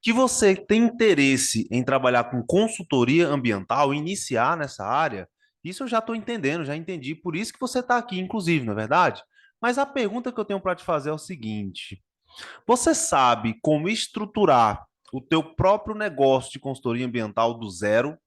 que você tem interesse em trabalhar com consultoria ambiental, iniciar nessa área, isso eu já estou entendendo, já entendi, por isso que você está aqui, inclusive, não é verdade? Mas a pergunta que eu tenho para te fazer é o seguinte: você sabe como estruturar o teu próprio negócio de consultoria ambiental do zero?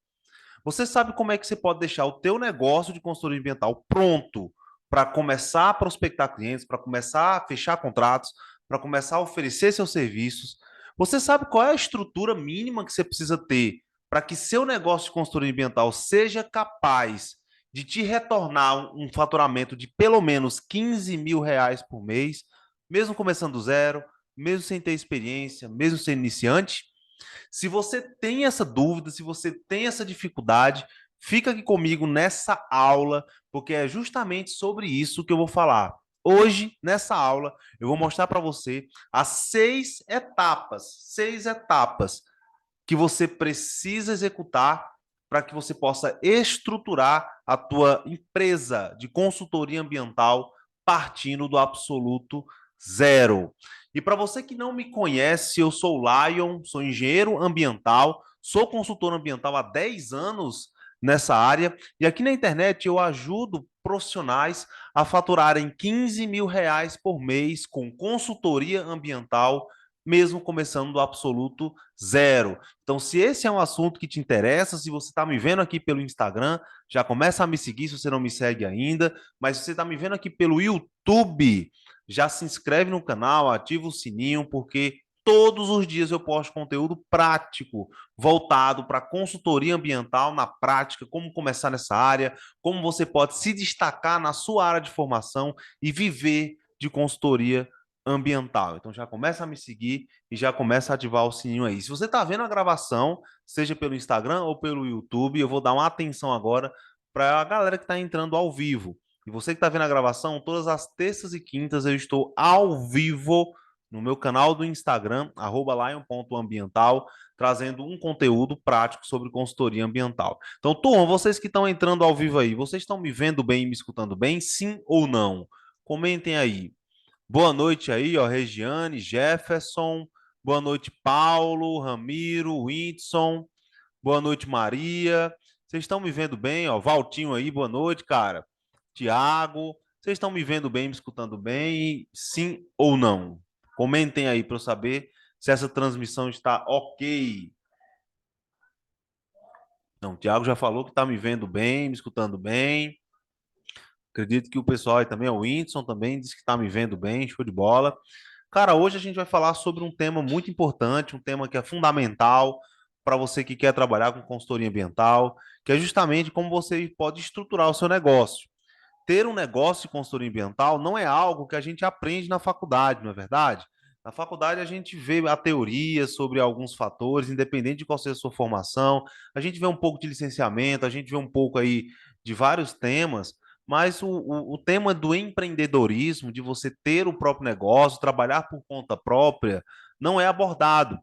Você sabe como é que você pode deixar o teu negócio de consultoria ambiental pronto para começar a prospectar clientes, para começar a fechar contratos, para começar a oferecer seus serviços? Você sabe qual é a estrutura mínima que você precisa ter para que seu negócio de consultoria ambiental seja capaz de te retornar um faturamento de pelo menos R$ 15.000 por mês, mesmo começando do zero, mesmo sem ter experiência, mesmo sendo iniciante? Se você tem essa dúvida, se você tem essa dificuldade, fica aqui comigo nessa aula, porque é justamente sobre isso que eu vou falar. Hoje, nessa aula, eu vou mostrar para você as seis etapas que você precisa executar para que você possa estruturar a tua empresa de consultoria ambiental partindo do absoluto zero. E para você que não me conhece, eu sou o Lion, sou engenheiro ambiental, sou consultor ambiental há 10 anos nessa área, e aqui na internet eu ajudo profissionais a faturarem R$ 15.000 por mês com consultoria ambiental, mesmo começando do absoluto zero. Então, se esse é um assunto que te interessa, se você está me vendo aqui pelo Instagram, já começa a me seguir se você não me segue ainda, mas se você está me vendo aqui pelo YouTube, já se inscreve no canal, ativa o sininho, porque todos os dias eu posto conteúdo prático, voltado para consultoria ambiental na prática, como começar nessa área, como você pode se destacar na sua área de formação e viver de consultoria ambiental. Então já começa a me seguir e já começa a ativar o sininho aí. Se você está vendo a gravação, seja pelo Instagram ou pelo YouTube, eu vou dar uma atenção agora para a galera que está entrando ao vivo. E você que está vendo a gravação, todas as terças e quintas eu estou ao vivo no meu canal do Instagram, @lion.ambiental, trazendo um conteúdo prático sobre consultoria ambiental. Então, turma, vocês que estão entrando ao vivo aí, vocês estão me vendo bem e me escutando bem? Sim ou não? Comentem aí. Boa noite aí, ó, Regiane, Jefferson. Boa noite, Paulo, Ramiro, Whitson. Boa noite, Maria. Vocês estão me vendo bem, ó? Valtinho aí, boa noite, cara. Tiago, vocês estão me vendo bem, me escutando bem? Sim ou não? Comentem aí para eu saber se essa transmissão está ok. Não, o Tiago já falou que está me vendo bem, me escutando bem. Acredito que o pessoal aí também, o Whindersson também disse que está me vendo bem, show de bola. Cara, hoje a gente vai falar sobre um tema muito importante, um tema que é fundamental para você que quer trabalhar com consultoria ambiental, que é justamente como você pode estruturar o seu negócio. Ter um negócio de consultoria ambiental não é algo que a gente aprende na faculdade, não é verdade? Na faculdade a gente vê a teoria sobre alguns fatores, independente de qual seja a sua formação, a gente vê um pouco de licenciamento, a gente vê um pouco aí de vários temas, mas o tema do empreendedorismo, de você ter o próprio negócio, trabalhar por conta própria, não é abordado.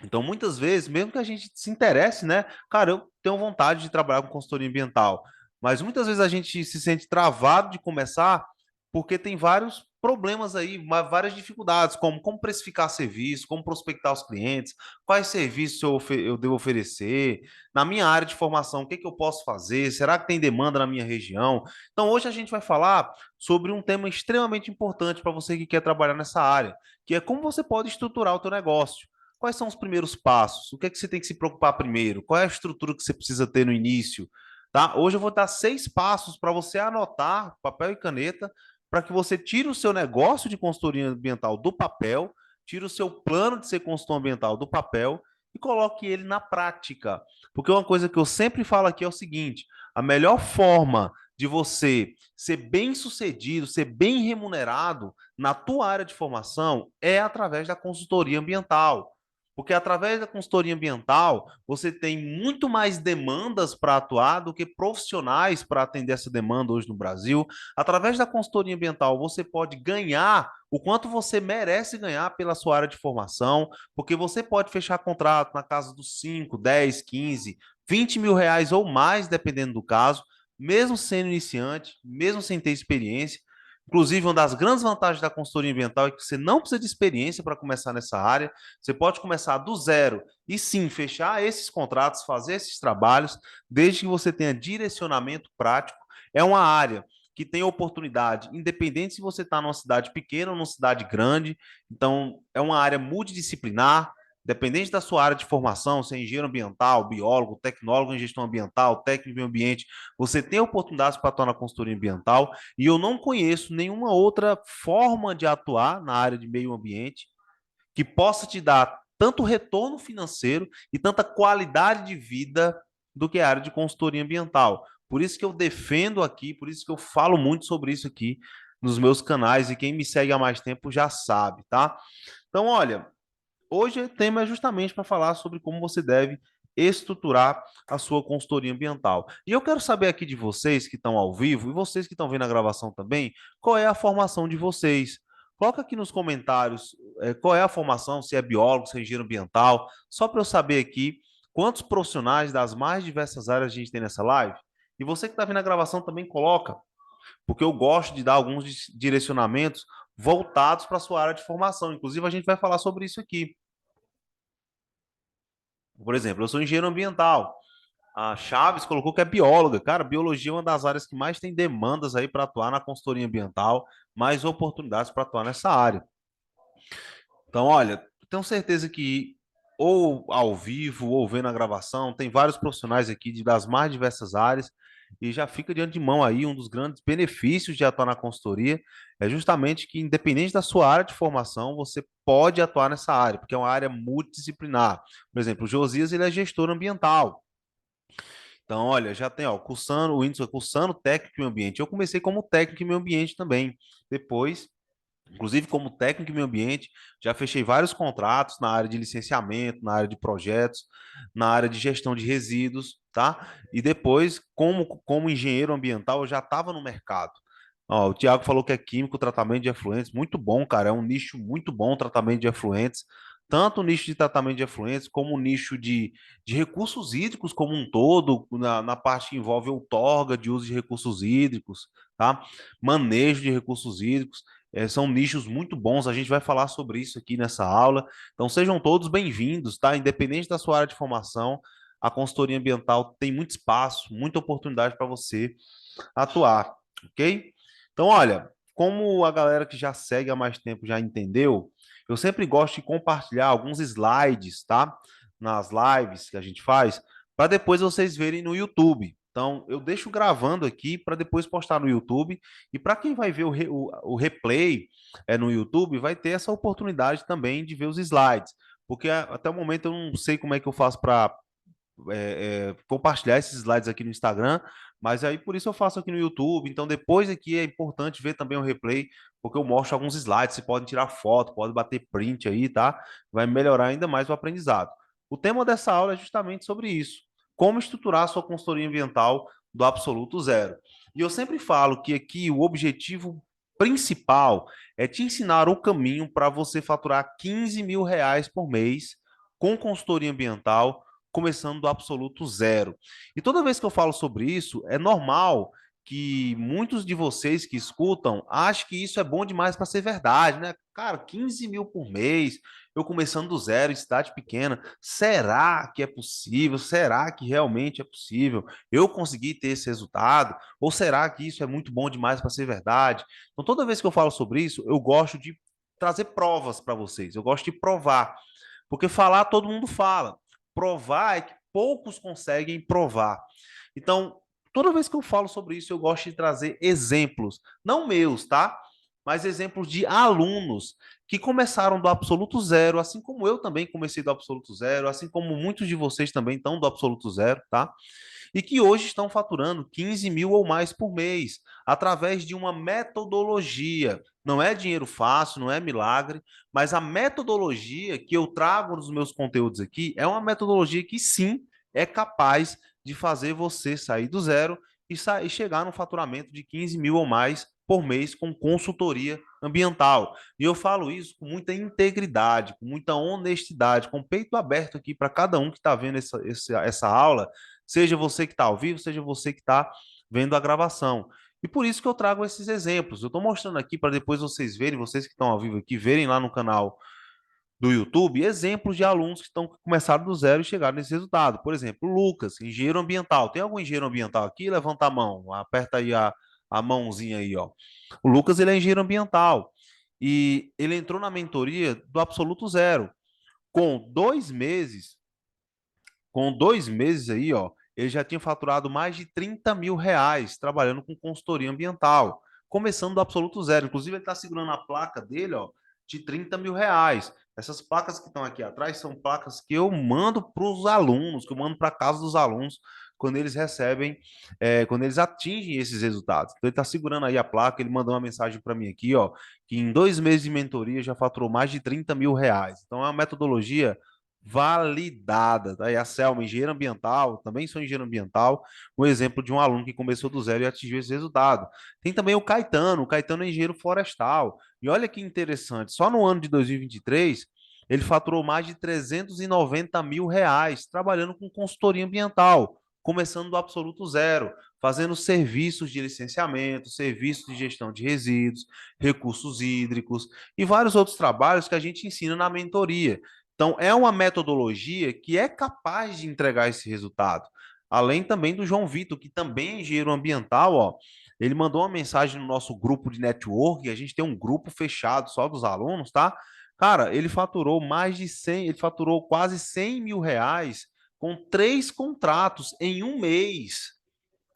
Então, muitas vezes, mesmo que a gente se interesse, né? Cara, eu tenho vontade de trabalhar com consultoria ambiental, mas muitas vezes a gente se sente travado de começar porque tem vários problemas aí, várias dificuldades, como precificar serviço, como prospectar os clientes, quais serviços eu devo oferecer, na minha área de formação, o que que eu posso fazer, será que tem demanda na minha região? Então, hoje a gente vai falar sobre um tema extremamente importante para você que quer trabalhar nessa área, que é como você pode estruturar o teu negócio. Quais são os primeiros passos? O que é que você tem que se preocupar primeiro? Qual é a estrutura que você precisa ter no início? Tá? Hoje eu vou dar 6 passos para você anotar, papel e caneta, para que você tire o seu negócio de consultoria ambiental do papel, tire o seu plano de ser consultor ambiental do papel e coloque ele na prática. Porque uma coisa que eu sempre falo aqui é o seguinte: a melhor forma de você ser bem sucedido, ser bem remunerado na tua área de formação é através da consultoria ambiental. Porque através da consultoria ambiental, você tem muito mais demandas para atuar do que profissionais para atender essa demanda hoje no Brasil. Através da consultoria ambiental, você pode ganhar o quanto você merece ganhar pela sua área de formação, porque você pode fechar contrato na casa dos 5, 10, 15, R$ 20.000 ou mais, dependendo do caso, mesmo sendo iniciante, mesmo sem ter experiência. Inclusive, uma das grandes vantagens da consultoria ambiental é que você não precisa de experiência para começar nessa área. Você pode começar do zero e sim fechar esses contratos, fazer esses trabalhos, desde que você tenha direcionamento prático. É uma área que tem oportunidade, independente se você está numa cidade pequena ou numa cidade grande. Então, é uma área multidisciplinar. Dependente da sua área de formação, se é engenheiro ambiental, biólogo, tecnólogo em gestão ambiental, técnico em meio ambiente, você tem oportunidades para atuar na consultoria ambiental. E eu não conheço nenhuma outra forma de atuar na área de meio ambiente que possa te dar tanto retorno financeiro e tanta qualidade de vida do que a área de consultoria ambiental. Por isso que eu defendo aqui, por isso que eu falo muito sobre isso aqui nos meus canais, e quem me segue há mais tempo já sabe, tá? Então, olha, hoje o tema é justamente para falar sobre como você deve estruturar a sua consultoria ambiental. E eu quero saber aqui de vocês que estão ao vivo e vocês que estão vendo a gravação também, qual é a formação de vocês. Coloca aqui nos comentários qual é a formação, se é biólogo, se é engenheiro ambiental, só para eu saber aqui quantos profissionais das mais diversas áreas a gente tem nessa live. E você que está vendo a gravação também coloca, porque eu gosto de dar alguns direcionamentos voltados para a sua área de formação. Inclusive, a gente vai falar sobre isso aqui. Por exemplo, eu sou engenheiro ambiental. A Chaves colocou que é bióloga. Cara, biologia é uma das áreas que mais tem demandas aí para atuar na consultoria ambiental, mais oportunidades para atuar nessa área. Então, olha, tenho certeza que ou ao vivo ou vendo a gravação, tem vários profissionais aqui das mais diversas áreas e já fica de antemão aí um dos grandes benefícios de atuar na consultoria é justamente que, independente da sua área de formação, você pode atuar nessa área, porque é uma área multidisciplinar. Por exemplo, o Josias, ele é gestor ambiental. Então, olha, já tem, ó, cursando, o Whindersson cursando técnico em meio ambiente. Eu comecei como técnico em meio ambiente também. Depois, inclusive como técnico em meio ambiente, já fechei vários contratos na área de licenciamento, na área de projetos, na área de gestão de resíduos, tá? E depois, como engenheiro ambiental, eu já estava no mercado. Ó, o Tiago falou que é químico, tratamento de efluentes, muito bom, cara, é um nicho muito bom, tratamento de efluentes, tanto o nicho de tratamento de efluentes, como o nicho de recursos hídricos como um todo, na parte que envolve outorga de uso de recursos hídricos, tá? Manejo de recursos hídricos, são nichos muito bons, a gente vai falar sobre isso aqui nessa aula, então sejam todos bem-vindos, tá? Independente da sua área de formação, a consultoria ambiental tem muito espaço, muita oportunidade para você atuar, ok? Então, olha, como a galera que já segue há mais tempo já entendeu, eu sempre gosto de compartilhar alguns slides, tá? Nas lives que a gente faz, para depois vocês verem no YouTube. Então, eu deixo gravando aqui para depois postar no YouTube. E para quem vai ver o replay no YouTube, vai ter essa oportunidade também de ver os slides. Porque até o momento eu não sei como é que eu faço para compartilhar esses slides aqui no Instagram, mas aí por isso eu faço aqui no YouTube. Então depois aqui é importante ver também o replay, porque eu mostro alguns slides, você pode tirar foto, pode bater print aí, tá? Vai melhorar ainda mais o aprendizado. O tema dessa aula é justamente sobre isso: como estruturar a sua consultoria ambiental do absoluto zero. E eu sempre falo que aqui o objetivo principal é te ensinar o caminho para você faturar R$ 15.000 por mês com consultoria ambiental, começando do absoluto zero. E toda vez que eu falo sobre isso, é normal que muitos de vocês que escutam achem que isso é bom demais para ser verdade, né? Cara, 15 mil por mês, eu começando do zero em cidade pequena, será que é possível? Será que realmente é possível eu conseguir ter esse resultado? Ou será que isso é muito bom demais para ser verdade? Então, toda vez que eu falo sobre isso, eu gosto de trazer provas para vocês, eu gosto de provar, porque falar todo mundo fala, provar é que poucos conseguem provar. Então, toda vez que eu falo sobre isso, eu gosto de trazer exemplos, não meus, tá? Mas exemplos de alunos que começaram do absoluto zero, assim como eu também comecei do absoluto zero, assim como muitos de vocês também estão do absoluto zero, tá? E que hoje estão faturando 15 mil ou mais por mês, através de uma metodologia. Não é dinheiro fácil, não é milagre, mas a metodologia que eu trago nos meus conteúdos aqui é uma metodologia que sim é capaz de fazer você sair do zero e chegar no faturamento de 15 mil ou mais por mês com consultoria ambiental. E eu falo isso com muita integridade, com muita honestidade, com o peito aberto aqui para cada um que está vendo essa aula, seja você que está ao vivo, seja você que está vendo a gravação. E por isso que eu trago esses exemplos. Eu estou mostrando aqui para depois vocês verem, vocês que estão ao vivo aqui, verem lá no canal do YouTube, exemplos de alunos que estão começaram do zero e chegaram nesse resultado. Por exemplo, o Lucas, engenheiro ambiental. Tem algum engenheiro ambiental aqui? Levanta a mão, aperta aí a mãozinha aí, ó. O Lucas, ele é engenheiro ambiental e ele entrou na mentoria do absoluto zero. Com 2 meses, aí, ó, ele já tinha faturado mais de R$ 30.000 trabalhando com consultoria ambiental, começando do absoluto zero. Inclusive, ele está segurando a placa dele, ó, de R$ 30.000. Essas placas que estão aqui atrás são placas que eu mando para os alunos, que eu mando para casa dos alunos quando eles recebem, quando eles atingem esses resultados. Então, ele está segurando aí a placa, ele mandou uma mensagem para mim aqui, ó, que em 2 meses de mentoria já faturou mais de R$ 30.000. Então, é uma metodologia validada, tá? E a Selma, engenheiro ambiental, também sou engenheiro ambiental, um exemplo de um aluno que começou do zero e atingiu esse resultado. Tem também o Caetano é engenheiro florestal, e olha que interessante, só no ano de 2023, ele faturou mais de R$ 390.000 trabalhando com consultoria ambiental, começando do absoluto zero, fazendo serviços de licenciamento, serviços de gestão de resíduos, recursos hídricos e vários outros trabalhos que a gente ensina na mentoria. Então, é uma metodologia que é capaz de entregar esse resultado. Além também do João Vitor, que também é engenheiro ambiental, ó, ele mandou uma mensagem no nosso grupo de network, a gente tem um grupo fechado só dos alunos, tá? Cara, ele faturou mais de 100, ele faturou quase R$ 100.000 com 3 contratos em um mês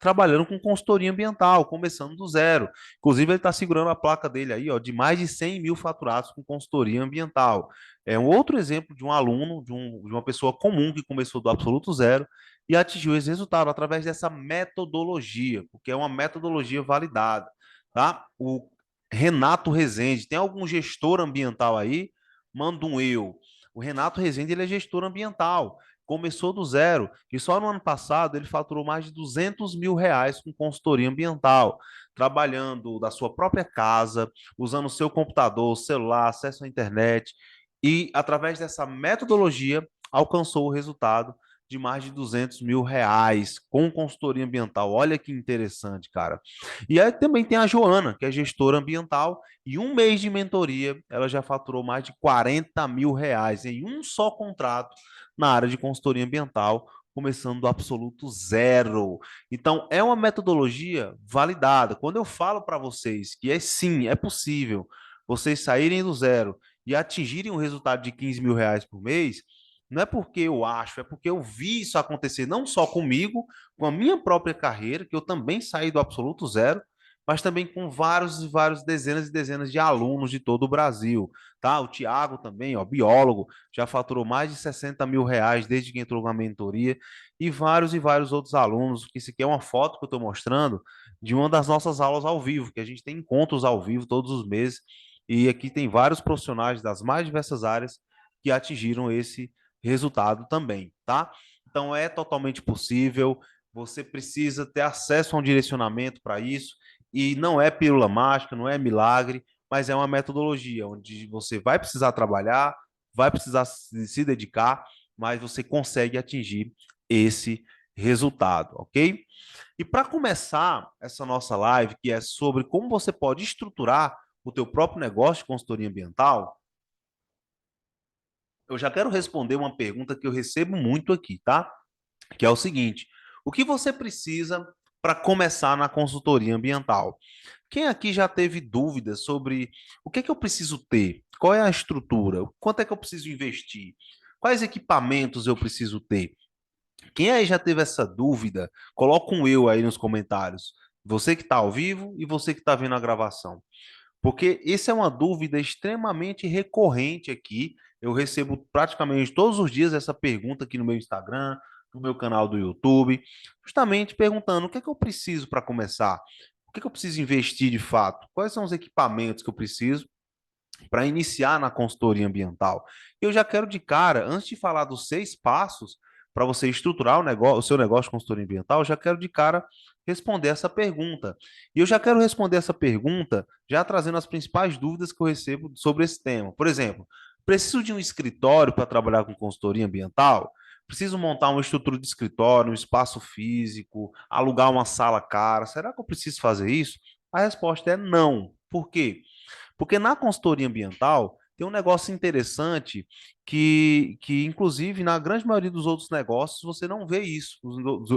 trabalhando com consultoria ambiental, começando do zero. Inclusive, ele está segurando a placa dele aí, ó, de mais de 100 mil faturados com consultoria ambiental. É um outro exemplo de um aluno, de uma pessoa comum que começou do absoluto zero e atingiu esse resultado através dessa metodologia, porque é uma metodologia validada, tá? O Renato Rezende, tem algum gestor ambiental aí? Manda um eu. O Renato Rezende, ele é gestor ambiental, começou do zero e só no ano passado ele faturou mais de R$ 200.000 com consultoria ambiental, trabalhando da sua própria casa, usando o seu computador, celular, acesso à internet e através dessa metodologia alcançou o resultado de mais de R$ 200.000 com consultoria ambiental. Olha que interessante, cara. E aí também tem a Joana, que é gestora ambiental, e um mês de mentoria, ela já faturou mais de R$ 40.000 em um só contrato na área de consultoria ambiental, começando do absoluto zero. Então, é uma metodologia validada. Quando eu falo para vocês que é sim, é possível vocês saírem do zero e atingirem um resultado de R$ 15.000 por mês, não é porque eu acho, é porque eu vi isso acontecer não só comigo, com a minha própria carreira, que eu também saí do absoluto zero, mas também com vários e vários dezenas e dezenas de alunos de todo o Brasil, tá? O Tiago também, ó, biólogo, já faturou mais de R$ 60.000 desde que entrou na mentoria, e vários outros alunos, que isso aqui é uma foto que eu estou mostrando de uma das nossas aulas ao vivo, que a gente tem encontros ao vivo todos os meses, e aqui tem vários profissionais das mais diversas áreas que atingiram esse resultado também, tá? Então é totalmente possível, você precisa ter acesso a um direcionamento para isso, e não é pílula mágica, não é milagre, mas é uma metodologia onde você vai precisar trabalhar, vai precisar se dedicar, mas você consegue atingir esse resultado, ok? E para começar essa nossa live, que é sobre como você pode estruturar o teu próprio negócio de consultoria ambiental, eu já quero responder uma pergunta que eu recebo muito aqui, tá? Que é o seguinte: o que você precisa para começar na consultoria ambiental? Quem aqui já teve dúvidas sobre o que é que eu preciso ter? Qual é a estrutura? Quanto é que eu preciso investir? Quais equipamentos eu preciso ter? Quem aí já teve essa dúvida, coloca um eu aí nos comentários. Você que está ao vivo e você que está vendo a gravação. Porque essa é uma dúvida extremamente recorrente aqui. Eu recebo praticamente todos os dias essa pergunta aqui no meu Instagram, no meu canal do YouTube, justamente perguntando o que é que eu preciso para começar? O que é que eu preciso investir de fato? Quais são os equipamentos que eu preciso para iniciar na consultoria ambiental? Eu já quero de cara, antes de falar dos 6 passos para você estruturar o seu negócio de consultoria ambiental, eu já quero de cara responder essa pergunta. E eu já quero responder essa pergunta já trazendo as principais dúvidas que eu recebo sobre esse tema. Por exemplo, preciso de um escritório para trabalhar com consultoria ambiental? Preciso montar uma estrutura de escritório, um espaço físico, alugar uma sala cara. Será que eu preciso fazer isso? A resposta é não. Por quê? Porque na consultoria ambiental tem um negócio interessante que, inclusive, na grande maioria dos outros negócios, você não vê isso,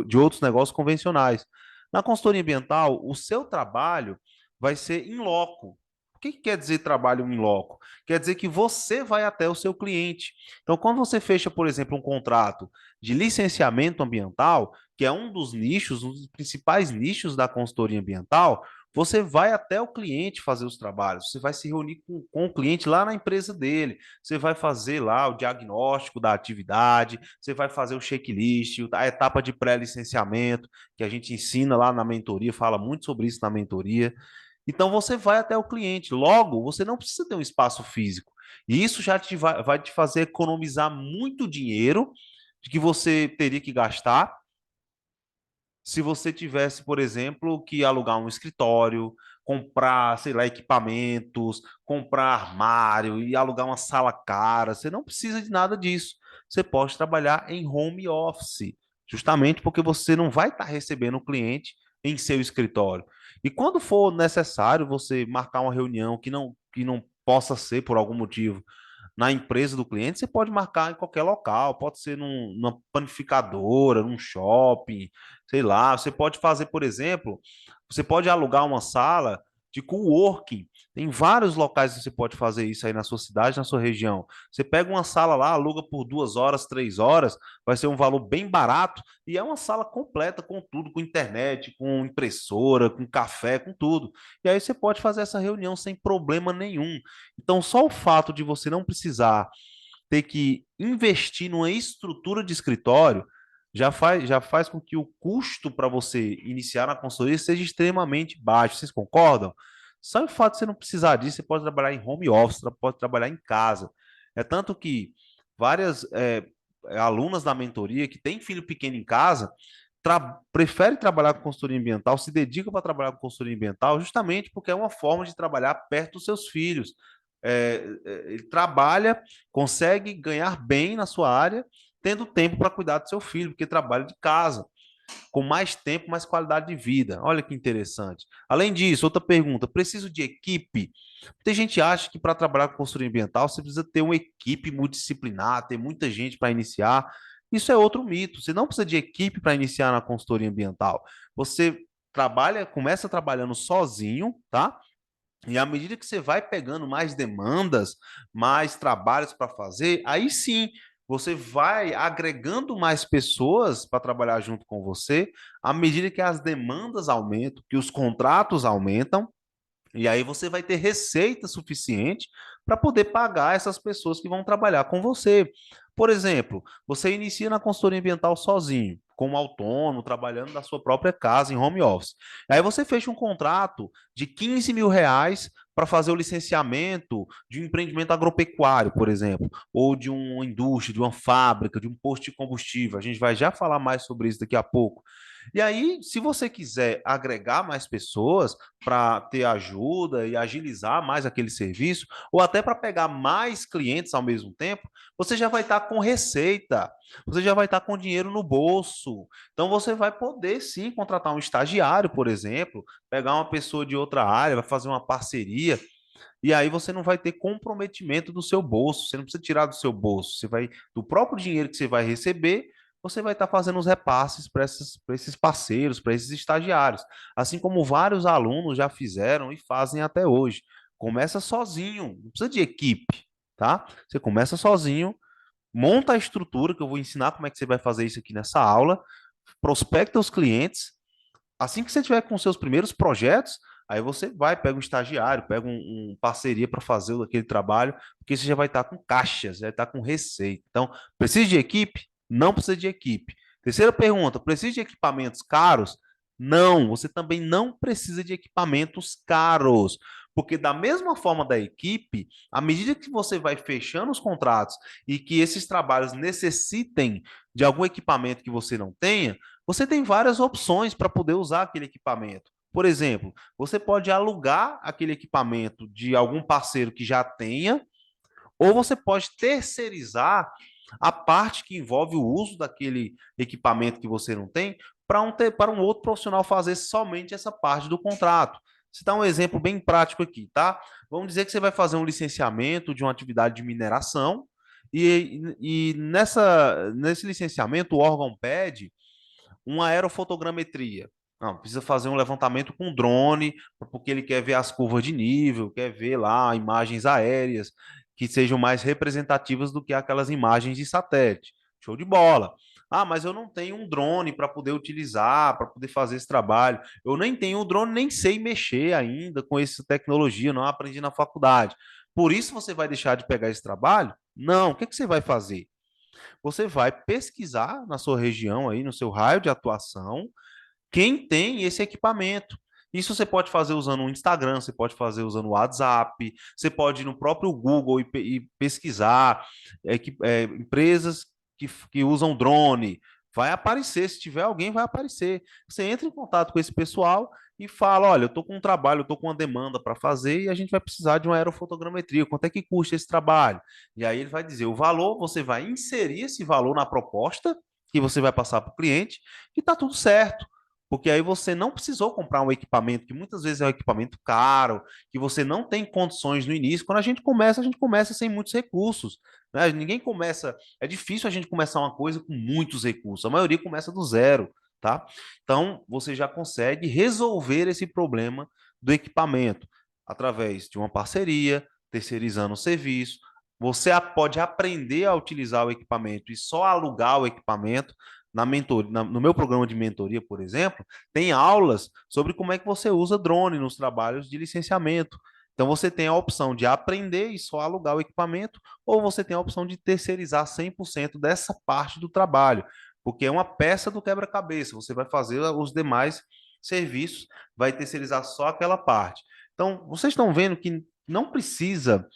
de outros negócios convencionais. Na consultoria ambiental, o seu trabalho vai ser in loco. O que quer dizer trabalho in loco? Quer dizer que você vai até o seu cliente. Então, quando você fecha, por exemplo, um contrato de licenciamento ambiental, que é um dos nichos, um dos principais nichos da consultoria ambiental, você vai até o cliente fazer os trabalhos, você vai se reunir com o cliente lá na empresa dele, você vai fazer lá o diagnóstico da atividade, você vai fazer o checklist, a etapa de pré-licenciamento, que a gente ensina lá na mentoria, fala muito sobre isso na mentoria. Então você vai até o cliente. Logo, você não precisa ter um espaço físico. E isso já vai te fazer economizar muito dinheiro de que você teria que gastar se você tivesse, por exemplo, que alugar um escritório, comprar, sei lá, equipamentos, comprar armário e alugar uma sala cara, você não precisa de nada disso. Você pode trabalhar em home office, justamente porque você não vai estar recebendo o cliente em seu escritório. E quando for necessário você marcar uma reunião que não possa ser por algum motivo na empresa do cliente, você pode marcar em qualquer local, pode ser numa panificadora, num shopping, sei lá. Você pode fazer, por exemplo, você pode alugar uma sala de coworking. Tem vários locais que você pode fazer isso aí na sua cidade, na sua região. Você pega uma sala lá, aluga por 2 horas, 3 horas, vai ser um valor bem barato e é uma sala completa com tudo, com internet, com impressora, com café, com tudo. E aí você pode fazer essa reunião sem problema nenhum. Então, só o fato de você não precisar ter que investir numa estrutura de escritório já faz com que o custo para você iniciar na consultoria seja extremamente baixo. Vocês concordam? Só o fato de você não precisar disso, você pode trabalhar em home office, pode trabalhar em casa. É tanto que várias alunas da mentoria que têm filho pequeno em casa prefere trabalhar com consultoria ambiental, se dedica para trabalhar com consultoria ambiental, justamente porque é uma forma de trabalhar perto dos seus filhos. Ele trabalha, consegue ganhar bem na sua área, tendo tempo para cuidar do seu filho, porque trabalha de casa, com mais tempo, mais qualidade de vida. Olha que interessante. Além disso, outra pergunta: preciso de equipe? Tem gente que acha que para trabalhar com consultoria ambiental você precisa ter uma equipe multidisciplinar, ter muita gente para iniciar. Isso é outro mito. Você não precisa de equipe para iniciar na consultoria ambiental. Você começa trabalhando sozinho, tá? E à medida que você vai pegando mais demandas, mais trabalhos para fazer, aí sim você vai agregando mais pessoas para trabalhar junto com você, à medida que as demandas aumentam, que os contratos aumentam, e aí você vai ter receita suficiente para poder pagar essas pessoas que vão trabalhar com você. Por exemplo, você inicia na consultoria ambiental sozinho, como autônomo, trabalhando da sua própria casa em home office. Aí você fecha um contrato de R$ 15.000 para fazer o licenciamento de um empreendimento agropecuário, por exemplo, ou de uma indústria, de uma fábrica, de um posto de combustível. A gente vai já falar mais sobre isso daqui a pouco. E aí, se você quiser agregar mais pessoas para ter ajuda e agilizar mais aquele serviço, ou até para pegar mais clientes ao mesmo tempo, você já vai estar com receita, você já vai estar com dinheiro no bolso. Então, você vai poder sim contratar um estagiário, por exemplo, pegar uma pessoa de outra área, vai fazer uma parceria. E aí você não vai ter comprometimento do seu bolso, você não precisa tirar do seu bolso, você vai, do próprio dinheiro que você vai receber, você vai estar fazendo os repasses para esses parceiros, para esses estagiários, assim como vários alunos já fizeram e fazem até hoje. Começa sozinho, não precisa de equipe, tá? Você começa sozinho, monta a estrutura, que eu vou ensinar como é que você vai fazer isso aqui nessa aula, prospecta os clientes. Assim que você tiver com seus primeiros projetos, aí você vai, pega um estagiário, pega um parceria para fazer aquele trabalho, porque você já vai estar com caixas, já vai estar com receita. Então, precisa de equipe? Não precisa de equipe. Terceira pergunta: precisa de equipamentos caros? Não, você também não precisa de equipamentos caros. Porque da mesma forma da equipe, à medida que você vai fechando os contratos e que esses trabalhos necessitem de algum equipamento que você não tenha, você tem várias opções para poder usar aquele equipamento. Por exemplo, você pode alugar aquele equipamento de algum parceiro que já tenha, ou você pode terceirizar a parte que envolve o uso daquele equipamento que você não tem, para um outro profissional fazer somente essa parte do contrato. Você dá um exemplo bem prático aqui, tá? Vamos dizer que você vai fazer um licenciamento de uma atividade de mineração, e nesse licenciamento o órgão pede uma aerofotogrametria. Não, precisa fazer um levantamento com drone, porque ele quer ver as curvas de nível, quer ver lá imagens aéreas que sejam mais representativas do que aquelas imagens de satélite. Show de bola. Ah, mas eu não tenho um drone para poder utilizar, para poder fazer esse trabalho. Eu nem tenho um drone, nem sei mexer ainda com essa tecnologia, não aprendi na faculdade. Por isso você vai deixar de pegar esse trabalho? Não. O que você vai fazer? Você vai pesquisar na sua região aí, no seu raio de atuação, quem tem esse equipamento. Isso você pode fazer usando o Instagram, você pode fazer usando o WhatsApp, você pode ir no próprio Google e pesquisar empresas que usam drone. Vai aparecer, se tiver alguém, vai aparecer. Você entra em contato com esse pessoal e fala: olha, eu estou com um trabalho, eu estou com uma demanda para fazer e a gente vai precisar de uma aerofotogrametria. Quanto é que custa esse trabalho? E aí ele vai dizer o valor, você vai inserir esse valor na proposta que você vai passar para o cliente e está tudo certo. Porque aí você não precisou comprar um equipamento que muitas vezes é um equipamento caro, que você não tem condições no início. Quando a gente começa sem muitos recursos, né? Ninguém começa, é difícil a gente começar uma coisa com muitos recursos. A maioria começa do zero, tá? Então, você já consegue resolver esse problema do equipamento através de uma parceria, terceirizando o serviço. Você pode aprender a utilizar o equipamento e só alugar o equipamento no meu programa de mentoria, por exemplo, tem aulas sobre como é que você usa drone nos trabalhos de licenciamento. Então você tem a opção de aprender e só alugar o equipamento, ou você tem a opção de terceirizar 100% dessa parte do trabalho, porque é uma peça do quebra-cabeça. Você vai fazer os demais serviços, vai terceirizar só aquela parte. Então, vocês estão vendo que não precisa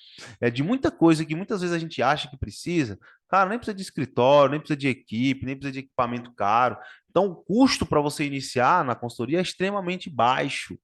de muita coisa que muitas vezes a gente acha que precisa. Cara, nem precisa de escritório, nem precisa de equipe, nem precisa de equipamento caro. Então, o custo para você iniciar na consultoria é extremamente baixo.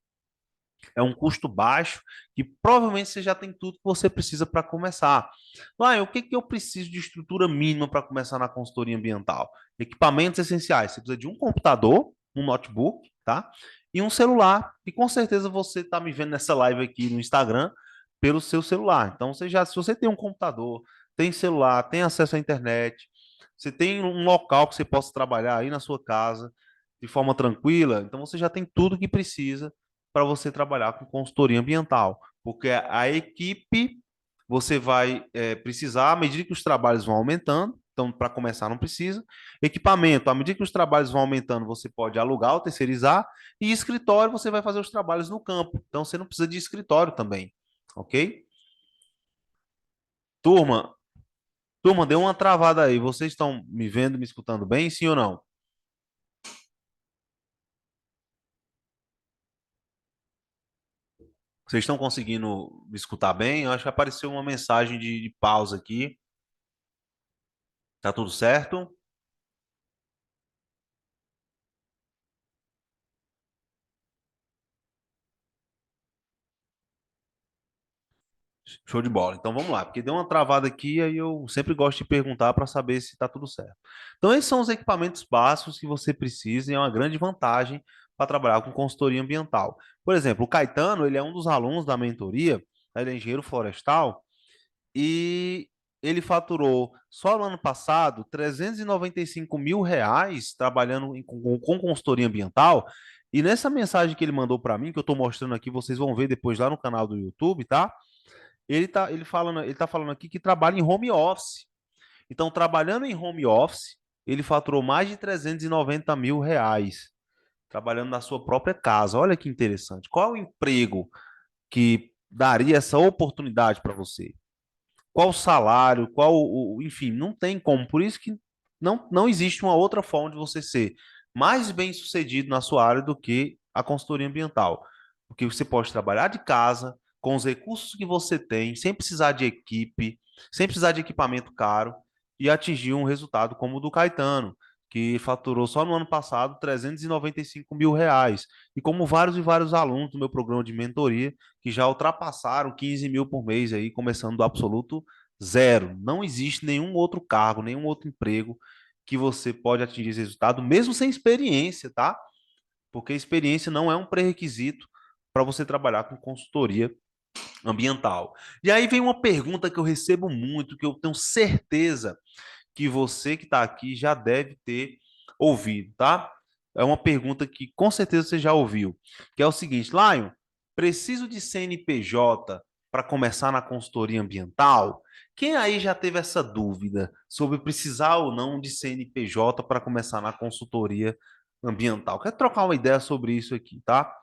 É um custo baixo que provavelmente você já tem tudo que você precisa para começar. O que que eu preciso de estrutura mínima para começar na consultoria ambiental? Equipamentos essenciais. Você precisa de um computador, um notebook, tá? E um celular. E com certeza você está me vendo nessa live aqui no Instagram pelo seu celular. Então, se você tem um computador, tem celular, tem acesso à internet, você tem um local que você possa trabalhar aí na sua casa de forma tranquila, então você já tem tudo que precisa para você trabalhar com consultoria ambiental, porque a equipe você vai precisar, à medida que os trabalhos vão aumentando, então para começar não precisa. Equipamento, à medida que os trabalhos vão aumentando, você pode alugar ou terceirizar, e escritório você vai fazer os trabalhos no campo, então você não precisa de escritório também, ok? Turma, turma, deu uma travada aí, vocês estão me vendo, me escutando bem, sim ou não? Vocês estão conseguindo me escutar bem? Eu acho que apareceu uma mensagem de pausa aqui. Tá tudo certo? Show de bola. Então vamos lá, porque deu uma travada aqui, aí eu sempre gosto de perguntar para saber se está tudo certo. Então, esses são os equipamentos básicos que você precisa e é uma grande vantagem para trabalhar com consultoria ambiental. Por exemplo, o Caetano, ele é um dos alunos da mentoria, né, ele é engenheiro florestal, e ele faturou só no ano passado 395 mil reais trabalhando com consultoria ambiental. E nessa mensagem que ele mandou para mim, que eu estou mostrando aqui, vocês vão ver depois lá no canal do YouTube, tá? Ele tá falando aqui que trabalha em home office. Então, trabalhando em home office, ele faturou mais de 390 mil reais, trabalhando na sua própria casa. Olha que interessante. Qual é o emprego que daria essa oportunidade para você? Qual o salário? Enfim, não tem como. Por isso que não existe uma outra forma de você ser mais bem sucedido na sua área do que a consultoria ambiental. Porque você pode trabalhar de casa, com os recursos que você tem, sem precisar de equipe, sem precisar de equipamento caro, e atingir um resultado como o do Caetano, que faturou só no ano passado 395 mil reais. E como vários e vários alunos do meu programa de mentoria, que já ultrapassaram 15 mil por mês aí, começando do absoluto Zero. Não existe nenhum outro cargo, nenhum outro emprego que você pode atingir esse resultado, mesmo sem experiência, tá? Porque experiência não é um pré-requisito para você trabalhar com consultoria ambiental. E aí vem uma pergunta que eu recebo muito, que eu tenho certeza que você que está aqui já deve ter ouvido, tá? É uma pergunta que com certeza você já ouviu, que é o seguinte, Lion, preciso de CNPJ para começar na consultoria ambiental? Quem aí já teve essa dúvida sobre precisar ou não de CNPJ para começar na consultoria ambiental? Quero trocar uma ideia sobre isso aqui, tá?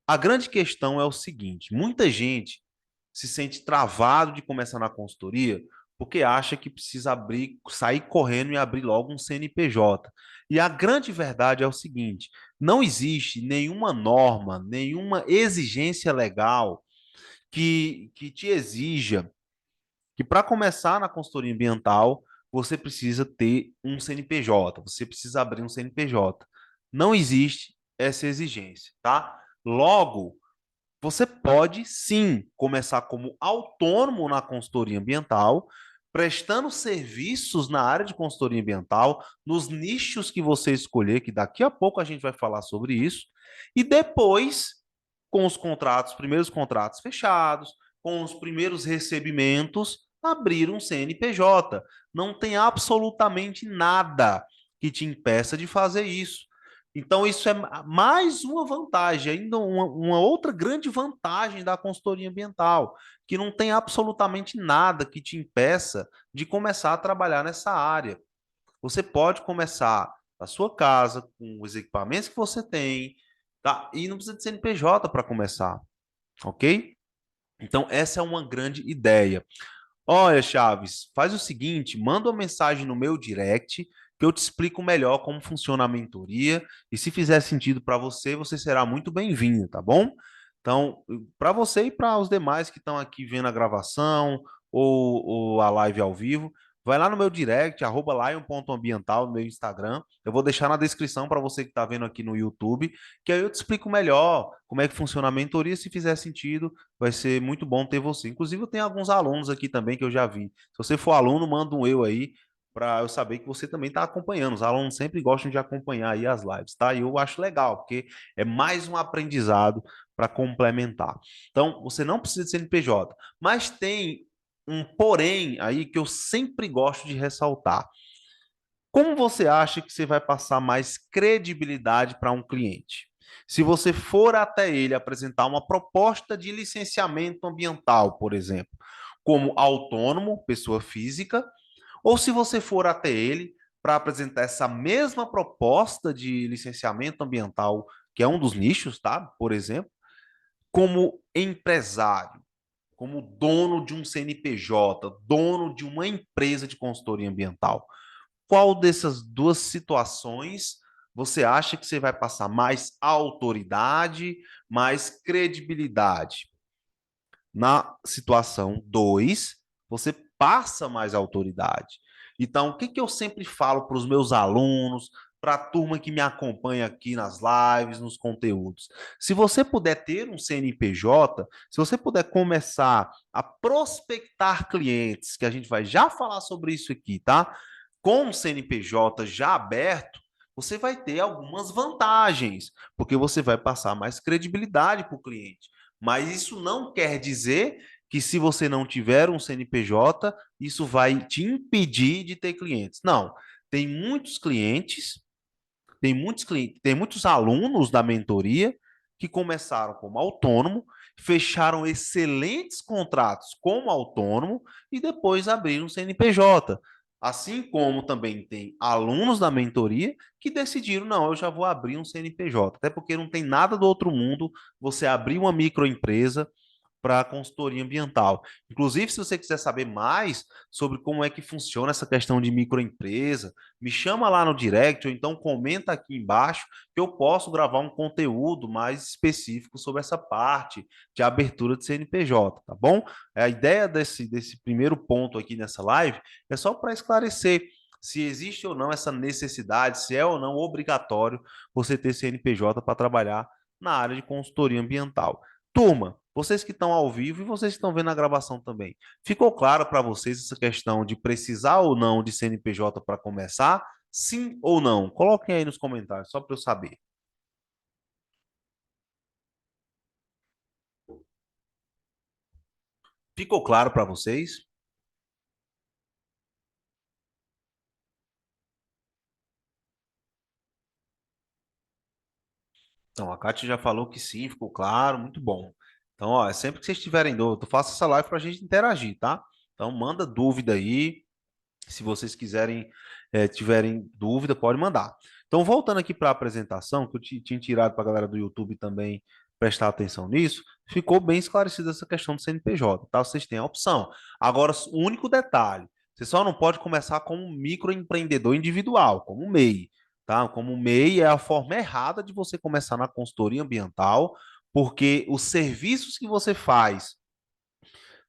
A grande questão é o seguinte: muita gente se sente travado de começar na consultoria porque acha que precisa abrir, sair correndo e abrir logo um CNPJ. E a grande verdade é o seguinte: não existe nenhuma norma, nenhuma exigência legal que te exija que para começar na consultoria ambiental você precisa ter um CNPJ, você precisa abrir um CNPJ. Não existe essa exigência, tá? Logo, você pode sim começar como autônomo na consultoria ambiental, prestando serviços na área de consultoria ambiental, nos nichos que você escolher, que daqui a pouco a gente vai falar sobre isso, e depois, com os contratos, primeiros contratos fechados, com os primeiros recebimentos, abrir um CNPJ. Não tem absolutamente nada que te impeça de fazer isso. Então, isso é mais uma vantagem, ainda uma outra grande vantagem da consultoria ambiental, que não tem absolutamente nada que te impeça de começar a trabalhar nessa área. Você pode começar na sua casa, com os equipamentos que você tem, tá? E não precisa de CNPJ para começar, ok? Então, essa é uma grande ideia. Olha, Chaves, faz o seguinte, manda uma mensagem no meu direct que eu te explico melhor como funciona a mentoria e se fizer sentido para você, você será muito bem-vindo, tá bom? Então, para você e para os demais que estão aqui vendo a gravação ou a live ao vivo, vai lá no meu direct, @lion.ambiental no meu Instagram. Eu vou deixar na descrição para você que está vendo aqui no YouTube, que aí eu te explico melhor como é que funciona a mentoria, se fizer sentido vai ser muito bom ter você. Inclusive, eu tenho alguns alunos aqui também que eu já vi. Se você for aluno, manda um eu aí para eu saber que você também está acompanhando. Os alunos sempre gostam de acompanhar aí as lives, tá? E eu acho legal, porque é mais um aprendizado para complementar. Então, você não precisa de CNPJ, mas tem um porém aí que eu sempre gosto de ressaltar. Como você acha que você vai passar mais credibilidade para um cliente? Se você for até ele apresentar uma proposta de licenciamento ambiental, por exemplo, como autônomo, pessoa física, ou se você for até ele para apresentar essa mesma proposta de licenciamento ambiental, que é um dos nichos, tá? Por exemplo, como empresário, como dono de um CNPJ, dono de uma empresa de consultoria ambiental. Qual dessas duas situações você acha que você vai passar mais autoridade, mais credibilidade? Na situação 2, você passa mais autoridade. Então, o que, que eu sempre falo para os meus alunos, para a turma que me acompanha aqui nas lives, nos conteúdos? Se você puder ter um CNPJ, se você puder começar a prospectar clientes, que a gente vai já falar sobre isso aqui, tá? Com o CNPJ já aberto, você vai ter algumas vantagens, porque você vai passar mais credibilidade para o cliente. Mas isso não quer dizer que se você não tiver um CNPJ, isso vai te impedir de ter clientes. Não. Tem muitos clientes, tem muitos alunos da mentoria que começaram como autônomo, fecharam excelentes contratos como autônomo e depois abriram um CNPJ. Assim como também tem alunos da mentoria que decidiram, não, eu já vou abrir um CNPJ, até porque não tem nada do outro mundo você abrir uma microempresa para a consultoria ambiental. Inclusive, se você quiser saber mais sobre como é que funciona essa questão de microempresa, me chama lá no direct ou então comenta aqui embaixo que eu posso gravar um conteúdo mais específico sobre essa parte de abertura de CNPJ, tá bom? A ideia desse primeiro ponto aqui nessa live é só para esclarecer se existe ou não essa necessidade, se é ou não obrigatório você ter CNPJ para trabalhar na área de consultoria ambiental. Turma, vocês que estão ao vivo e vocês que estão vendo a gravação também, ficou claro para vocês essa questão de precisar ou não de CNPJ para começar? Sim ou não? Coloquem aí nos comentários, só para eu saber. Ficou claro para vocês? Então, a Kátia já falou que sim, ficou claro, muito bom. Então, ó, sempre que vocês tiverem dúvida, faça essa live para a gente interagir, tá? Então, manda dúvida aí. Se vocês quiserem, tiverem dúvida, pode mandar. Então, voltando aqui para a apresentação, que eu tinha tirado para a galera do YouTube também prestar atenção nisso, ficou bem esclarecida essa questão do CNPJ, tá? Vocês têm a opção. Agora, o único detalhe, você só não pode começar como microempreendedor individual, como MEI, tá? Como MEI é a forma errada de você começar na consultoria ambiental, porque os serviços que você faz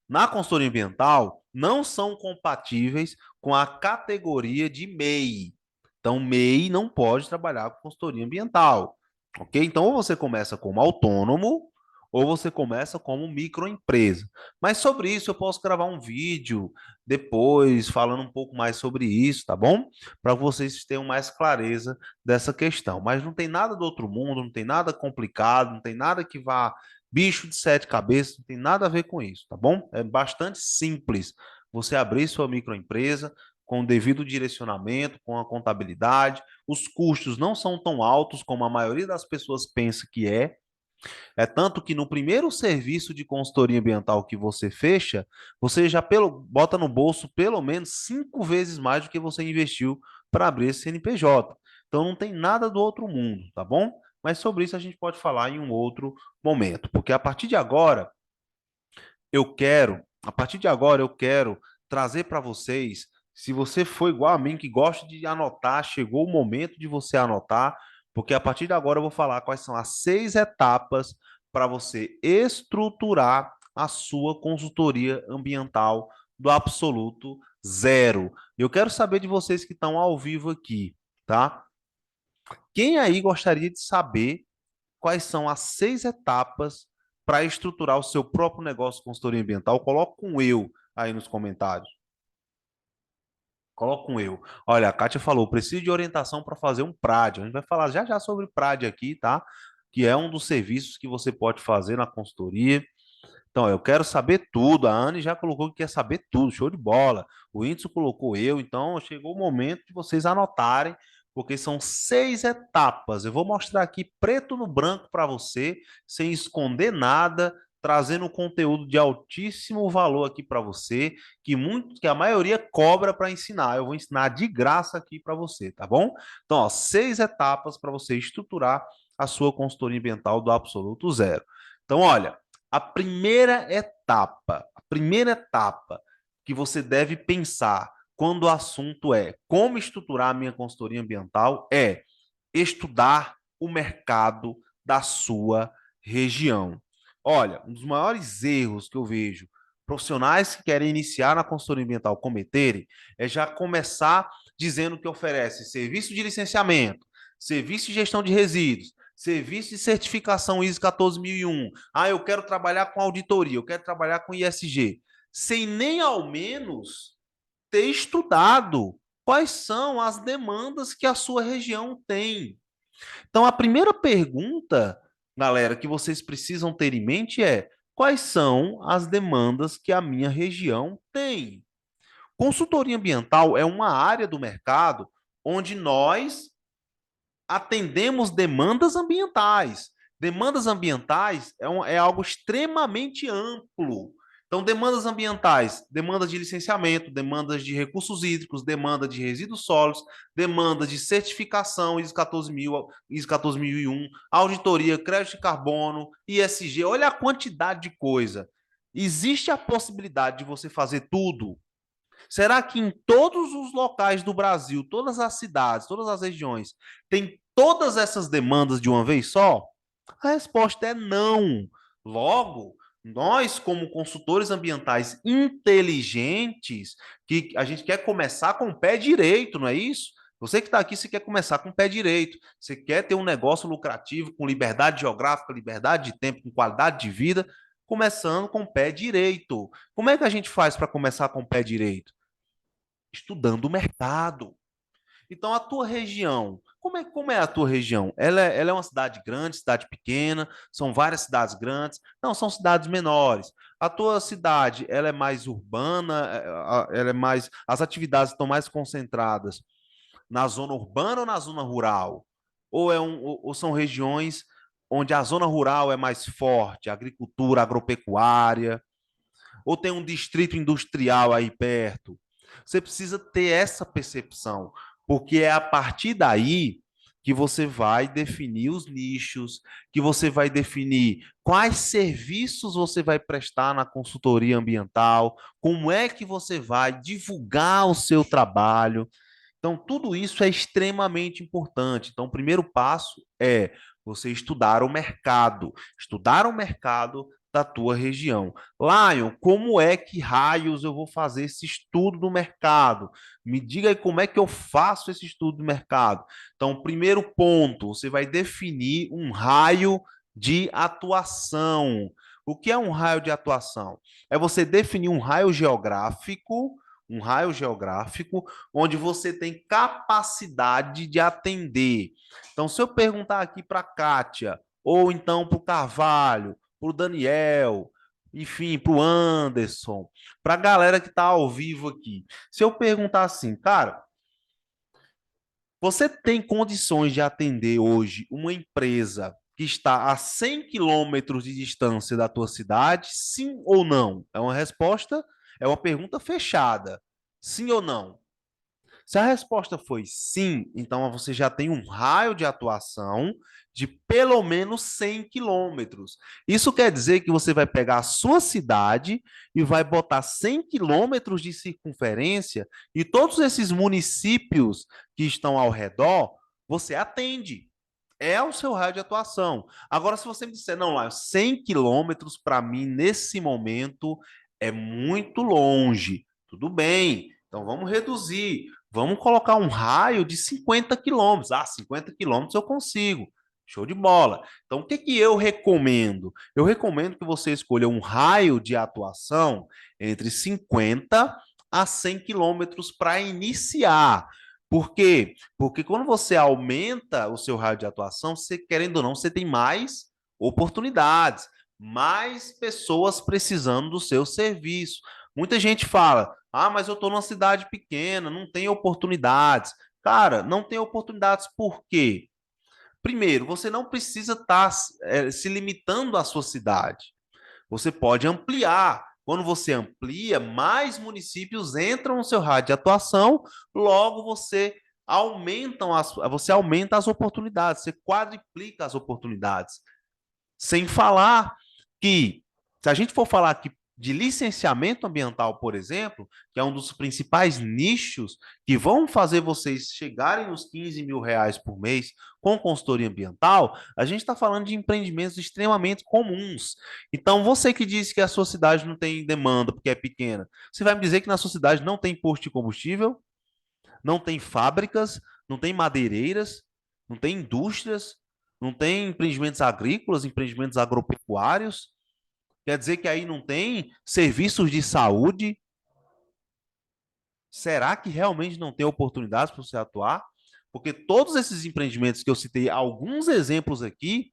na consultoria ambiental não são compatíveis com a categoria de MEI. Então, MEI não pode trabalhar com consultoria ambiental, ok? Então, ou você começa como autônomo, ou você começa como microempresa. Mas sobre isso eu posso gravar um vídeo depois, falando um pouco mais sobre isso, tá bom? Para vocês tenham mais clareza dessa questão. Mas não tem nada do outro mundo, não tem nada complicado, não tem nada que vá bicho de sete cabeças, não tem nada a ver com isso, tá bom? É bastante simples você abrir sua microempresa com o devido direcionamento, com a contabilidade. Os custos não são tão altos como a maioria das pessoas pensa que é. É tanto que no primeiro serviço de consultoria ambiental que você fecha, você já bota no bolso pelo menos 5 vezes mais do que você investiu para abrir esse CNPJ. Então não tem nada do outro mundo, tá bom? Mas sobre isso a gente pode falar em um outro momento, porque a partir de agora eu quero trazer para vocês, se você for igual a mim que gosta de anotar, chegou o momento de você anotar, porque a partir de agora eu vou falar quais são as 6 etapas para você estruturar a sua consultoria ambiental do absoluto zero. Eu quero saber de vocês que estão ao vivo aqui, tá? Quem aí gostaria de saber quais são as 6 etapas para estruturar o seu próprio negócio de consultoria ambiental? Coloca um eu aí nos comentários. Coloca um eu. Olha, a Kátia falou, preciso de orientação para fazer um PRAD. A gente vai falar já já sobre PRAD aqui, tá? Que é um dos serviços que você pode fazer na consultoria. Então, eu quero saber tudo. A Anne já colocou que quer saber tudo. Show de bola. O Whindersson colocou eu. Então, chegou o momento de vocês anotarem, porque são 6 etapas. Eu vou mostrar aqui preto no branco para você, sem esconder nada, trazendo conteúdo de altíssimo valor aqui para você, que a maioria cobra para ensinar. Eu vou ensinar de graça aqui para você, tá bom? Então, ó, 6 etapas para você estruturar a sua consultoria ambiental do absoluto zero. Então, olha, a primeira etapa que você deve pensar quando o assunto é como estruturar a minha consultoria ambiental é estudar o mercado da sua região. Olha, um dos maiores erros que eu vejo profissionais que querem iniciar na consultoria ambiental cometerem é já começar dizendo que oferece serviço de licenciamento, serviço de gestão de resíduos, serviço de certificação ISO 14001. Ah, eu quero trabalhar com auditoria, eu quero trabalhar com ISG, sem nem ao menos ter estudado quais são as demandas que a sua região tem. Então, a primeira pergunta, galera, que vocês precisam ter em mente é: quais são as demandas que a minha região tem? Consultoria ambiental é uma área do mercado onde nós atendemos demandas ambientais. Demandas ambientais é algo extremamente amplo. Então, demandas ambientais, demandas de licenciamento, demandas de recursos hídricos, demanda de resíduos sólidos, demanda de certificação ISO 14000, ISO 14001, auditoria, crédito de carbono, ISG. Olha a quantidade de coisa. Existe a possibilidade de você fazer tudo? Será que em todos os locais do Brasil, todas as cidades, todas as regiões, tem todas essas demandas de uma vez só? A resposta é não. Logo, nós, como consultores ambientais inteligentes, que a gente quer começar com o pé direito, não é isso? Você que está aqui, você quer começar com o pé direito, você quer ter um negócio lucrativo, com liberdade geográfica, liberdade de tempo, com qualidade de vida, começando com o pé direito. Como é que a gente faz para começar com o pé direito? Estudando o mercado. Então, a tua região, como é a tua região? Ela é uma cidade grande, cidade pequena? São várias cidades grandes? Não, são cidades menores. A tua cidade, ela é mais urbana? Ela é mais, as atividades estão mais concentradas na zona urbana ou na zona rural? Ou são regiões onde a zona rural é mais forte, agricultura, agropecuária? Ou tem um distrito industrial aí perto? Você precisa ter essa percepção, porque é a partir daí que você vai definir os nichos, que você vai definir quais serviços você vai prestar na consultoria ambiental, como é que você vai divulgar o seu trabalho. Então, tudo isso é extremamente importante. Então, o primeiro passo é você estudar o mercado da tua região. Lion, como é que raios eu vou fazer esse estudo do mercado? Me diga aí como é que eu faço esse estudo do mercado. Então, primeiro ponto, você vai definir um raio de atuação. O que é um raio de atuação? É você definir um raio geográfico onde você tem capacidade de atender. Então, se eu perguntar aqui para a Kátia, ou então para o Carvalho, para o Daniel, enfim, para o Anderson, para a galera que está ao vivo aqui, se eu perguntar assim, cara, você tem condições de atender hoje uma empresa que está a 100 quilômetros de distância da tua cidade? Sim ou não? É uma resposta, é uma pergunta fechada. Sim ou não? Se a resposta foi sim, então você já tem um raio de atuação de pelo menos 100 quilômetros. Isso quer dizer que você vai pegar a sua cidade e vai botar 100 quilômetros de circunferência e todos esses municípios que estão ao redor, você atende. É o seu raio de atuação. Agora, se você me disser, não, lá, 100 quilômetros para mim, nesse momento, é muito longe. Tudo bem, então vamos reduzir. Vamos colocar um raio de 50 quilômetros. Ah, 50 quilômetros eu consigo. Show de bola. Então, o que que eu recomendo? Eu recomendo que você escolha um raio de atuação entre 50 a 100 quilômetros para iniciar. Por quê? Porque quando você aumenta o seu raio de atuação, você, querendo ou não, você tem mais oportunidades, mais pessoas precisando do seu serviço. Muita gente fala: ah, mas eu estou numa cidade pequena, não tem oportunidades. Cara, não tem oportunidades por quê? Primeiro, você não precisa estar se limitando à sua cidade. Você pode ampliar. Quando você amplia, mais municípios entram no seu rádio de atuação, logo você aumenta as oportunidades, você quadriplica as oportunidades. Sem falar que, se a gente for falar aqui de licenciamento ambiental, por exemplo, que é um dos principais nichos que vão fazer vocês chegarem nos 15 mil reais por mês com consultoria ambiental, a gente está falando de empreendimentos extremamente comuns. Então, você que disse que a sua cidade não tem demanda porque é pequena, você vai me dizer que na sua cidade não tem posto de combustível, não tem fábricas, não tem madeireiras, não tem indústrias, não tem empreendimentos agrícolas, empreendimentos agropecuários. Quer dizer que aí não tem serviços de saúde? Será que realmente não tem oportunidades para você atuar? Porque todos esses empreendimentos que eu citei, alguns exemplos aqui,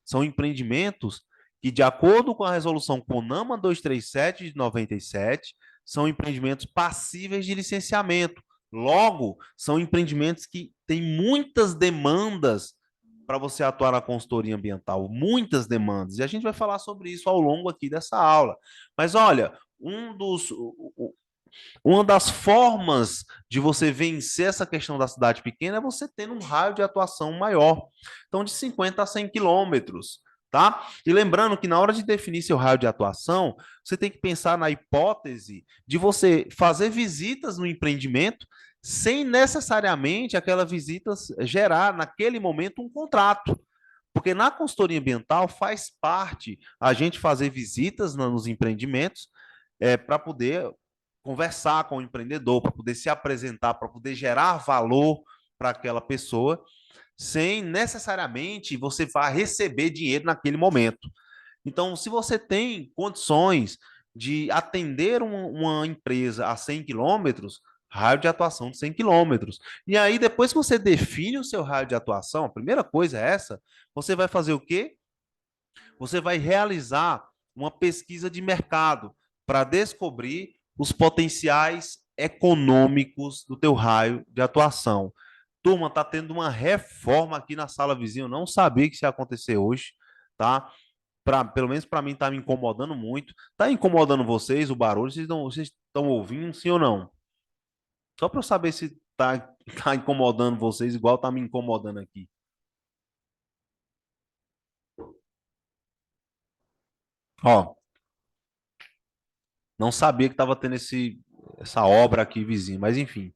são empreendimentos que, de acordo com a resolução CONAMA 237 de 97, são empreendimentos passíveis de licenciamento. Logo, são empreendimentos que têm muitas demandas para você atuar na consultoria ambiental, muitas demandas. E a gente vai falar sobre isso ao longo aqui dessa aula. Mas olha, uma das formas de você vencer essa questão da cidade pequena é você tendo um raio de atuação maior. Então, de 50 a 100 quilômetros. Tá? E lembrando que na hora de definir seu raio de atuação, você tem que pensar na hipótese de você fazer visitas no empreendimento sem necessariamente aquela visita gerar, naquele momento, um contrato. Porque na consultoria ambiental faz parte a gente fazer visitas nos empreendimentos para poder conversar com o empreendedor, para poder se apresentar, para poder gerar valor para aquela pessoa, sem necessariamente você vá receber dinheiro naquele momento. Então, se você tem condições de atender uma empresa a 100 quilômetros, raio de atuação de 100 quilômetros. E aí, depois que você define o seu raio de atuação, a primeira coisa é essa, você vai fazer o quê? Você vai realizar uma pesquisa de mercado para descobrir os potenciais econômicos do teu raio de atuação. Turma, tá tendo uma reforma aqui na sala vizinha, eu não sabia que isso ia acontecer hoje, tá? Pelo menos para mim tá me incomodando muito. Tá incomodando vocês o barulho? Vocês estão ouvindo, sim ou não? Só para eu saber se tá incomodando vocês igual tá me incomodando aqui. Ó, não sabia que tava tendo essa obra aqui vizinha, mas enfim.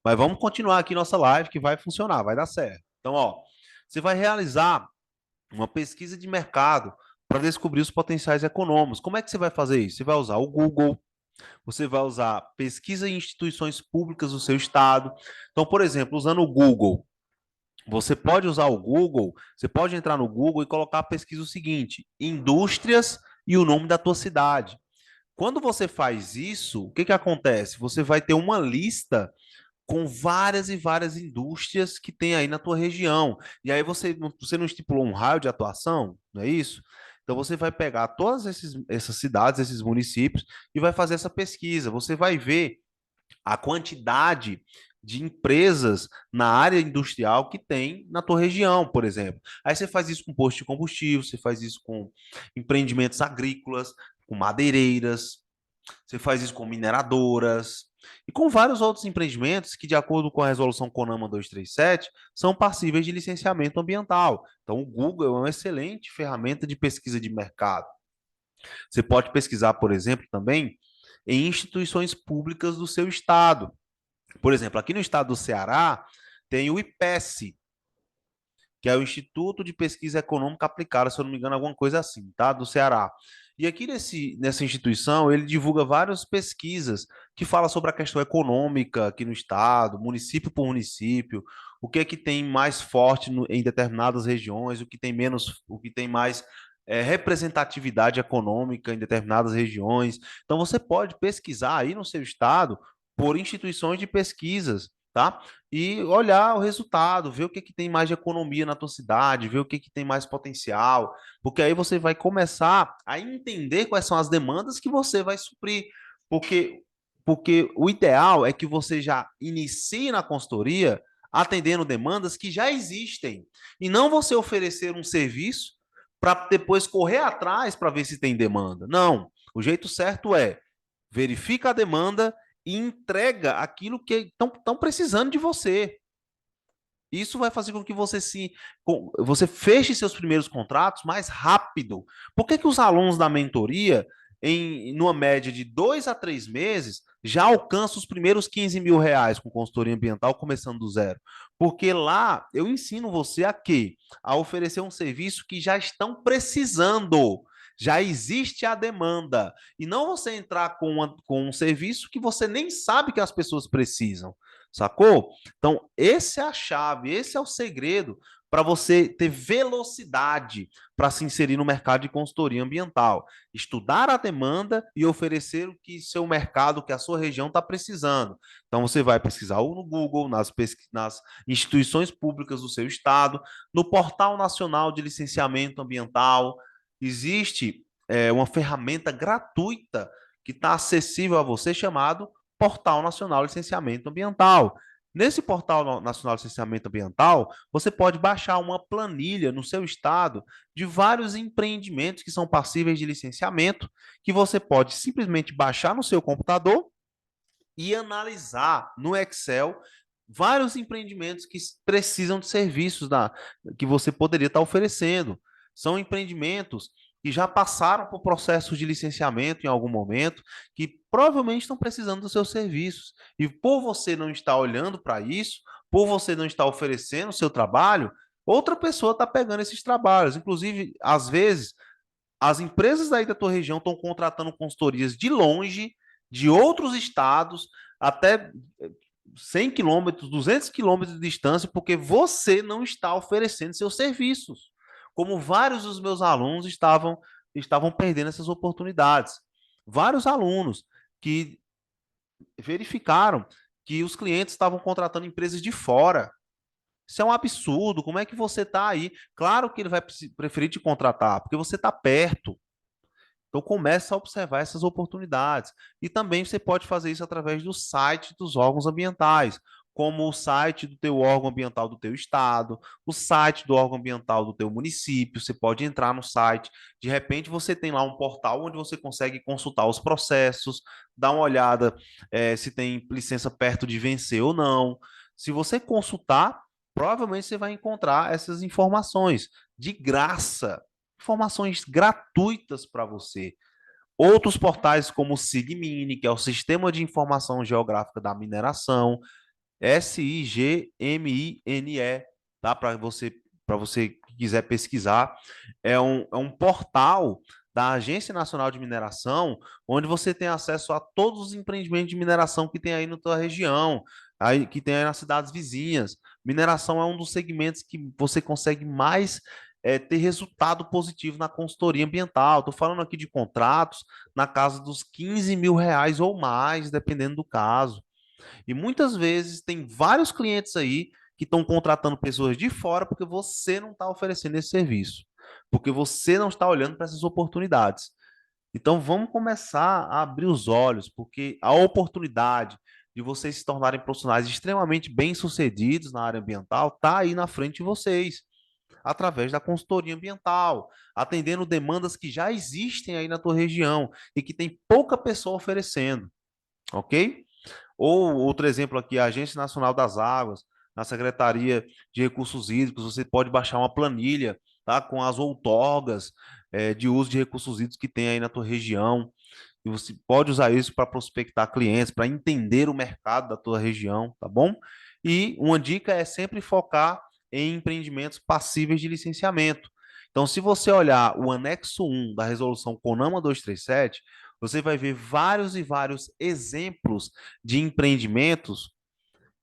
Mas vamos continuar aqui nossa live que vai funcionar, vai dar certo. Então, ó, você vai realizar uma pesquisa de mercado para descobrir os potenciais econômicos. Como é que você vai fazer isso? Você vai usar o Google, você vai usar pesquisa em instituições públicas do seu estado. Então, por exemplo, usando o Google, você pode usar o Google, você pode entrar no Google e colocar a pesquisa o seguinte: indústrias e o nome da tua cidade. Quando você faz isso, o que que acontece? Você vai ter uma lista com várias e várias indústrias que tem aí na tua região. E aí você não estipulou um raio de atuação, não é isso? Então você vai pegar essas cidades, esses municípios e vai fazer essa pesquisa. Você vai ver a quantidade de empresas na área industrial que tem na tua região, por exemplo. Aí você faz isso com posto de combustível, você faz isso com empreendimentos agrícolas, com madeireiras, você faz isso com mineradoras e com vários outros empreendimentos que, de acordo com a resolução CONAMA 237, são passíveis de licenciamento ambiental. Então, o Google é uma excelente ferramenta de pesquisa de mercado. Você pode pesquisar, por exemplo, também em instituições públicas do seu estado. Por exemplo, aqui no estado do Ceará, tem o IPES, que é o Instituto de Pesquisa Econômica Aplicada, se eu não me engano, alguma coisa assim, tá? Do Ceará. E aqui nessa instituição, ele divulga várias pesquisas que falam sobre a questão econômica aqui no estado, município por município, o que é que tem mais forte em determinadas regiões, o que tem menos, o que tem mais representatividade econômica em determinadas regiões. Então, você pode pesquisar aí no seu estado por instituições de pesquisas, tá? E olhar o resultado, ver o que, que tem mais de economia na tua cidade, ver o que, que tem mais potencial, porque aí você vai começar a entender quais são as demandas que você vai suprir, porque, porque o ideal é que você já inicie na consultoria atendendo demandas que já existem, e não você oferecer um serviço para depois correr atrás para ver se tem demanda. Não, o jeito certo é verifica a demanda e entrega aquilo que estão precisando de você. Isso vai fazer com que você feche seus primeiros contratos mais rápido. Por que, que os alunos da mentoria, numa média de 2 a 3 meses, já alcançam os primeiros 15 mil reais com consultoria ambiental, começando do zero? Porque lá eu ensino você a quê? A oferecer um serviço que já estão precisando. Já existe a demanda. E não você entrar com um serviço que você nem sabe que as pessoas precisam. Sacou? Então, esse é a chave, esse é o segredo para você ter velocidade para se inserir no mercado de consultoria ambiental. Estudar a demanda e oferecer o que seu mercado, que a sua região está precisando. Então, você vai pesquisar ou no Google, nas instituições públicas do seu estado, no Portal Nacional de Licenciamento Ambiental. Existe uma ferramenta gratuita que está acessível a você, chamado Portal Nacional de Licenciamento Ambiental. Nesse Portal Nacional de Licenciamento Ambiental, você pode baixar uma planilha no seu estado de vários empreendimentos que são passíveis de licenciamento, que você pode simplesmente baixar no seu computador e analisar no Excel vários empreendimentos que precisam de serviços que você poderia estar oferecendo. São empreendimentos que já passaram por processos de licenciamento em algum momento, que provavelmente estão precisando dos seus serviços. E por você não estar olhando para isso, por você não estar oferecendo o seu trabalho, outra pessoa está pegando esses trabalhos. Inclusive, às vezes, as empresas daí da tua região estão contratando consultorias de longe de outros estados, até 100 quilômetros, 200 quilômetros de distância, porque você não está oferecendo seus serviços. Como vários dos meus alunos estavam perdendo essas oportunidades. Vários alunos que verificaram que os clientes estavam contratando empresas de fora. Isso é um absurdo. Como é que você está aí? Claro que ele vai preferir te contratar, porque você está perto. Então comece a observar essas oportunidades. E também você pode fazer isso através do site dos órgãos ambientais, como o site do teu órgão ambiental do teu estado, o site do órgão ambiental do teu município. Você pode entrar no site. De repente você tem lá um portal onde você consegue consultar os processos, dar uma olhada se tem licença perto de vencer ou não. Se você consultar, provavelmente você vai encontrar essas informações de graça, informações gratuitas para você. Outros portais como o SIGMINE, que é o Sistema de Informação Geográfica da Mineração, SIGMINE, tá? Para você que quiser pesquisar, é um portal da Agência Nacional de Mineração, onde você tem acesso a todos os empreendimentos de mineração que tem aí na tua região, aí, que tem aí nas cidades vizinhas. Mineração é um dos segmentos que você consegue mais ter resultado positivo na consultoria ambiental. Estou falando aqui de contratos na casa dos R$ 15.000 ou mais, dependendo do caso. E muitas vezes tem vários clientes aí que estão contratando pessoas de fora porque você não está oferecendo esse serviço, porque você não está olhando para essas oportunidades. Então vamos começar a abrir os olhos, porque a oportunidade de vocês se tornarem profissionais extremamente bem-sucedidos na área ambiental está aí na frente de vocês, através da consultoria ambiental, atendendo demandas que já existem aí na tua região e que tem pouca pessoa oferecendo, ok? Ou outro exemplo aqui, a Agência Nacional das Águas, na Secretaria de Recursos Hídricos, você pode baixar uma planilha, tá, com as outorgas de uso de recursos hídricos que tem aí na tua região. E você pode usar isso para prospectar clientes, para entender o mercado da tua região, tá bom? E uma dica é sempre focar em empreendimentos passíveis de licenciamento. Então, se você olhar o anexo 1 da resolução CONAMA 237, você vai ver vários e vários exemplos de empreendimentos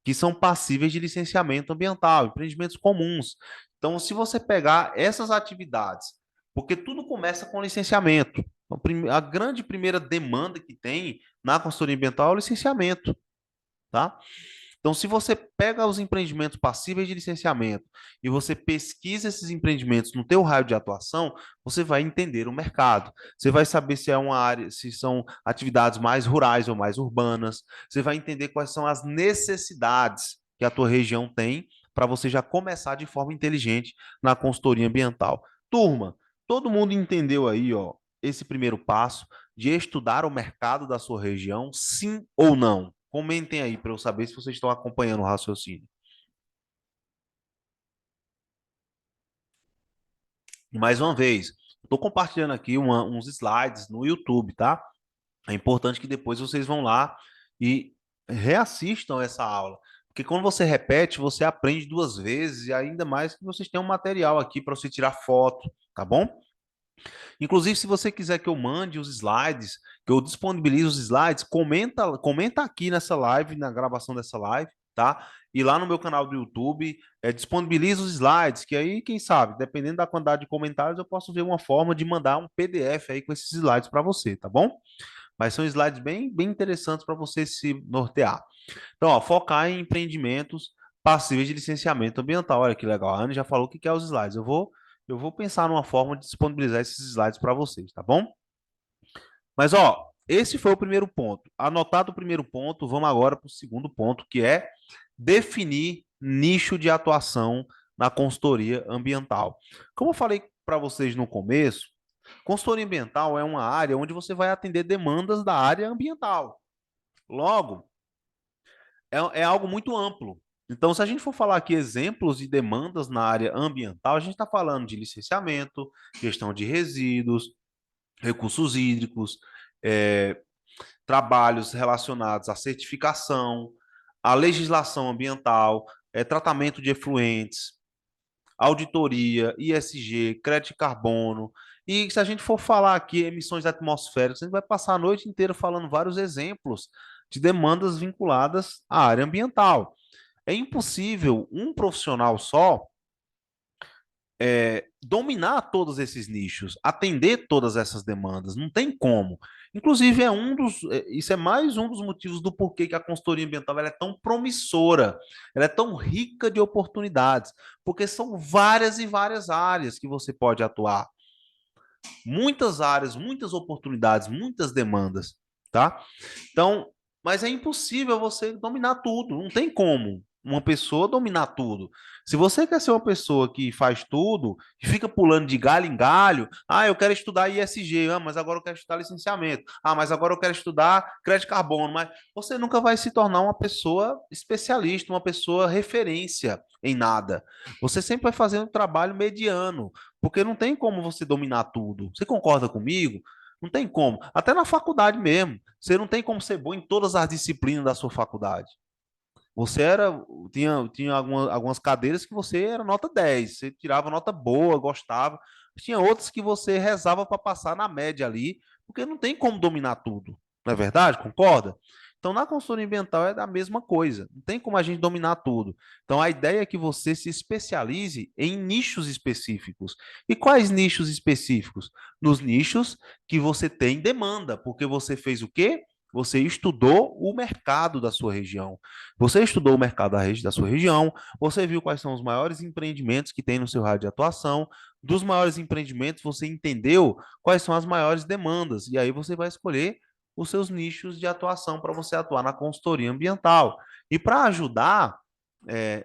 que são passíveis de licenciamento ambiental, empreendimentos comuns. Então, se você pegar essas atividades, porque tudo começa com licenciamento. Então, a grande primeira demanda que tem na consultoria ambiental é o licenciamento, tá? Então, se você pega os empreendimentos passíveis de licenciamento e você pesquisa esses empreendimentos no teu raio de atuação, você vai entender o mercado. Você vai saber se é uma área, se são atividades mais rurais ou mais urbanas. Você vai entender quais são as necessidades que a tua região tem para você já começar de forma inteligente na consultoria ambiental. Turma, todo mundo entendeu aí, ó, esse primeiro passo de estudar o mercado da sua região, sim ou não? Comentem aí para eu saber se vocês estão acompanhando o raciocínio. E mais uma vez, estou compartilhando aqui uns slides no YouTube, tá? É importante que depois vocês vão lá e reassistam essa aula. Porque quando você repete, você aprende duas vezes e ainda mais que vocês têm um material aqui para você tirar foto, tá bom? Inclusive, se você quiser que eu mande os slides, que eu disponibilize os slides, comenta aqui nessa live, na gravação dessa live, tá? E lá no meu canal do YouTube, disponibiliza os slides, que aí, quem sabe, dependendo da quantidade de comentários, eu posso ver uma forma de mandar um PDF aí com esses slides para você, tá bom? Mas são slides bem, bem interessantes para você se nortear. Então, ó, focar em empreendimentos passíveis de licenciamento ambiental. Olha que legal. A Anne já falou o que é os slides. Eu vou pensar numa forma de disponibilizar esses slides para vocês, tá bom? Mas, ó, esse foi o primeiro ponto. Anotado o primeiro ponto, vamos agora para o segundo ponto, que é definir nicho de atuação na consultoria ambiental. Como eu falei para vocês no começo, consultoria ambiental é uma área onde você vai atender demandas da área ambiental. Logo, é algo muito amplo. Então, se a gente for falar aqui exemplos de demandas na área ambiental, a gente está falando de licenciamento, gestão de resíduos, recursos hídricos, é, trabalhos relacionados à certificação, à legislação ambiental, tratamento de efluentes, auditoria, ISG, crédito de carbono. E se a gente for falar aqui emissões atmosféricas, a gente vai passar a noite inteira falando vários exemplos de demandas vinculadas à área ambiental. É impossível um profissional só dominar todos esses nichos, atender todas essas demandas, não tem como. Inclusive, isso é mais um dos motivos do porquê que a consultoria ambiental ela é tão promissora, ela é tão rica de oportunidades, porque são várias e várias áreas que você pode atuar, muitas áreas, muitas oportunidades, muitas demandas, tá? Então, mas é impossível você dominar tudo, não tem como uma pessoa dominar tudo. Se você quer ser uma pessoa que faz tudo, que fica pulando de galho em galho, eu quero estudar ISG, mas agora eu quero estudar licenciamento, mas agora eu quero estudar crédito de carbono, mas você nunca vai se tornar uma pessoa especialista, uma pessoa referência em nada. Você sempre vai fazer um trabalho mediano, porque não tem como você dominar tudo. Você concorda comigo? Não tem como. Até na faculdade mesmo. Você não tem como ser bom em todas as disciplinas da sua faculdade. Você era, tinha algumas cadeiras que você era nota 10, você tirava nota boa, gostava. Tinha outras que você rezava para passar na média ali, porque não tem como dominar tudo. Não é verdade? Concorda? Então, na consultoria ambiental é a mesma coisa. Não tem como a gente dominar tudo. Então, a ideia é que você se especialize em nichos específicos. E quais nichos específicos? Nos nichos que você tem demanda, porque você fez o quê? Você estudou o mercado da sua região. Você estudou o mercado da sua região, você viu quais são os maiores empreendimentos que tem no seu rádio de atuação. Dos maiores empreendimentos, você entendeu quais são as maiores demandas. E aí você vai escolher os seus nichos de atuação para você atuar na consultoria ambiental. E para ajudar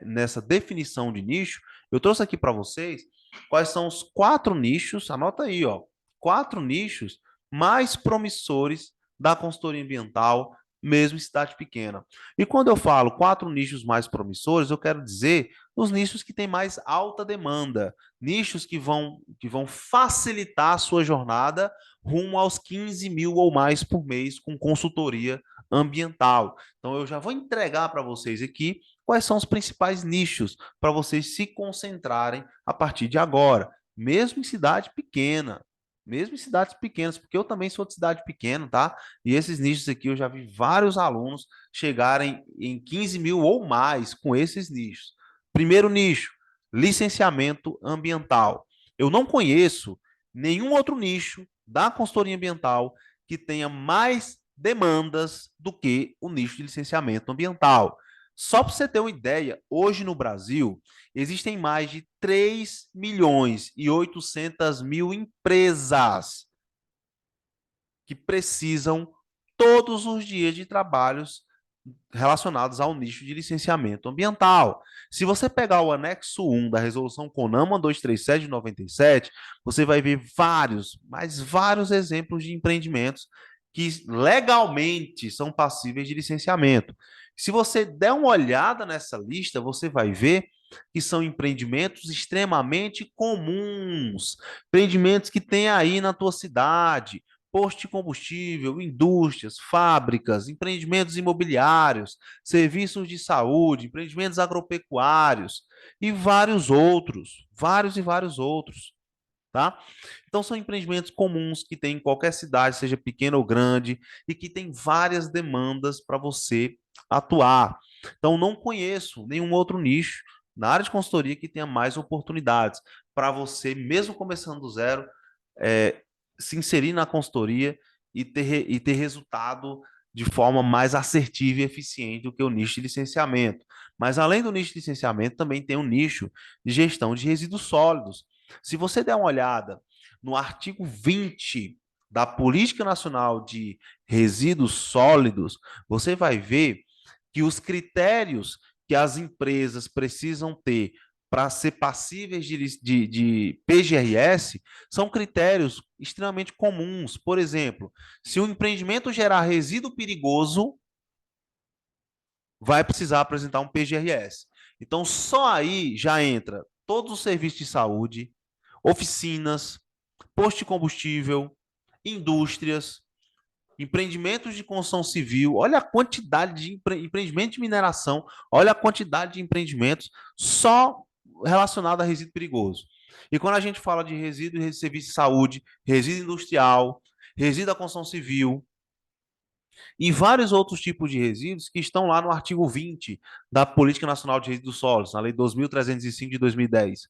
nessa definição de nicho, eu trouxe aqui para vocês quais são os 4 nichos, anota aí, ó, 4 nichos mais promissores da consultoria ambiental, mesmo em cidade pequena. E quando eu falo 4 nichos mais promissores, eu quero dizer os nichos que têm mais alta demanda, nichos que vão facilitar a sua jornada rumo aos 15 mil ou mais por mês com consultoria ambiental. Então, eu já vou entregar para vocês aqui quais são os principais nichos para vocês se concentrarem a partir de agora, mesmo em cidade pequena. Mesmo em cidades pequenas, porque eu também sou de cidade pequena, tá? E esses nichos aqui eu já vi vários alunos chegarem em 15 mil ou mais com esses nichos. Primeiro nicho, licenciamento ambiental. Eu não conheço nenhum outro nicho da consultoria ambiental que tenha mais demandas do que o nicho de licenciamento ambiental. Só para você ter uma ideia, hoje no Brasil existem mais de 3 milhões e 800 mil empresas que precisam todos os dias de trabalhos relacionados ao nicho de licenciamento ambiental. Se você pegar o anexo 1 da resolução CONAMA 237 de 97, você vai ver vários, mas vários exemplos de empreendimentos que legalmente são passíveis de licenciamento. Se você der uma olhada nessa lista, você vai ver que são empreendimentos extremamente comuns, empreendimentos que tem aí na tua cidade, posto de combustível, indústrias, fábricas, empreendimentos imobiliários, serviços de saúde, empreendimentos agropecuários e vários e vários outros, tá? Então são empreendimentos comuns que tem em qualquer cidade, seja pequena ou grande, e que tem várias demandas para você atuar. Então não conheço nenhum outro nicho na área de consultoria que tenha mais oportunidades para você, mesmo começando do zero, é, se inserir na consultoria e ter resultado de forma mais assertiva e eficiente do que o nicho de licenciamento. Mas além do nicho de licenciamento, também tem um nicho de gestão de resíduos sólidos. Se você der uma olhada no artigo 20 da Política Nacional de Resíduos Sólidos, você vai ver que os critérios que as empresas precisam ter para ser passíveis de PGRS são critérios extremamente comuns. Por exemplo, se o empreendimento gerar resíduo perigoso, vai precisar apresentar um PGRS. Então, só aí já entra todos os serviços de saúde, oficinas, posto de combustível, indústrias, empreendimentos de construção civil. Olha a quantidade de empreendimento de mineração, olha a quantidade de empreendimentos só relacionado a resíduo perigoso. E quando a gente fala de resíduo de serviço de saúde, resíduo industrial, resíduo da construção civil e vários outros tipos de resíduos que estão lá no artigo 20 da Política Nacional de Resíduos Sólidos, na Lei 2.305 de 2010.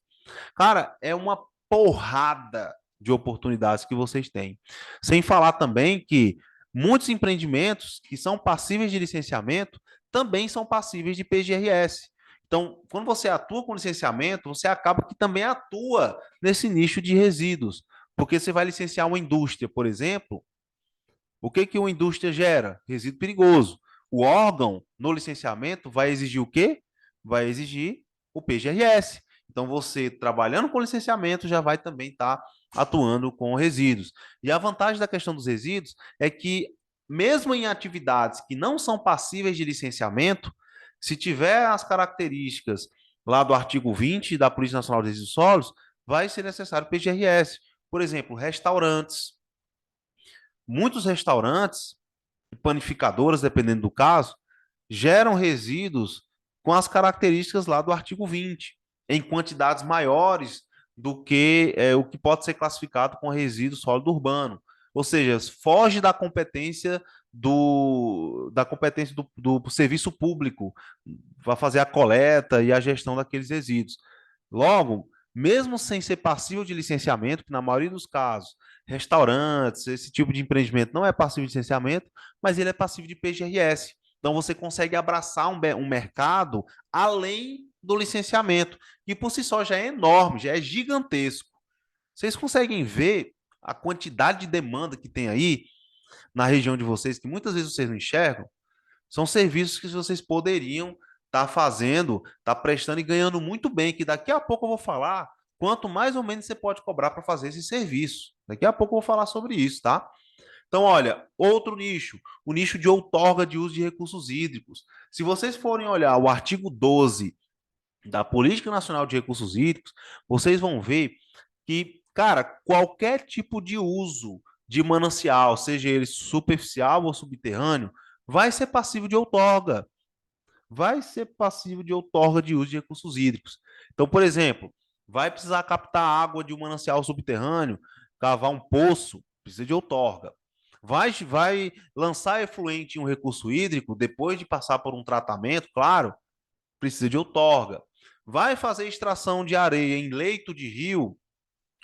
Cara, é uma porrada de oportunidades que vocês têm. Sem falar também que muitos empreendimentos que são passíveis de licenciamento também são passíveis de PGRS. Então, quando você atua com licenciamento, você acaba que também atua nesse nicho de resíduos. Porque você vai licenciar uma indústria, por exemplo, o que que uma indústria gera? Resíduo perigoso. O órgão, no licenciamento, vai exigir o quê? Vai exigir o PGRS. Então, você, trabalhando com licenciamento, já vai também estar atuando com resíduos. E a vantagem da questão dos resíduos é que, mesmo em atividades que não são passíveis de licenciamento, se tiver as características lá do artigo 20 da Política Nacional de Resíduos Sólidos, vai ser necessário PGRS. Por exemplo, restaurantes. Muitos restaurantes e panificadoras, dependendo do caso, geram resíduos com as características lá do artigo 20, em quantidades maiores do que o que pode ser classificado com resíduo sólido urbano. Ou seja, foge da competência do serviço público para fazer a coleta e a gestão daqueles resíduos. Logo, mesmo sem ser passível de licenciamento, que na maioria dos casos, restaurantes, esse tipo de empreendimento não é passível de licenciamento, mas ele é passível de PGRS. Então, você consegue abraçar um mercado além do licenciamento, que por si só já é enorme, já é gigantesco. Vocês conseguem ver a quantidade de demanda que tem aí na região de vocês, que muitas vezes vocês não enxergam? São serviços que vocês poderiam estar fazendo, estar prestando e ganhando muito bem, que daqui a pouco eu vou falar quanto mais ou menos você pode cobrar para fazer esse serviço. Daqui a pouco eu vou falar sobre isso, tá? Então, olha, outro nicho, o nicho de outorga de uso de recursos hídricos. Se vocês forem olhar o artigo 12 da Política Nacional de Recursos Hídricos, vocês vão ver que, cara, qualquer tipo de uso de manancial, seja ele superficial ou subterrâneo, vai ser passível de outorga. Vai ser passível de outorga de uso de recursos hídricos. Então, por exemplo, vai precisar captar água de um manancial subterrâneo, cavar um poço, precisa de outorga. Vai lançar efluente em um recurso hídrico, depois de passar por um tratamento, claro, precisa de outorga. Vai fazer extração de areia em leito de rio,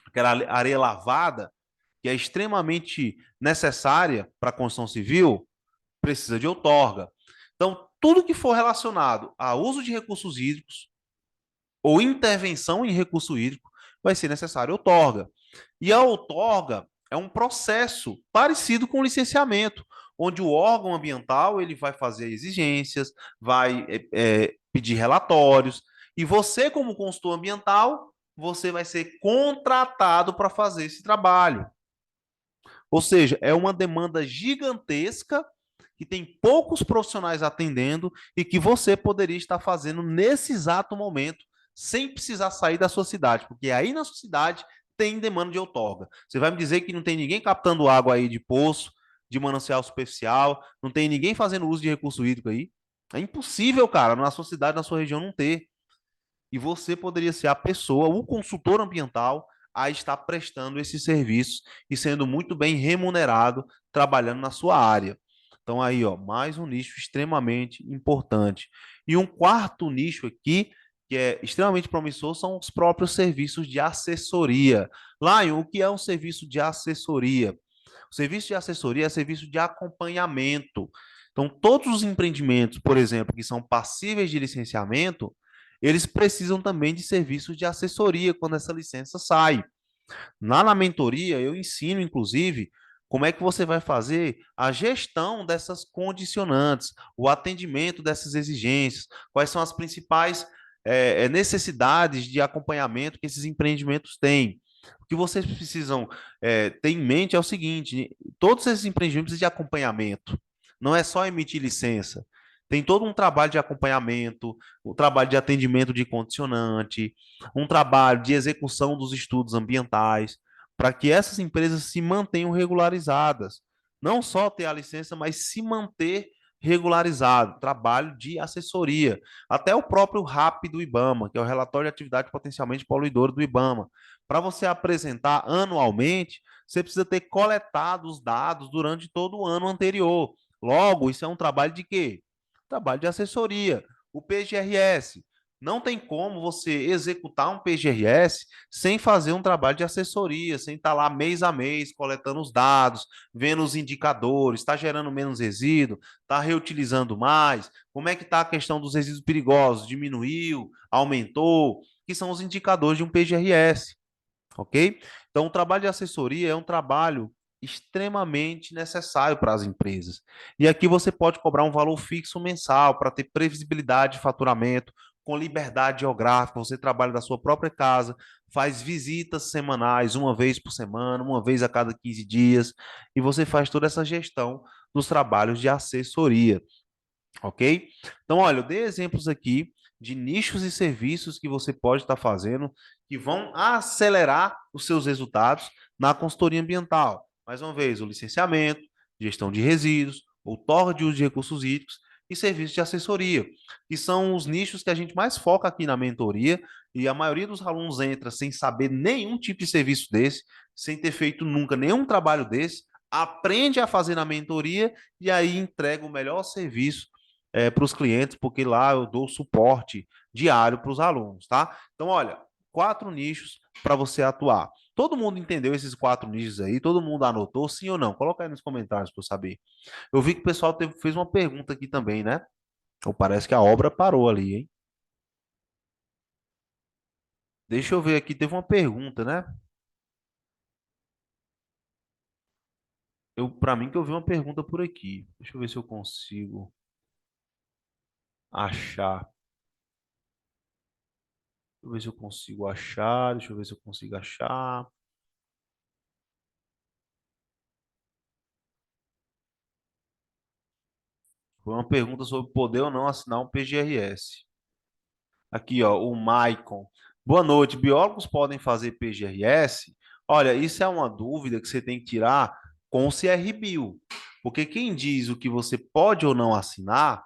aquela areia lavada, que é extremamente necessária para a construção civil, precisa de outorga. Então, tudo que for relacionado a uso de recursos hídricos ou intervenção em recurso hídrico vai ser necessário outorga. E a outorga é um processo parecido com o licenciamento, onde o órgão ambiental ele vai fazer exigências, vai pedir relatórios, e você, como consultor ambiental, você vai ser contratado para fazer esse trabalho. Ou seja, é uma demanda gigantesca que tem poucos profissionais atendendo e que você poderia estar fazendo nesse exato momento, sem precisar sair da sua cidade, porque aí na sua cidade tem demanda de outorga. Você vai me dizer que não tem ninguém captando água aí de poço, de manancial superficial, não tem ninguém fazendo uso de recurso hídrico aí? É impossível, cara, na sua cidade, na sua região não ter. E você poderia ser a pessoa, o consultor ambiental, a estar prestando esses serviços e sendo muito bem remunerado trabalhando na sua área. Então, aí, ó, mais um nicho extremamente importante. E um quarto nicho aqui, que é extremamente promissor, são os próprios serviços de assessoria. Lion, o que é um serviço de assessoria? O serviço de assessoria é serviço de acompanhamento. Então, todos os empreendimentos, por exemplo, que são passíveis de licenciamento, eles precisam também de serviços de assessoria quando essa licença sai. Na mentoria, eu ensino, inclusive, como é que você vai fazer a gestão dessas condicionantes, o atendimento dessas exigências, quais são as principais necessidades de acompanhamento que esses empreendimentos têm. O que vocês precisam ter em mente é o seguinte: todos esses empreendimentos precisam de acompanhamento. Não é só emitir licença. Tem todo um trabalho de acompanhamento, um trabalho de atendimento de condicionante, um trabalho de execução dos estudos ambientais, para que essas empresas se mantenham regularizadas. Não só ter a licença, mas se manter regularizado, trabalho de assessoria. Até o próprio RAP do IBAMA, que é o Relatório de Atividade Potencialmente Poluidora do IBAMA. Para você apresentar anualmente, você precisa ter coletado os dados durante todo o ano anterior. Logo, isso é um trabalho de quê? Trabalho de assessoria. O PGRS. Não tem como você executar um PGRS sem fazer um trabalho de assessoria, sem estar lá mês a mês coletando os dados, vendo os indicadores, está gerando menos resíduo, está reutilizando mais, como é que está a questão dos resíduos perigosos, diminuiu, aumentou, que são os indicadores de um PGRS, ok? Então, o trabalho de assessoria é um trabalho extremamente necessário para as empresas. E aqui você pode cobrar um valor fixo mensal para ter previsibilidade de faturamento, com liberdade geográfica, você trabalha da sua própria casa, faz visitas semanais, uma vez por semana, uma vez a cada 15 dias, e você faz toda essa gestão dos trabalhos de assessoria, ok? Então, olha, eu dei exemplos aqui de nichos e serviços que você pode estar fazendo que vão acelerar os seus resultados na consultoria ambiental. Mais uma vez, o licenciamento, gestão de resíduos, outorga de uso de recursos hídricos e serviços de assessoria, que são os nichos que a gente mais foca aqui na mentoria, e a maioria dos alunos entra sem saber nenhum tipo de serviço desse, sem ter feito nunca nenhum trabalho desse, aprende a fazer na mentoria e aí entrega o melhor serviço para os clientes, porque lá eu dou suporte diário para os alunos, tá? Então, olha, 4 nichos para você atuar. Todo mundo entendeu esses 4 nichos aí? Todo mundo anotou, sim ou não? Coloca aí nos comentários para eu saber. Eu vi que o pessoal fez uma pergunta aqui também, né? Ou parece que a obra parou ali, hein? Deixa eu ver aqui, teve uma pergunta, né? Para mim que eu vi uma pergunta por aqui. Deixa eu ver se eu consigo achar. Deixa eu ver se eu consigo achar. Deixa eu ver se eu consigo achar. Foi uma pergunta sobre poder ou não assinar um PGRS. Aqui, ó, o Maicon. Boa noite. Biólogos podem fazer PGRS? Olha, isso é uma dúvida que você tem que tirar com o CRBio. Porque quem diz o que você pode ou não assinar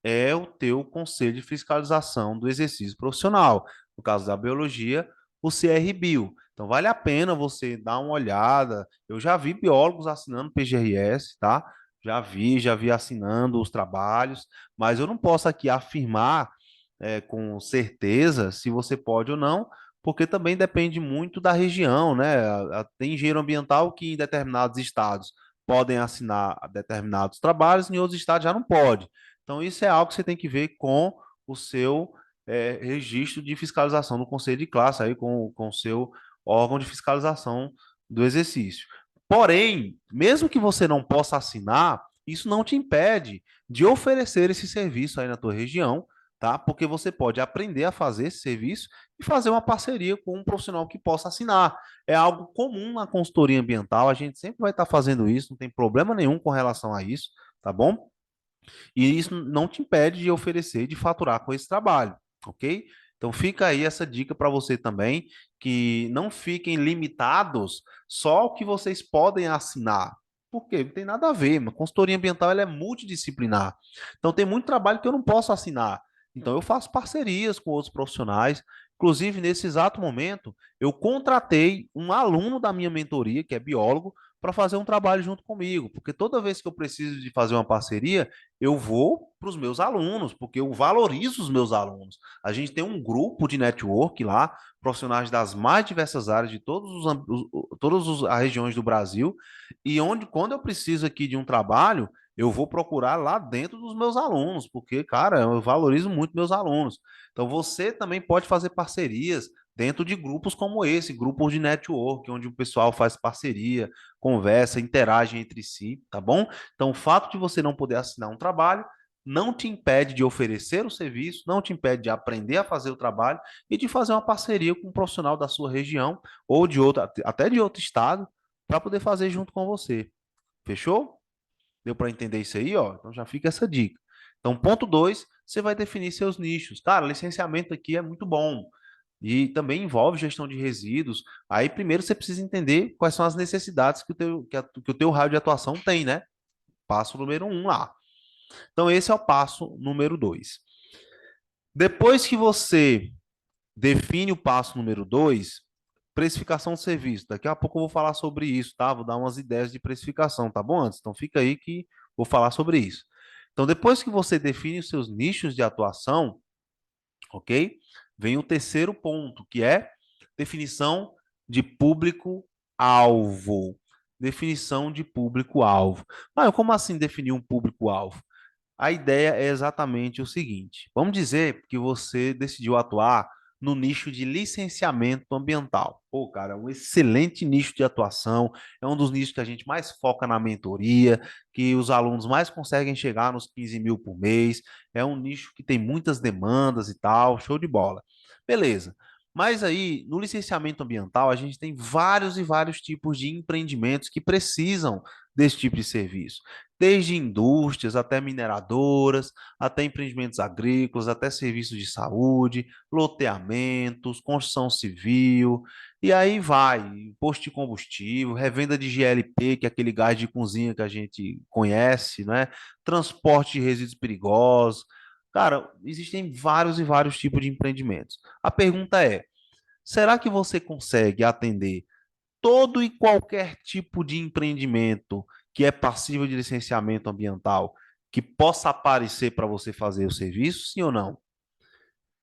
é o teu Conselho de Fiscalização do Exercício Profissional. No caso da biologia, o CRBio. Então, vale a pena você dar uma olhada. Eu já vi biólogos assinando PGRS, tá? Já vi assinando os trabalhos, mas eu não posso aqui afirmar com certeza se você pode ou não, porque também depende muito da região, né? Tem engenheiro ambiental que em determinados estados podem assinar determinados trabalhos, em outros estados já não pode. Então, isso é algo que você tem que ver com o seu registro de fiscalização do Conselho de Classe, aí, com o seu órgão de fiscalização do exercício. Porém, mesmo que você não possa assinar, isso não te impede de oferecer esse serviço aí na tua região, tá? Porque você pode aprender a fazer esse serviço e fazer uma parceria com um profissional que possa assinar. É algo comum na consultoria ambiental, a gente sempre vai estar fazendo isso, não tem problema nenhum com relação a isso, tá bom? E isso não te impede de oferecer, de faturar com esse trabalho, ok? Então fica aí essa dica para você também, que não fiquem limitados só ao que vocês podem assinar. Porque não tem nada a ver, mas consultoria ambiental ela é multidisciplinar. Então tem muito trabalho que eu não posso assinar. Então eu faço parcerias com outros profissionais. Inclusive, nesse exato momento, eu contratei um aluno da minha mentoria, que é biólogo, para fazer um trabalho junto comigo. Porque toda vez que eu preciso de fazer uma parceria, eu vou para os meus alunos, porque eu valorizo os meus alunos. A gente tem um grupo de network lá, profissionais das mais diversas áreas de todas as regiões do Brasil, e onde, quando eu preciso aqui de um trabalho, eu vou procurar lá dentro dos meus alunos, porque, cara, eu valorizo muito meus alunos. Então, você também pode fazer parcerias dentro de grupos como esse, grupos de network, onde o pessoal faz parceria, conversa, interage entre si, tá bom? Então, o fato de você não poder assinar um trabalho não te impede de oferecer o serviço, não te impede de aprender a fazer o trabalho e de fazer uma parceria com um profissional da sua região ou de outro, até de outro estado, para poder fazer junto com você. Fechou? Deu para entender isso aí, ó? Então já fica essa dica. Então, ponto 2, você vai definir seus nichos. Cara, licenciamento aqui é muito bom. E também envolve gestão de resíduos. Aí, primeiro, você precisa entender quais são as necessidades que o teu raio de atuação tem, né? Passo número 1 lá. Então, esse é o passo número 2. Depois que você define o passo número 2, precificação de serviço. Daqui a pouco eu vou falar sobre isso, tá? Vou dar umas ideias de precificação, tá bom? Antes, então fica aí que vou falar sobre isso. Então, depois que você define os seus nichos de atuação, ok? Vem o terceiro ponto, que é definição de público-alvo. Definição de público-alvo. Ah, como assim definir um público-alvo? A ideia é exatamente o seguinte: vamos dizer que você decidiu atuar no nicho de licenciamento ambiental. Pô, cara, é um excelente nicho de atuação, é um dos nichos que a gente mais foca na mentoria, que os alunos mais conseguem chegar nos 15 mil por mês, é um nicho que tem muitas demandas e tal, show de bola. Beleza. Mas aí, no licenciamento ambiental, a gente tem vários e vários tipos de empreendimentos que precisam desse tipo de serviço, desde indústrias até mineradoras, até empreendimentos agrícolas, até serviços de saúde, loteamentos, construção civil, e aí vai, posto de combustível, revenda de GLP, que é aquele gás de cozinha que a gente conhece, né? Transporte de resíduos perigosos. Cara, existem vários e vários tipos de empreendimentos. A pergunta é: será que você consegue atender todo e qualquer tipo de empreendimento que é passível de licenciamento ambiental que possa aparecer para você fazer o serviço, sim ou não?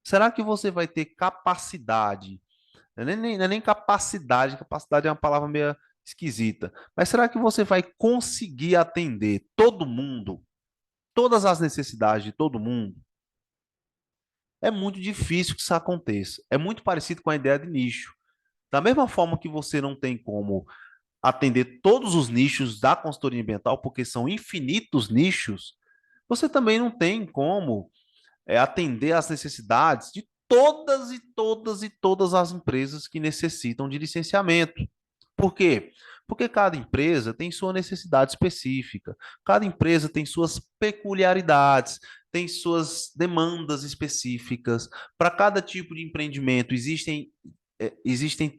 Será que você vai ter capacidade? Não é nem capacidade, capacidade é uma palavra meio esquisita, mas será que você vai conseguir atender todo mundo, todas as necessidades de todo mundo? É muito difícil que isso aconteça. É muito parecido com a ideia de nicho. Da mesma forma que você não tem como atender todos os nichos da consultoria ambiental, porque são infinitos nichos, você também não tem como atender às necessidades de todas e todas e todas as empresas que necessitam de licenciamento. Por quê? Porque cada empresa tem sua necessidade específica, cada empresa tem suas peculiaridades, tem suas demandas específicas. Para cada tipo de empreendimento existem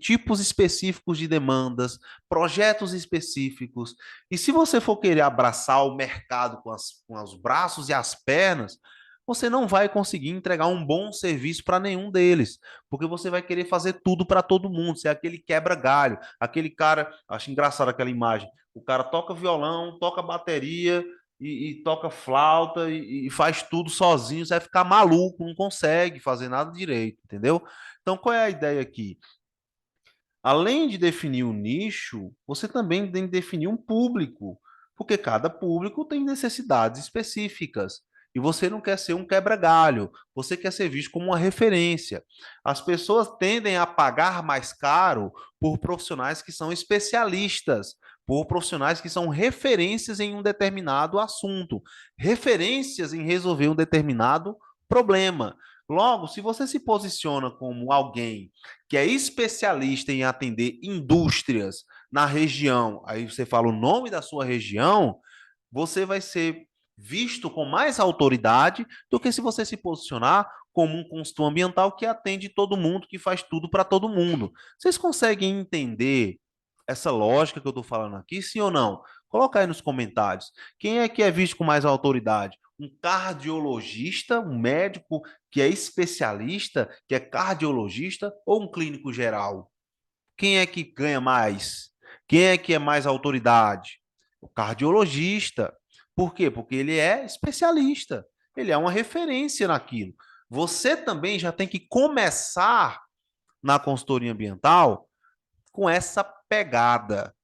tipos específicos de demandas, projetos específicos. E se você for querer abraçar o mercado com os braços e as pernas, você não vai conseguir entregar um bom serviço para nenhum deles, porque você vai querer fazer tudo para todo mundo. Você é aquele quebra-galho, aquele cara. Acho engraçado aquela imagem. O cara toca violão, toca bateria e toca flauta e faz tudo sozinho. Você vai ficar maluco, não consegue fazer nada direito, entendeu? Então, qual é a ideia aqui? Além de definir um nicho, você também tem que definir um público, porque cada público tem necessidades específicas. E você não quer ser um quebra-galho, você quer ser visto como uma referência. As pessoas tendem a pagar mais caro por profissionais que são especialistas, por profissionais que são referências em um determinado assunto, referências em resolver um determinado problema. Logo, se você se posiciona como alguém que é especialista em atender indústrias na região, aí você fala o nome da sua região, você vai ser visto com mais autoridade do que se você se posicionar como um consultor ambiental que atende todo mundo, que faz tudo para todo mundo. Vocês conseguem entender essa lógica que eu estou falando aqui, sim ou não? Coloca aí nos comentários. Quem é que é visto com mais autoridade? Um cardiologista, um médico que é especialista, que é cardiologista, ou um clínico geral? Quem é que ganha mais? Quem é que é mais autoridade? O cardiologista. Por quê? Porque ele é especialista. Ele é uma referência naquilo. Você também já tem que começar na consultoria ambiental com essa pegada.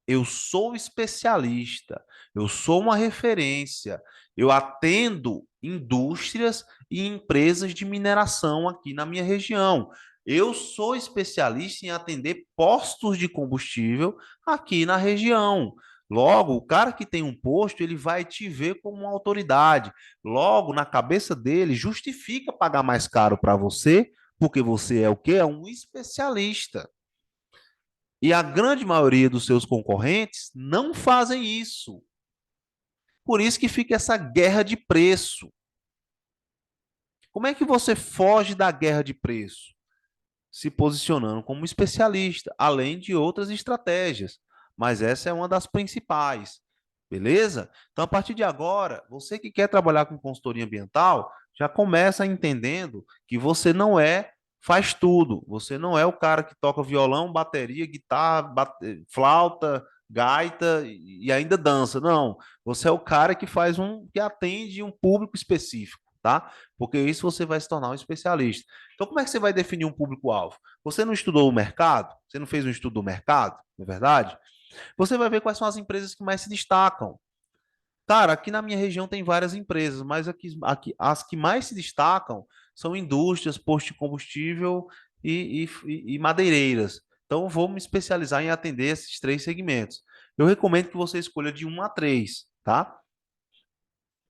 Eu sou especialista, eu sou uma referência, eu atendo indústrias e empresas de mineração aqui na minha região. Eu sou especialista em atender postos de combustível aqui na região. Logo, o cara que tem um posto, ele vai te ver como uma autoridade. Logo, na cabeça dele, justifica pagar mais caro para você, porque você é o quê? É um especialista. E a grande maioria dos seus concorrentes não fazem isso. Por isso que fica essa guerra de preço. Como é que você foge da guerra de preço? Se posicionando como especialista, além de outras estratégias. Mas essa é uma das principais. Beleza? Então, a partir de agora, você que quer trabalhar com consultoria ambiental, já começa entendendo que você não faz tudo. Você não é o cara que toca violão, bateria, guitarra, flauta, gaita e ainda dança. Não. Você é o cara que que atende um público específico, tá? Porque isso você vai se tornar um especialista. Então, como é que você vai definir um público-alvo? Você não estudou o mercado? Você não fez um estudo do mercado, não é verdade? Você vai ver quais são as empresas que mais se destacam. Cara, aqui na minha região tem várias empresas, mas aqui as que mais se destacam são indústrias, postos de combustível e madeireiras. Então, eu vou me especializar em atender esses três segmentos. Eu recomendo que você escolha de um a três, tá?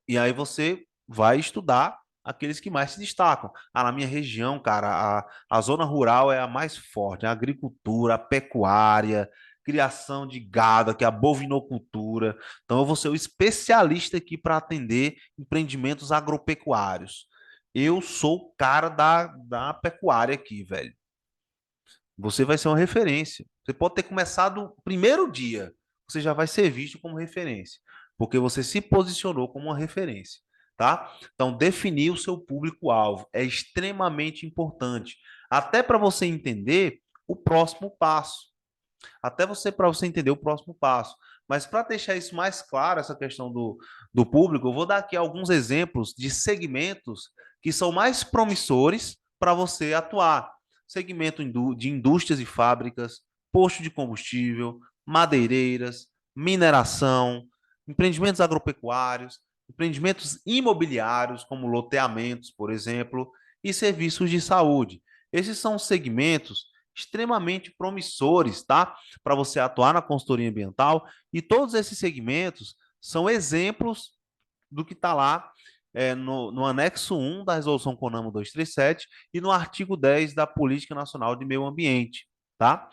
E aí você vai estudar aqueles que mais se destacam. Ah, na minha região, cara, a zona rural é a mais forte, a agricultura, a pecuária, criação de gado, que é a bovinocultura. Então, eu vou ser o especialista aqui para atender empreendimentos agropecuários. Eu sou o cara da pecuária aqui, velho. Você vai ser uma referência. Você pode ter começado o primeiro dia, você já vai ser visto como referência, porque você se posicionou como uma referência, tá? Então, definir o seu público-alvo é extremamente importante, até para você entender o próximo passo, até para você entender o próximo passo. Mas para deixar isso mais claro, essa questão do público, eu vou dar aqui alguns exemplos de segmentos que são mais promissores para você atuar. Segmento de indústrias e fábricas, posto de combustível, madeireiras, mineração, empreendimentos agropecuários, empreendimentos imobiliários, como loteamentos, por exemplo, e serviços de saúde. Esses são segmentos extremamente promissores, tá? Para você atuar na consultoria ambiental. E todos esses segmentos são exemplos do que está lá no anexo 1 da Resolução CONAMA 237 e no artigo 10 da Política Nacional de Meio Ambiente, tá?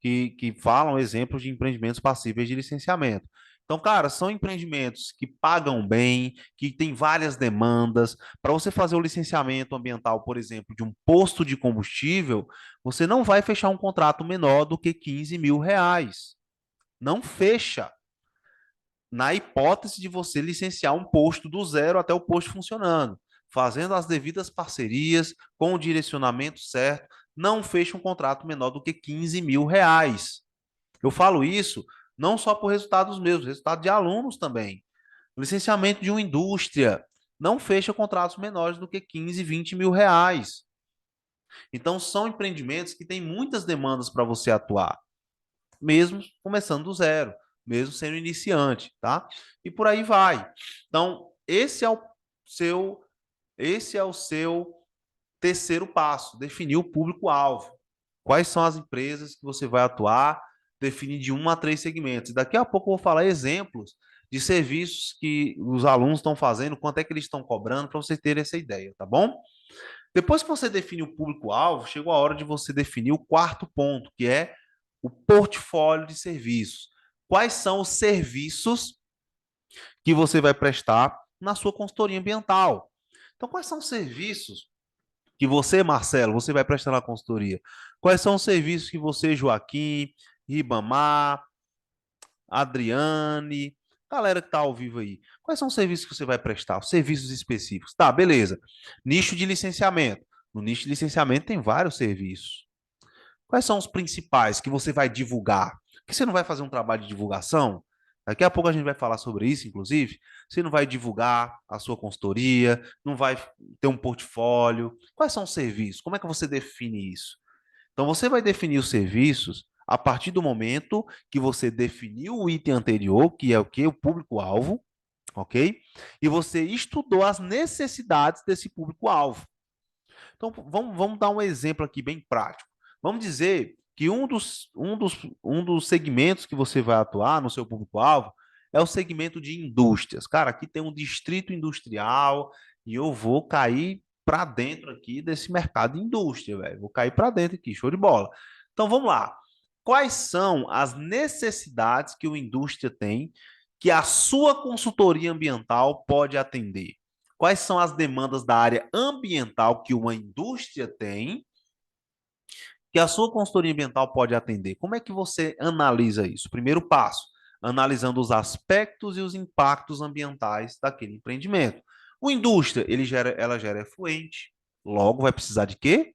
Que falam exemplos de empreendimentos passíveis de licenciamento. Então, cara, são empreendimentos que pagam bem, que têm várias demandas. Para você fazer o licenciamento ambiental, por exemplo, de um posto de combustível, você não vai fechar um contrato menor do que R$ 15.000. Não fecha. Na hipótese de você licenciar um posto do zero até o posto funcionando, fazendo as devidas parcerias, com o direcionamento certo, não fecha um contrato menor do que R$ 15.000. Eu falo isso não só por resultados meus, resultado de alunos também. O licenciamento de uma indústria não fecha contratos menores do que 15, R$ 20.000. Então, são empreendimentos que têm muitas demandas para você atuar, mesmo começando do zero, mesmo sendo iniciante, tá? E por aí vai. Então, seu, esse é o seu terceiro passo, definir o público-alvo. Quais são as empresas que você vai atuar, definir de um a três segmentos. E daqui a pouco eu vou falar exemplos de serviços que os alunos estão fazendo, quanto é que eles estão cobrando, para você ter essa ideia, tá bom? Depois que você define o público-alvo, chegou a hora de você definir o quarto ponto, que é o portfólio de serviços. Quais são os serviços que você vai prestar na sua consultoria ambiental? Então, quais são os serviços que você, Marcelo, você vai prestar na consultoria? Quais são os serviços que você, Joaquim, Ribamar, Adriane, galera que está ao vivo aí, quais são os serviços que você vai prestar? Os serviços específicos. Tá, beleza. Nicho de licenciamento. No nicho de licenciamento tem vários serviços. Quais são os principais que você vai divulgar? Que você não vai fazer um trabalho de divulgação? Daqui a pouco a gente vai falar sobre isso, inclusive. Você não vai divulgar a sua consultoria, não vai ter um portfólio. Quais são os serviços? Como é que você define isso? Então, você vai definir os serviços a partir do momento que você definiu o item anterior, que é o que? O público-alvo, ok? E você estudou as necessidades desse público-alvo. Então, vamos dar um exemplo aqui bem prático. Vamos dizer que um dos segmentos que você vai atuar no seu público-alvo é o segmento de indústrias. Cara, aqui tem um distrito industrial e eu vou cair para dentro aqui desse mercado de indústria, velho. Vou cair para dentro aqui, show de bola. Então, vamos lá. Quais são as necessidades que uma indústria tem que a sua consultoria ambiental pode atender? Quais são as demandas da área ambiental que uma indústria tem que a sua consultoria ambiental pode atender? Como é que você analisa isso? Primeiro passo, analisando os aspectos e os impactos ambientais daquele empreendimento. O indústria, ela gera efluente, logo vai precisar de quê?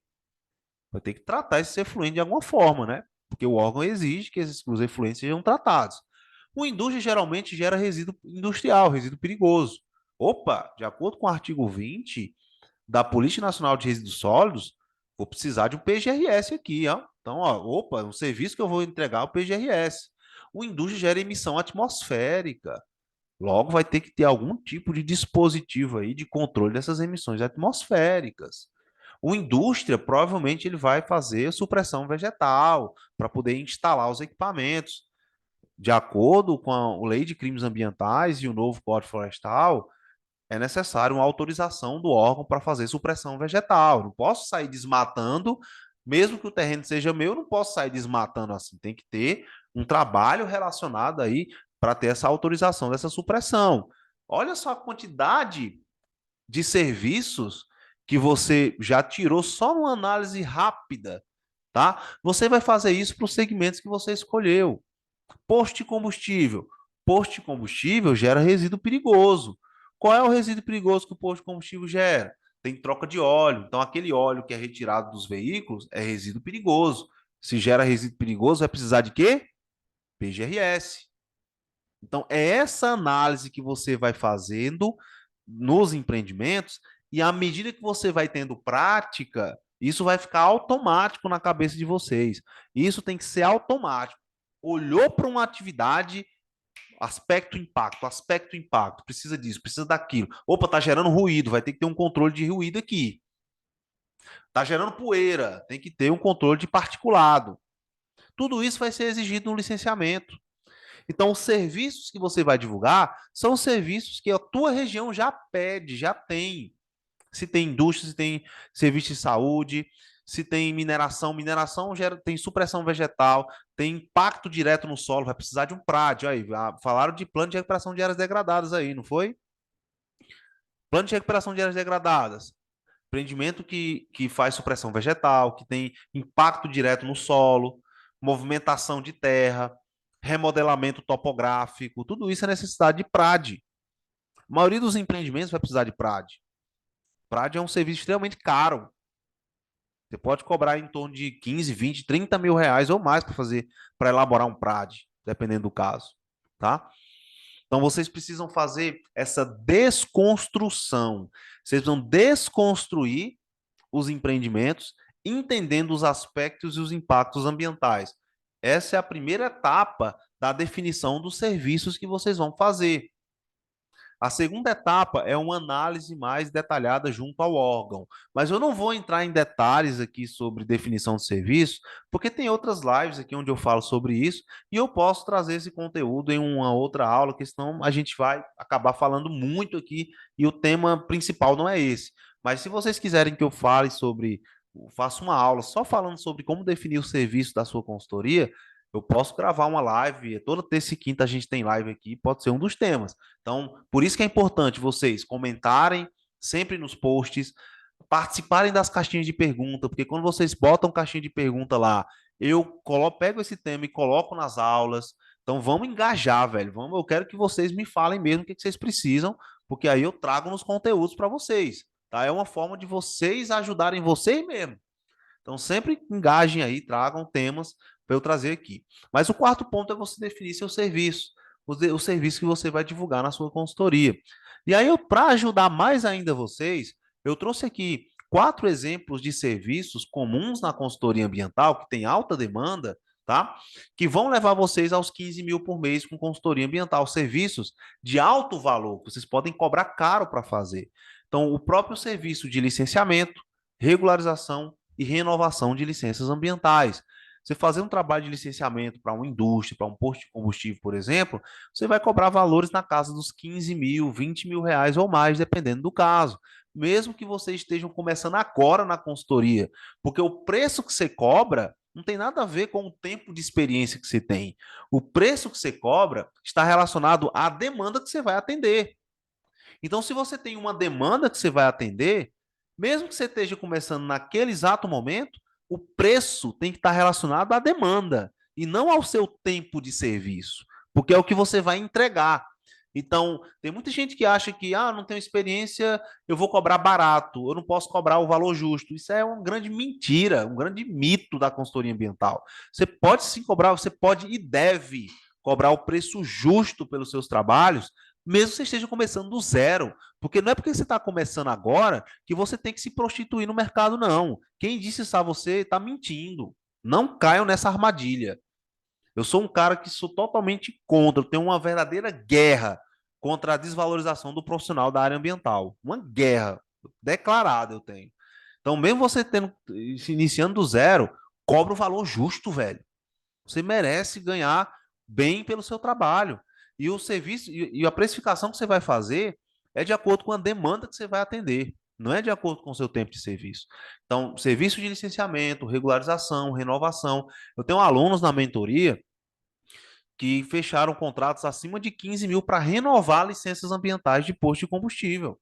Vai ter que tratar esse efluente de alguma forma, né? Porque o órgão exige que os efluentes sejam tratados. O indústria geralmente gera resíduo industrial, resíduo perigoso. Opa, de acordo com o artigo 20 da Política Nacional de Resíduos Sólidos, vou precisar de um PGRS aqui, ó. Então, ó, opa, um serviço que eu vou entregar é o PGRS. O indústria gera emissão atmosférica. Logo, vai ter que ter algum tipo de dispositivo aí de controle dessas emissões atmosféricas. O indústria provavelmente ele vai fazer supressão vegetal para poder instalar os equipamentos. De acordo com a Lei de Crimes Ambientais e o novo Código Florestal, é necessário uma autorização do órgão para fazer supressão vegetal. Não posso sair desmatando, mesmo que o terreno seja meu, não posso sair desmatando assim. Tem que ter um trabalho relacionado aí para ter essa autorização dessa supressão. Olha só a quantidade de serviços que você já tirou só numa análise rápida, tá? Você vai fazer isso para os segmentos que você escolheu. Posto de combustível. Posto de combustível gera resíduo perigoso. Qual é o resíduo perigoso que o posto de combustível gera? Tem troca de óleo. Então, aquele óleo que é retirado dos veículos é resíduo perigoso. Se gera resíduo perigoso, vai precisar de quê? PGRS. Então, é essa análise que você vai fazendo nos empreendimentos, e à medida que você vai tendo prática, isso vai ficar automático na cabeça de vocês. Isso tem que ser automático. Olhou para uma atividade, aspecto, impacto, precisa disso, precisa daquilo. Opa, tá gerando ruído, vai ter que ter um controle de ruído aqui. Tá gerando poeira, tem que ter um controle de particulado. Tudo isso vai ser exigido no licenciamento. Então, os serviços que você vai divulgar são serviços que a tua região já pede, já tem. Se tem indústria, se tem serviço de saúde, se tem mineração, mineração gera, tem supressão vegetal, tem impacto direto no solo, vai precisar de um PRAD. Aí, falaram de plano de recuperação de áreas degradadas aí, não foi? Plano de recuperação de áreas degradadas. Empreendimento que faz supressão vegetal, que tem impacto direto no solo, movimentação de terra, remodelamento topográfico, tudo isso é necessidade de PRAD. A maioria dos empreendimentos vai precisar de PRAD. PRAD é um serviço extremamente caro. Você pode cobrar em torno de 15, 20, 30 mil reais ou mais para fazer, para elaborar um PRAD, dependendo do caso, tá? Então vocês precisam fazer essa desconstrução. Vocês vão desconstruir os empreendimentos, entendendo os aspectos e os impactos ambientais. Essa é a primeira etapa da definição dos serviços que vocês vão fazer. A segunda etapa é uma análise mais detalhada junto ao órgão. Mas eu não vou entrar em detalhes aqui sobre definição de serviço, porque tem outras lives aqui onde eu falo sobre isso, e eu posso trazer esse conteúdo em uma outra aula, que senão a gente vai acabar falando muito aqui, e o tema principal não é esse. Mas se vocês quiserem que eu fale sobre, faça uma aula só falando sobre como definir o serviço da sua consultoria, eu posso gravar uma live, toda terça e quinta a gente tem live aqui, pode ser um dos temas. Então, por isso que é importante vocês comentarem sempre nos posts, participarem das caixinhas de pergunta, porque quando vocês botam caixinha de pergunta lá, eu pego esse tema e coloco nas aulas. Então, vamos engajar, velho. Eu quero que vocês me falem mesmo o que vocês precisam, porque aí eu trago nos conteúdos para vocês, tá? É uma forma de vocês ajudarem vocês mesmo. Então, sempre engajem aí, tragam temas para eu trazer aqui. Mas o quarto ponto é você definir seu serviço, o serviço que você vai divulgar na sua consultoria. E aí, para ajudar mais ainda vocês, eu trouxe aqui 4 exemplos de serviços comuns na consultoria ambiental, que tem alta demanda, tá? Que vão levar vocês aos 15 mil por mês com consultoria ambiental. Serviços de alto valor, que vocês podem cobrar caro para fazer. Então, o próprio serviço de licenciamento, regularização e renovação de licenças ambientais. Você fazer um trabalho de licenciamento para uma indústria, para um posto de combustível, por exemplo, você vai cobrar valores na casa dos 15 mil, 20 mil reais ou mais, dependendo do caso. Mesmo que vocês estejam começando agora na consultoria, porque o preço que você cobra não tem nada a ver com o tempo de experiência que você tem. O preço que você cobra está relacionado à demanda que você vai atender. Então, se você tem uma demanda que você vai atender, mesmo que você esteja começando naquele exato momento, o preço tem que estar relacionado à demanda e não ao seu tempo de serviço. porque é o que você vai entregar. Então, tem muita gente que acha que, não tenho experiência, eu vou cobrar barato, eu não posso cobrar o valor justo. Isso é uma grande mentira, um grande mito da consultoria ambiental. Você pode sim cobrar, você pode e deve cobrar o preço justo pelos seus trabalhos, mesmo que você esteja começando do zero. Porque não é porque você está começando agora que você tem que se prostituir no mercado, não. Quem disse isso a você está mentindo. Não caiam nessa armadilha. Eu sou um cara que sou totalmente contra, eu tenho uma verdadeira guerra contra a desvalorização do profissional da área ambiental. Uma guerra declarada eu tenho. Então, mesmo você tendo se iniciando do zero, cobra o valor justo, velho. Você merece ganhar bem pelo seu trabalho. E o serviço e a precificação que você vai fazer é de acordo com a demanda que você vai atender. Não é de acordo com o seu tempo de serviço. Então, serviço de licenciamento, regularização, renovação. Eu tenho alunos na mentoria que fecharam contratos acima de 15 mil para renovar licenças ambientais de posto de combustível,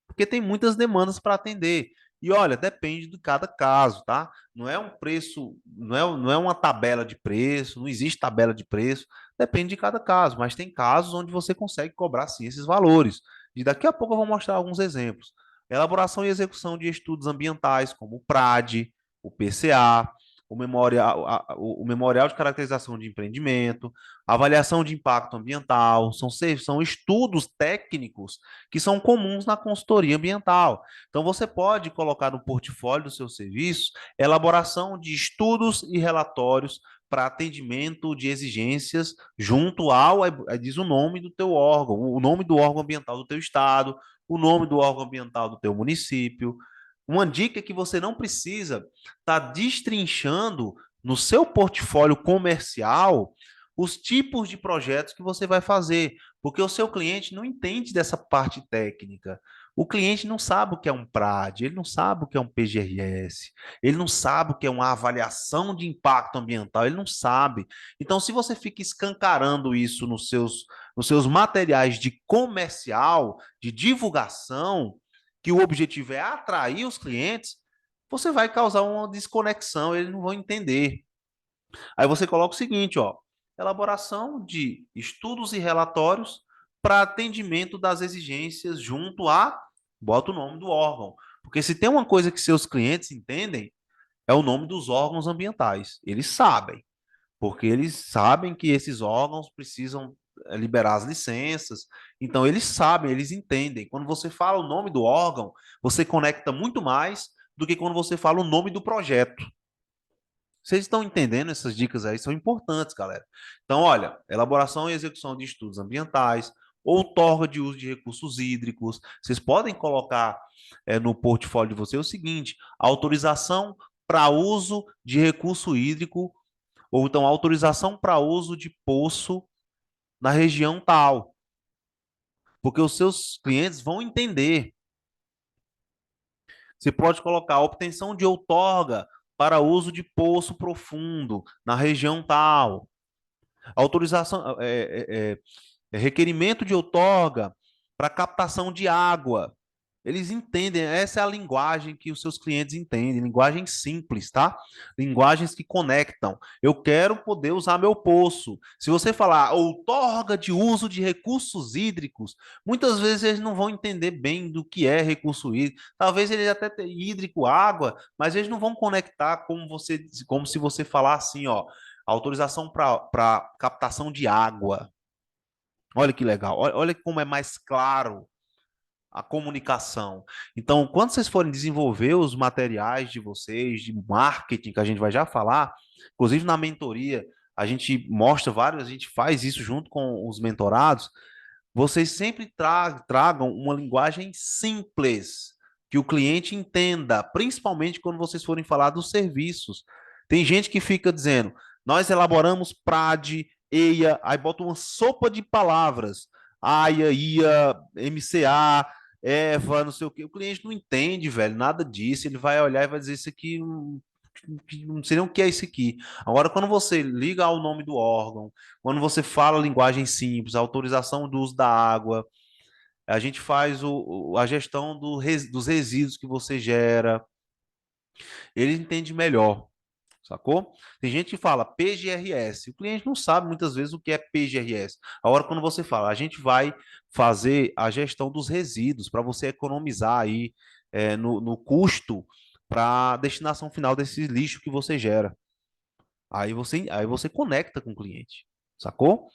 porque tem muitas demandas para atender. E olha, depende de cada caso, tá? Não é um preço, não é uma tabela de preço, não existe tabela de preço, depende de cada caso, mas tem casos onde você consegue cobrar sim esses valores. E daqui a pouco eu vou mostrar alguns exemplos. Elaboração e execução de estudos ambientais, como o PRAD, o PCA, o Memorial de Caracterização de Empreendimento, avaliação de impacto ambiental, são estudos técnicos que são comuns na consultoria ambiental. Então, você pode colocar no portfólio do seu serviço elaboração de estudos e relatórios para atendimento de exigências junto ao, aí diz o nome do teu órgão, o nome do órgão ambiental do teu estado, o nome do órgão ambiental do teu município. Uma dica é que você não precisa estar destrinchando no seu portfólio comercial os tipos de projetos que você vai fazer, porque o seu cliente não entende dessa parte técnica. O cliente não sabe o que é um PRAD, ele não sabe o que é um PGRS, ele não sabe o que é uma avaliação de impacto ambiental, ele não sabe. Então, se você fica escancarando isso nos seus materiais de comercial, de divulgação, que o objetivo é atrair os clientes, você vai causar uma desconexão, eles não vão entender. Aí você coloca o seguinte, ó, elaboração de estudos e relatórios para atendimento das exigências junto a, bota o nome do órgão. Porque se tem uma coisa que seus clientes entendem, é o nome dos órgãos ambientais. Eles sabem, porque eles sabem que esses órgãos precisam liberar as licenças. Então eles sabem, eles entendem. Quando você fala o nome do órgão, você conecta muito mais do que quando você fala o nome do projeto. Vocês estão entendendo? Essas dicas aí são importantes, galera. Então, olha, elaboração e execução de estudos ambientais, outorga de uso de recursos hídricos. Vocês podem colocar no portfólio de você o seguinte: autorização para uso de recurso hídrico, ou então autorização para uso de poço na região tal, porque os seus clientes vão entender. Você pode colocar obtenção de outorga para uso de poço profundo na região tal. Autorização, requerimento de outorga para captação de água. Eles entendem, essa é a linguagem que os seus clientes entendem, linguagem simples, tá? Linguagens que conectam. Eu quero poder usar meu poço. Se você falar outorga de uso de recursos hídricos, muitas vezes eles não vão entender bem do que é recurso hídrico. Talvez eles até tenham hídrico, água, mas eles não vão conectar como se você falar assim, ó, autorização para captação de água. Olha que legal, olha como é mais claro a comunicação. Então, quando vocês forem desenvolver os materiais de vocês, de marketing, que a gente vai já falar, inclusive na mentoria, a gente mostra vários, a gente faz isso junto com os mentorados, vocês sempre tragam uma linguagem simples, que o cliente entenda, principalmente quando vocês forem falar dos serviços. Tem gente que fica dizendo, nós elaboramos PRAD, EIA, aí bota uma sopa de palavras, AIA, IA, MCA, EVA, não sei o quê. O cliente não entende, velho, nada disso. Ele vai olhar e vai dizer isso aqui, não sei nem o que é isso aqui. Agora, quando você liga ao nome do órgão, quando você fala linguagem simples, autorização do uso da água, a gente faz a gestão dos resíduos que você gera, ele entende melhor. Sacou? Tem gente que fala PGRS. O cliente não sabe muitas vezes o que é PGRS. Agora, quando você fala, a gente vai fazer a gestão dos resíduos para você economizar aí no custo para a destinação final desse lixo que você gera. Aí você conecta com o cliente. Sacou?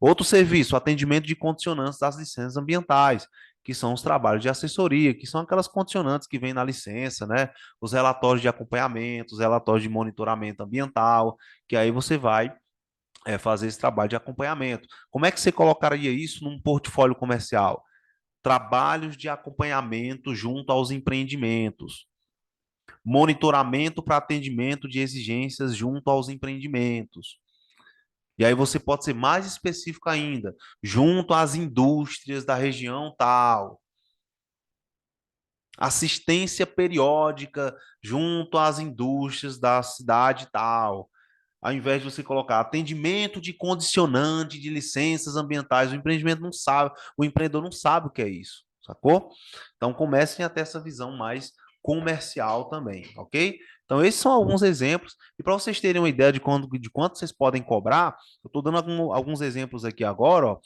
Outro serviço, atendimento de condicionantes das licenças ambientais, que são os trabalhos de assessoria, que são aquelas condicionantes que vêm na licença, né? Os relatórios de acompanhamento, os relatórios de monitoramento ambiental, que aí você vai fazer esse trabalho de acompanhamento. Como é que você colocaria isso num portfólio comercial? Trabalhos de acompanhamento junto aos empreendimentos, monitoramento para atendimento de exigências junto aos empreendimentos. E aí você pode ser mais específico ainda, junto às indústrias da região tal, assistência periódica junto às indústrias da cidade tal. Ao invés de você colocar atendimento de condicionante de licenças ambientais, o empreendedor não sabe o que é isso, sacou? Então comecem a ter essa visão mais comercial também, ok? Então esses são alguns exemplos, e para vocês terem uma ideia de quanto vocês podem cobrar, eu estou dando alguns exemplos aqui agora, ó,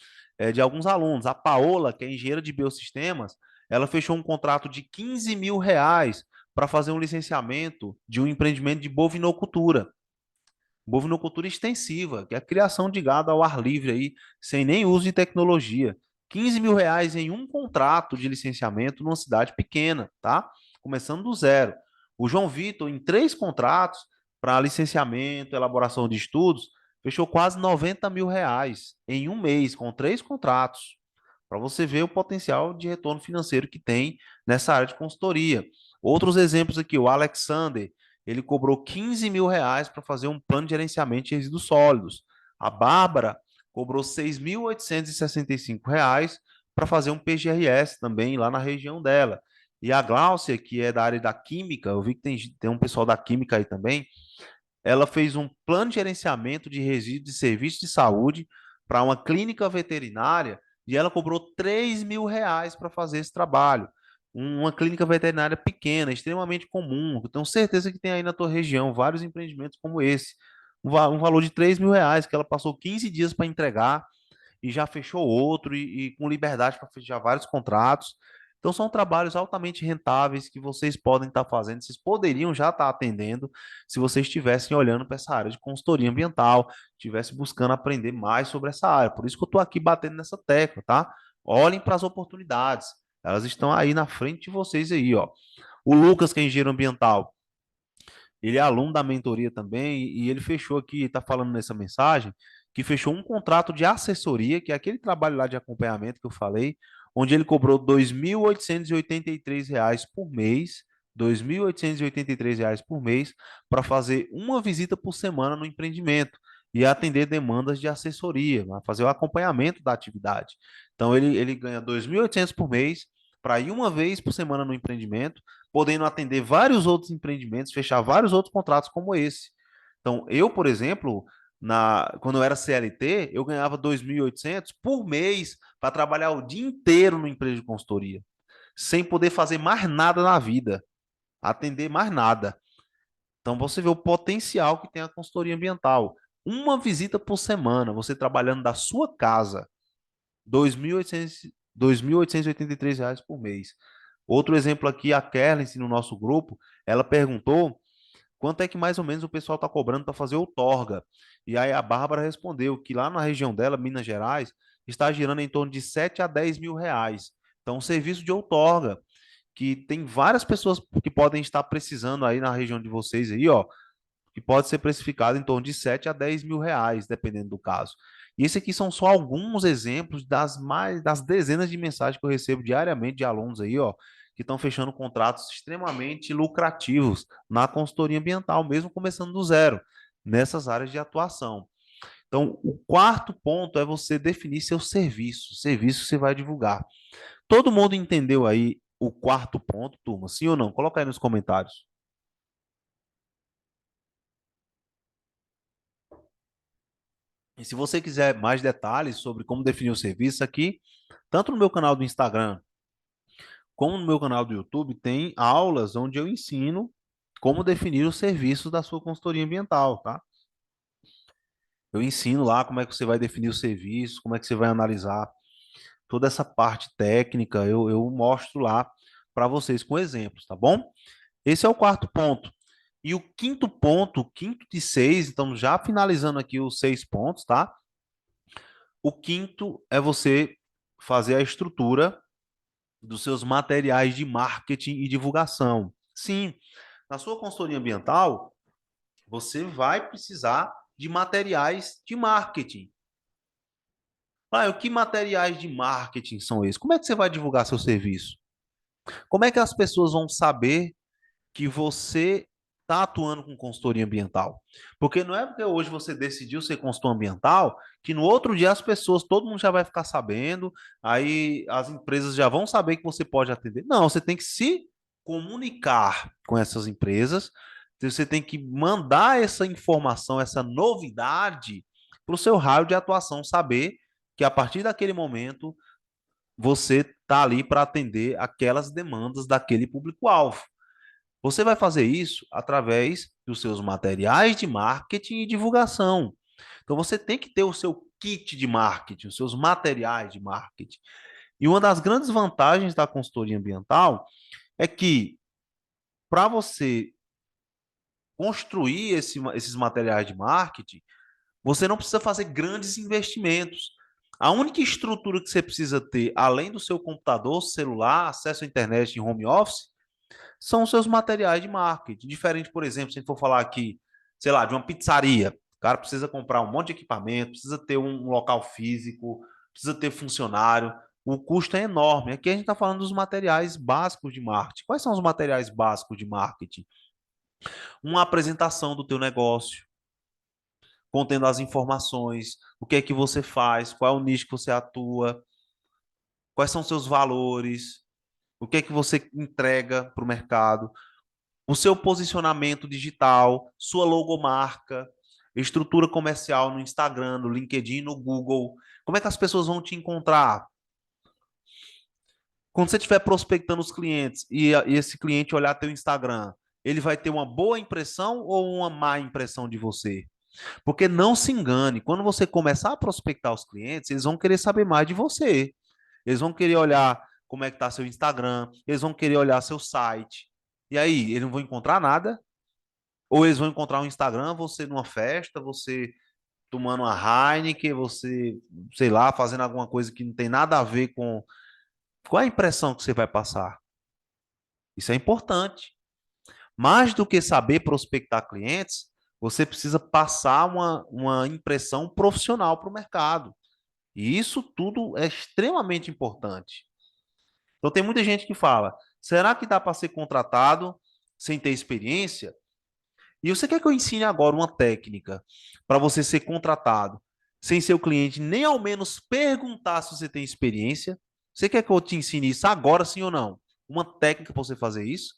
de alguns alunos. A Paola, que é engenheira de biosistemas, ela fechou um contrato de R$ 15.000 para fazer um licenciamento de um empreendimento de bovinocultura. Bovinocultura extensiva, que é a criação de gado ao ar livre aí, sem nem uso de tecnologia. R$ 15.000 em um contrato de licenciamento numa cidade pequena, tá? Começando do zero. O João Vitor, em 3 contratos para licenciamento, elaboração de estudos, fechou quase R$ 90.000 em um mês, com 3 contratos. Para você ver o potencial de retorno financeiro que tem nessa área de consultoria. Outros exemplos aqui, o Alexander, ele cobrou R$ 15.000 para fazer um plano de gerenciamento de resíduos sólidos. A Bárbara cobrou R$ 6.865 para fazer um PGRS também lá na região dela. E a Gláucia, que é da área da química, eu vi que tem um pessoal da química aí também, ela fez um plano de gerenciamento de resíduos de serviços de saúde para uma clínica veterinária e ela cobrou R$ 3.000 para fazer esse trabalho. Uma clínica veterinária pequena, extremamente comum. Eu tenho certeza que tem aí na tua região vários empreendimentos como esse. Um valor de R$ 3.000 que ela passou 15 dias para entregar e já fechou outro e com liberdade para fechar vários contratos. Então, são trabalhos altamente rentáveis que vocês podem estar fazendo, vocês poderiam já estar atendendo se vocês estivessem olhando para essa área de consultoria ambiental, estivessem buscando aprender mais sobre essa área. Por isso que eu estou aqui batendo nessa tecla, tá? Olhem para as oportunidades, elas estão aí na frente de vocês aí, ó. O Lucas, que é engenheiro ambiental, ele é aluno da mentoria também e ele fechou aqui, está falando nessa mensagem, que fechou um contrato de assessoria, que é aquele trabalho lá de acompanhamento que eu falei, onde ele cobrou R$ 2.883 por mês, R$ 2.883 por mês, para fazer uma visita por semana no empreendimento e atender demandas de assessoria, fazer o acompanhamento da atividade. Então, ele ganha 2.800 por mês para ir uma vez por semana no empreendimento, podendo atender vários outros empreendimentos, fechar vários outros contratos como esse. Então, eu, por exemplo, quando eu era CLT, eu ganhava 2.800 por mês para trabalhar o dia inteiro no empresa de consultoria, sem poder fazer mais nada na vida, atender mais nada. Então, você vê o potencial que tem a consultoria ambiental. Uma visita por semana, você trabalhando da sua casa, R$ 2.883 por mês. Outro exemplo aqui, a Kerlin, no nosso grupo, ela perguntou quanto é que mais ou menos o pessoal está cobrando para fazer outorga. E aí a Bárbara respondeu que lá na região dela, Minas Gerais, está girando em torno de R$ 7 a R$ 10.000. Então, um serviço de outorga, que tem várias pessoas que podem estar precisando aí na região de vocês aí, ó, que pode ser precificado em torno de R$ 7 a R$ 10.000, dependendo do caso. E esse aqui são só alguns exemplos das dezenas de mensagens que eu recebo diariamente de alunos aí, ó, que estão fechando contratos extremamente lucrativos na consultoria ambiental, mesmo começando do zero, nessas áreas de atuação. Então, o quarto ponto é você definir seu serviço, o serviço que você vai divulgar. Todo mundo entendeu aí o quarto ponto, turma? Sim ou não? Coloca aí nos comentários. E se você quiser mais detalhes sobre como definir o serviço aqui, tanto no meu canal do Instagram como no meu canal do YouTube, tem aulas onde eu ensino como definir os serviços da sua consultoria ambiental, tá? Eu ensino lá como é que você vai definir os serviços, como é que você vai analisar toda essa parte técnica, eu mostro lá para vocês com exemplos, tá bom? Esse é o quarto ponto. E o quinto ponto, o quinto de seis, então já finalizando aqui os 6 pontos, tá? O quinto é você fazer a estrutura dos seus materiais de marketing e divulgação. Sim, na sua consultoria ambiental, você vai precisar de materiais de marketing. Ah, o que materiais de marketing são esses? Como é que você vai divulgar seu serviço? Como é que as pessoas vão saber que você está atuando com consultoria ambiental? Porque não é porque hoje você decidiu ser consultor ambiental que no outro dia as pessoas, todo mundo já vai ficar sabendo, aí as empresas já vão saber que você pode atender. Não, você tem que se comunicar com essas empresas, você tem que mandar essa informação, essa novidade para o seu raio de atuação saber que a partir daquele momento você está ali para atender aquelas demandas daquele público-alvo. Você vai fazer isso através dos seus materiais de marketing e divulgação. Então você tem que ter o seu kit de marketing, os seus materiais de marketing. E uma das grandes vantagens da consultoria ambiental é que para você construir esses materiais de marketing, você não precisa fazer grandes investimentos. A única estrutura que você precisa ter, além do seu computador, celular, acesso à internet em home office, são os seus materiais de marketing. Diferente, por exemplo, se a gente for falar aqui, sei lá, de uma pizzaria. O cara precisa comprar um monte de equipamento, precisa ter um local físico, precisa ter funcionário. O custo é enorme. Aqui a gente está falando dos materiais básicos de marketing. Quais são os materiais básicos de marketing? Uma apresentação do teu negócio, contendo as informações, o que é que você faz, qual é o nicho que você atua, quais são seus valores, o que é que você entrega para o mercado, o seu posicionamento digital, sua logomarca, estrutura comercial no Instagram, no LinkedIn, no Google. Como é que as pessoas vão te encontrar? Quando você estiver prospectando os clientes e esse cliente olhar teu Instagram, ele vai ter uma boa impressão ou uma má impressão de você? Porque não se engane, quando você começar a prospectar os clientes, eles vão querer saber mais de você. Eles vão querer olhar como é que está seu Instagram, eles vão querer olhar seu site. E aí, eles não vão encontrar nada? Ou eles vão encontrar um Instagram, você numa festa, você tomando uma Heineken, você, sei lá, fazendo alguma coisa que não tem nada a ver com. Qual é a impressão que você vai passar? Isso é importante. Mais do que saber prospectar clientes, você precisa passar uma impressão profissional para o mercado. E isso tudo é extremamente importante. Então, tem muita gente que fala: será que dá para ser contratado sem ter experiência? E você quer que eu ensine agora uma técnica para você ser contratado sem ser o cliente nem ao menos perguntar se você tem experiência? Você quer que eu te ensine isso agora, sim ou não? Uma técnica para você fazer isso?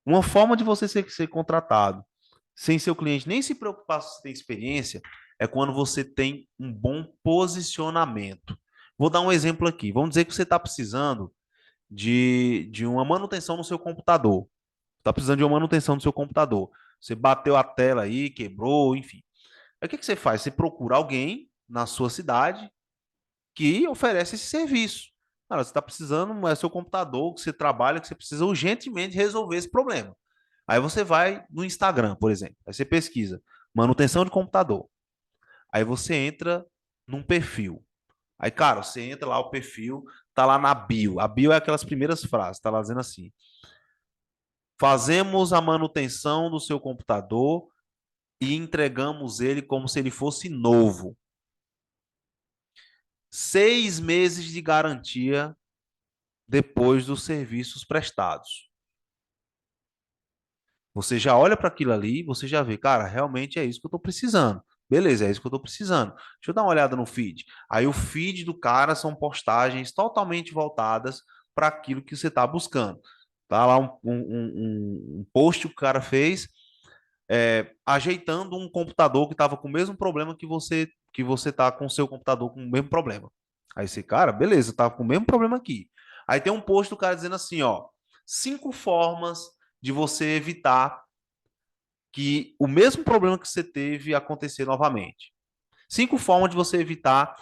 Uma forma de você ser contratado sem ser o cliente nem se preocupar se você tem experiência é quando você tem um bom posicionamento. Vou dar um exemplo aqui. Vamos dizer que você está precisando de uma manutenção no seu computador. Está precisando de uma manutenção no seu computador. Você bateu a tela aí, quebrou, enfim. Aí o que que você faz? Você procura alguém na sua cidade que oferece esse serviço. Cara, você está precisando, é seu computador, que você trabalha, que você precisa urgentemente resolver esse problema. Aí você vai no Instagram, por exemplo. Aí você pesquisa manutenção de computador. Aí você entra num perfil. Aí, cara, você entra lá, o perfil tá lá na bio. A bio é aquelas primeiras frases, tá lá dizendo assim: fazemos a manutenção do seu computador e entregamos ele como se ele fosse novo. 6 meses de garantia depois dos serviços prestados. Você já olha para aquilo ali, você já vê, cara, realmente é isso que eu estou precisando. Beleza, é isso que eu estou precisando. Deixa eu dar uma olhada no feed. Aí o feed do cara são postagens totalmente voltadas para aquilo que você está buscando. Tá lá um post que o cara fez ajeitando um computador que estava com o mesmo problema que você tá com o seu computador com o mesmo problema. Aí você, cara, beleza, tava com o mesmo problema aqui. Aí tem um post do cara dizendo assim, ó, 5 formas de você evitar que o mesmo problema que você teve acontecer novamente. 5 formas de você evitar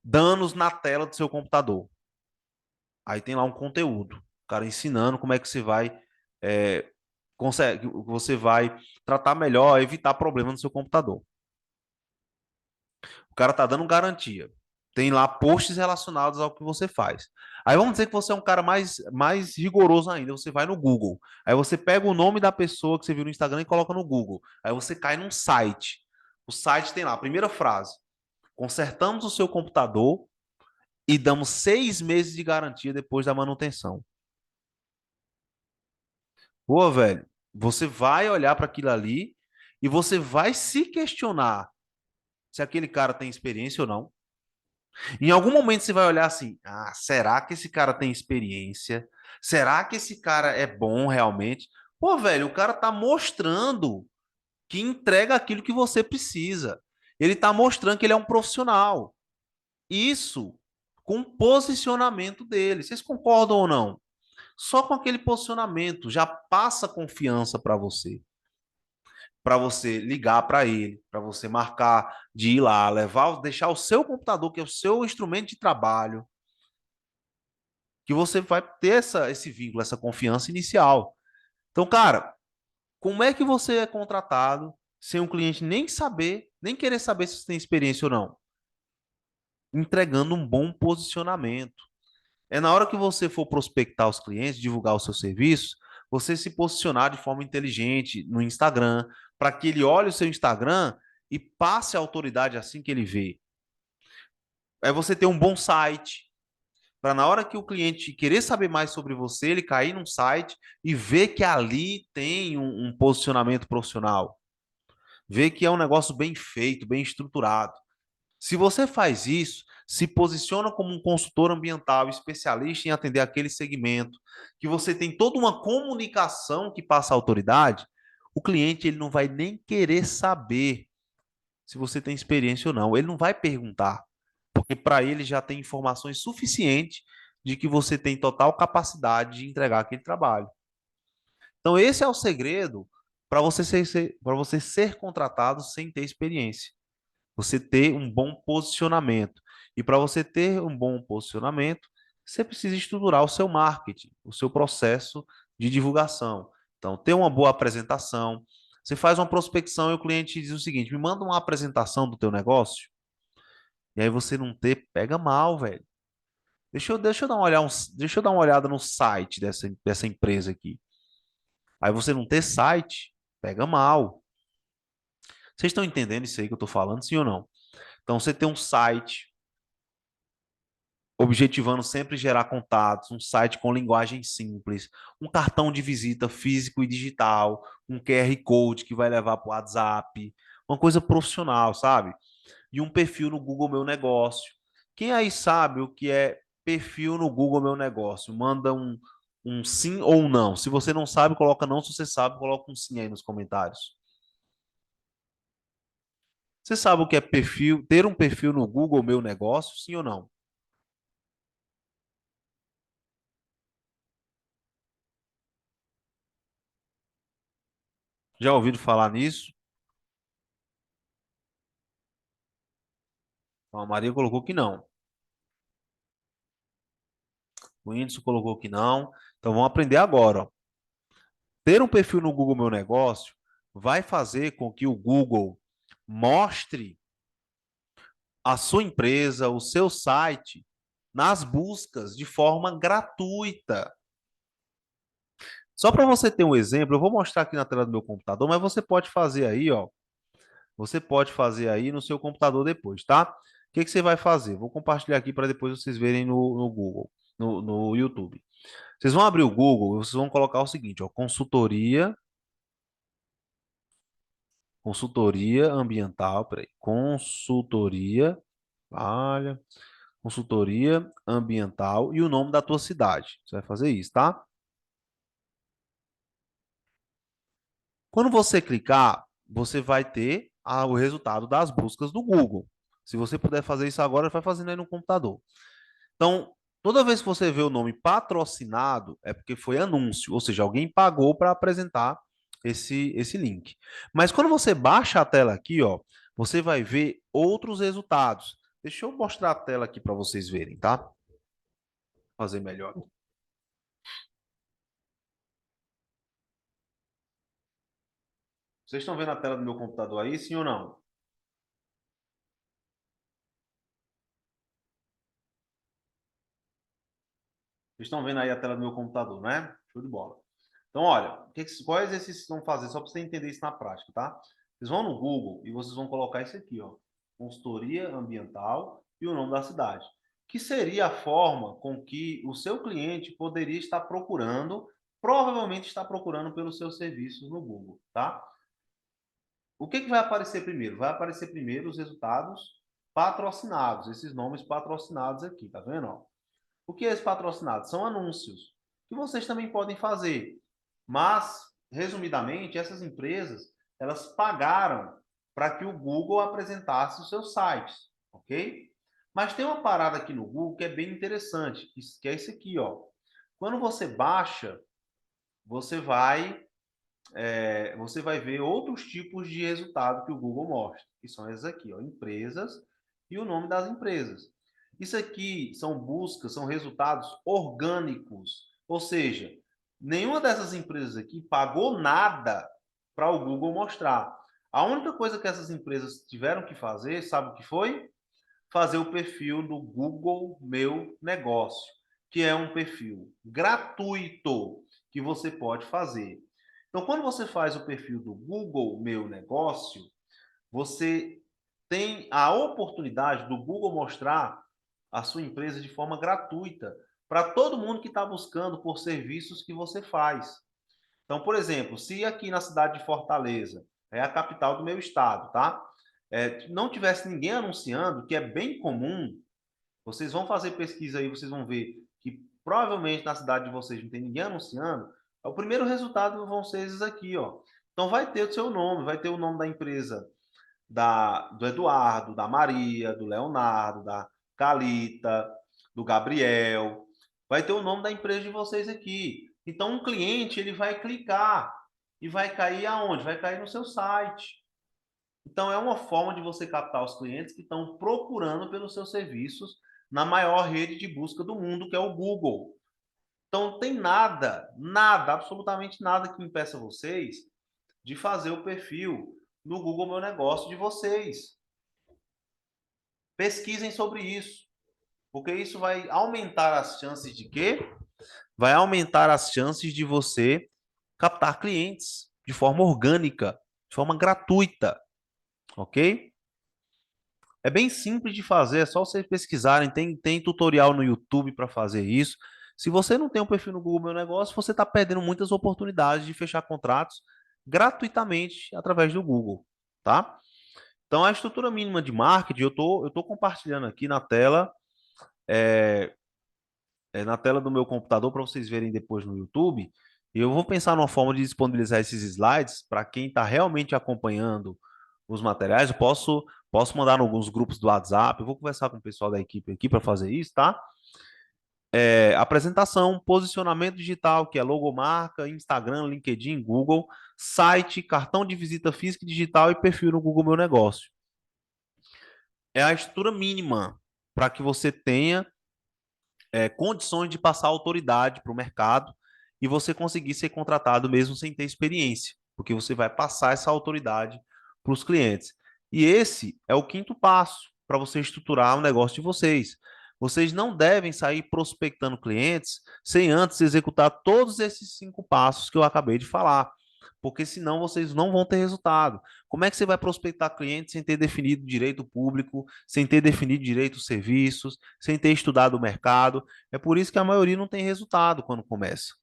danos na tela do seu computador. Aí tem lá um conteúdo, o cara ensinando como é que você vai consegue, você vai tratar melhor, evitar problemas no seu computador. O cara tá dando garantia. Tem lá posts relacionados ao que você faz. Aí vamos dizer que você é um cara mais rigoroso ainda. Você vai no Google. Aí você pega o nome da pessoa que você viu no Instagram e coloca no Google. Aí você cai num site. O site tem lá a primeira frase: consertamos o seu computador e damos 6 meses de garantia depois da manutenção. Pô, velho, você vai olhar para aquilo ali e você vai se questionar se aquele cara tem experiência ou não. Em algum momento você vai olhar assim: ah, será que esse cara tem experiência? Será que esse cara é bom realmente? Pô, velho, o cara tá mostrando que entrega aquilo que você precisa. Ele tá mostrando que ele é um profissional. Isso com o posicionamento dele. Vocês concordam ou não? Só com aquele posicionamento já passa confiança para você ligar para ele, para você marcar de ir lá, levar, deixar o seu computador, que é o seu instrumento de trabalho, que você vai ter esse vínculo, essa confiança inicial. Então, cara, como é que você é contratado sem um cliente nem saber, nem querer saber se você tem experiência ou não? Entregando um bom posicionamento. É na hora que você for prospectar os clientes, divulgar o seu serviço, você se posicionar de forma inteligente no Instagram, para que ele olhe o seu Instagram e passe a autoridade assim que ele vê. É você ter um bom site, para na hora que o cliente querer saber mais sobre você, ele cair num site e ver que ali tem um posicionamento profissional, ver que é um negócio bem feito, bem estruturado. Se você faz isso, se posiciona como um consultor ambiental, especialista em atender aquele segmento, que você tem toda uma comunicação que passa a autoridade, o cliente ele não vai nem querer saber se você tem experiência ou não. Ele não vai perguntar, porque para ele já tem informações suficientes de que você tem total capacidade de entregar aquele trabalho. Então, esse é o segredo para você ser contratado sem ter experiência. Você ter um bom posicionamento. E para você ter um bom posicionamento, você precisa estruturar o seu marketing, o seu processo de divulgação. Então, ter uma boa apresentação. Você faz uma prospecção e o cliente diz o seguinte: me manda uma apresentação do teu negócio. E aí você não ter, pega mal, velho. Deixa eu dar uma olhada, deixa eu dar uma olhada no site dessa empresa aqui. Aí você não ter site, pega mal. Vocês estão entendendo isso aí que eu estou falando, sim ou não? Então, você tem um site, objetivando sempre gerar contatos, um site com linguagem simples, um cartão de visita físico e digital, um QR Code que vai levar para o WhatsApp, uma coisa profissional, sabe? E um perfil no Google Meu Negócio. Quem aí sabe o que é perfil no Google Meu Negócio? Manda um sim ou um não. Se você não sabe, coloca não. Se você sabe, coloca um sim aí nos comentários. Você sabe o que é perfil, ter um perfil no Google Meu Negócio, sim ou não? Já ouviram falar nisso? A Maria colocou que não. O Whindersson colocou que não. Então vamos aprender agora. Ó. Ter um perfil no Google Meu Negócio vai fazer com que o Google mostre a sua empresa, o seu site, nas buscas de forma gratuita. Só para você ter um exemplo, eu vou mostrar aqui na tela do meu computador, mas você pode fazer aí, ó. Você pode fazer aí no seu computador depois, tá? O que que você vai fazer? Vou compartilhar aqui para depois vocês verem no Google, no YouTube. Vocês vão abrir o Google, vocês vão colocar o seguinte, ó, consultoria ambiental, peraí, olha, consultoria ambiental e o nome da tua cidade. Você vai fazer isso, tá? Quando você clicar, você vai ter o resultado das buscas do Google. Se você puder fazer isso agora, vai fazendo aí no computador. Então, Toda vez que você vê o nome patrocinado, é porque foi anúncio, ou seja, alguém pagou para apresentar esse link. Mas quando você baixa a tela aqui, ó, você vai ver outros resultados. Deixa eu mostrar a tela aqui para vocês verem, tá? Vou fazer melhor. Vocês estão vendo a tela do meu computador aí, sim ou não? Vocês estão vendo aí a tela do meu computador, né? Show de bola. Então, olha, qual exercício vocês vão fazer? Só para você entender isso na prática, tá? Vocês vão no Google e vocês vão colocar isso aqui, ó. Consultoria ambiental e o nome da cidade. Que seria a forma com que o seu cliente poderia estar procurando, provavelmente está procurando pelos seus serviços no Google, tá? O que vai aparecer primeiro? Vai aparecer primeiro os resultados patrocinados, esses nomes patrocinados aqui, tá vendo? Ó? O que é esse patrocinado? São anúncios que vocês também podem fazer. Mas, resumidamente, essas empresas, elas pagaram para que o Google apresentasse os seus sites, ok? Mas tem uma parada aqui no Google que é bem interessante, que é esse aqui, ó. Quando você baixa, você vai você vai ver outros tipos de resultado que o Google mostra, que são esses aqui, ó, empresas e o nome das empresas. Isso aqui são buscas, são resultados orgânicos, ou seja, nenhuma dessas empresas aqui pagou nada para o Google mostrar. A única coisa que essas empresas tiveram que fazer, sabe o que foi? Fazer o perfil do Google Meu Negócio, que é um perfil gratuito que você pode fazer. Então, quando você faz o perfil do Google Meu Negócio, você tem a oportunidade do Google mostrar a sua empresa de forma gratuita para todo mundo que está buscando por serviços que você faz. Então, por exemplo, se aqui na cidade de Fortaleza, é a capital do meu estado, tá? Não tivesse ninguém anunciando, que é bem comum, vocês vão fazer pesquisa aí, vocês vão ver que provavelmente na cidade de vocês não tem ninguém anunciando. O primeiro resultado vão ser esses aqui, ó. Então vai ter o seu nome, vai ter o nome da empresa do Eduardo, da Maria, do Leonardo, da Calita, do Gabriel. Vai ter o nome da empresa de vocês aqui. Então um cliente ele vai clicar e vai cair aonde? Vai cair no seu site. Então, é uma forma de você captar os clientes que estão procurando pelos seus serviços na maior rede de busca do mundo, que é o Google. Então, não tem nada, absolutamente nada que impeça vocês de fazer o perfil no Google Meu Negócio de vocês. Pesquisem sobre isso, porque isso vai aumentar as chances de quê? Vai aumentar as chances de você captar clientes de forma orgânica, de forma gratuita, ok? É bem simples de fazer, é só vocês pesquisarem. Tem tutorial no YouTube para fazer isso. Se você não tem um perfil no Google Meu Negócio, você está perdendo muitas oportunidades de fechar contratos gratuitamente através do Google, tá? Então, a estrutura mínima de marketing, eu tô compartilhando aqui é, na tela do meu computador para vocês verem depois no YouTube. E eu vou pensar numa forma de disponibilizar esses slides para quem está realmente acompanhando os materiais. Eu posso mandar em alguns grupos do WhatsApp. Eu vou conversar com o pessoal da equipe aqui para fazer isso, tá? Apresentação, posicionamento digital, que é logomarca, Instagram, LinkedIn, Google, site, cartão de visita física e digital e perfil no Google Meu Negócio. É a estrutura mínima para que você tenha condições de passar autoridade para o mercado e você conseguir ser contratado mesmo sem ter experiência, porque você vai passar essa autoridade para os clientes. E esse é o quinto passo para você estruturar o negócio de vocês. Vocês não devem sair prospectando clientes sem antes executar todos esses cinco passos que eu acabei de falar, porque senão vocês não vão ter resultado. Como é que você vai prospectar clientes sem ter definido direito público, sem ter definido direito aos serviços, sem ter estudado o mercado? É por isso que a maioria não tem resultado quando começa,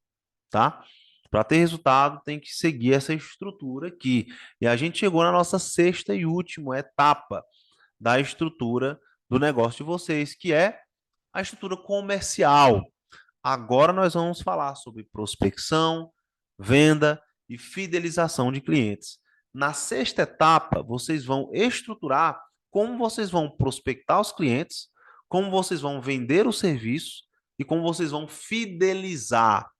tá? Para ter resultado, tem que seguir essa estrutura aqui. E a gente chegou na nossa sexta e última etapa da estrutura do negócio de vocês, que é a estrutura comercial. Agora nós vamos falar sobre prospecção, venda e fidelização de clientes. Na sexta etapa, vocês vão estruturar como vocês vão prospectar os clientes, como vocês vão vender o serviço e como vocês vão fidelizar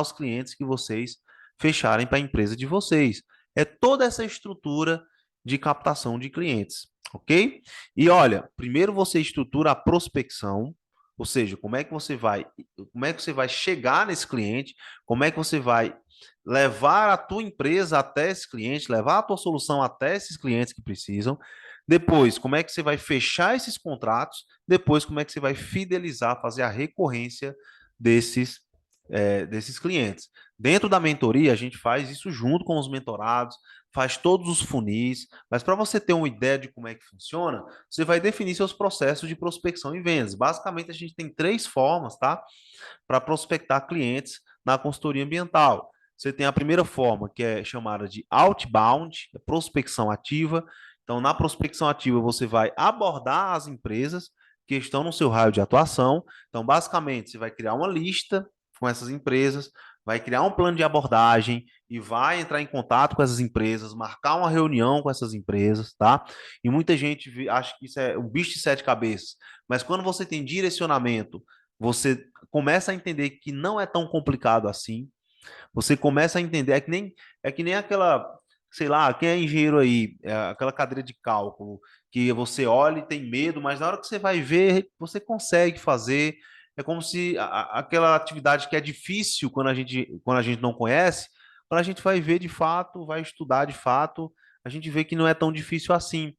os clientes que vocês fecharem para a empresa de vocês. É toda essa estrutura de captação de clientes, ok? E olha, primeiro você estrutura a prospecção, ou seja, como é que você vai chegar nesse cliente, como é que você vai levar a tua empresa até esse cliente, levar a tua solução até esses clientes que precisam. Depois, como é que você vai fechar esses contratos? Depois, como é que você vai fidelizar, fazer a recorrência desses clientes? Dentro da mentoria, a gente faz isso junto com os mentorados, faz todos os funis, mas para você ter uma ideia de como é que funciona, você vai definir seus processos de prospecção e vendas. Basicamente, a gente tem três formas, tá? Para prospectar clientes na consultoria ambiental. Você tem a primeira forma, que é chamada de outbound, prospecção ativa. Então, na prospecção ativa, você vai abordar as empresas que estão no seu raio de atuação. Então, basicamente, você vai criar uma lista com essas empresas, vai criar um plano de abordagem e vai entrar em contato com essas empresas, marcar uma reunião com essas empresas, tá? E muita gente acha que isso é um bicho de sete cabeças, mas quando você tem direcionamento, você começa a entender que não é tão complicado assim. Você começa a entender, é que nem aquela, sei lá, quem é engenheiro aí, aquela cadeira de cálculo, que você olha e tem medo, mas na hora que você vai ver, você consegue fazer. É como se aquela atividade que é difícil quando a gente não conhece, quando a gente vai ver de fato, vai estudar de fato, a gente vê que não é tão difícil assim.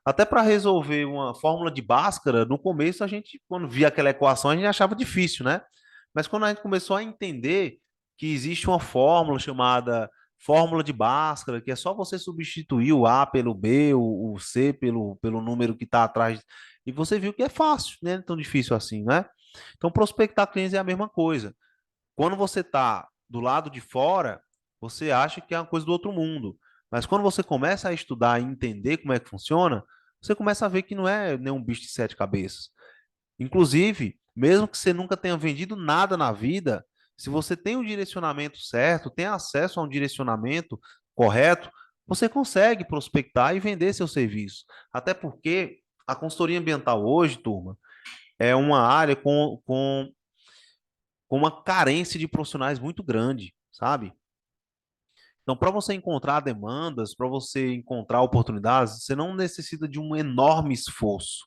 Até para resolver uma fórmula de Bhaskara, no começo a gente, quando via aquela equação, a gente achava difícil, né? Mas quando a gente começou a entender que existe uma fórmula chamada fórmula de Bhaskara, que é só você substituir o A pelo B, o C pelo número que está atrás, e você viu que é fácil, né? Não é tão difícil assim, né? Então, prospectar clientes é a mesma coisa. Quando você está do lado de fora, você acha que é uma coisa do outro mundo. Mas quando você começa a estudar e entender como é que funciona, você começa a ver que não é nenhum bicho de sete cabeças. Inclusive, mesmo que você nunca tenha vendido nada na vida, se você tem um direcionamento certo, tem acesso a um direcionamento correto, você consegue prospectar e vender seu serviço. Até porque a consultoria ambiental hoje, turma, é uma área com uma carência de profissionais muito grande, sabe? Então, para você encontrar demandas, para você encontrar oportunidades, você não necessita de um enorme esforço,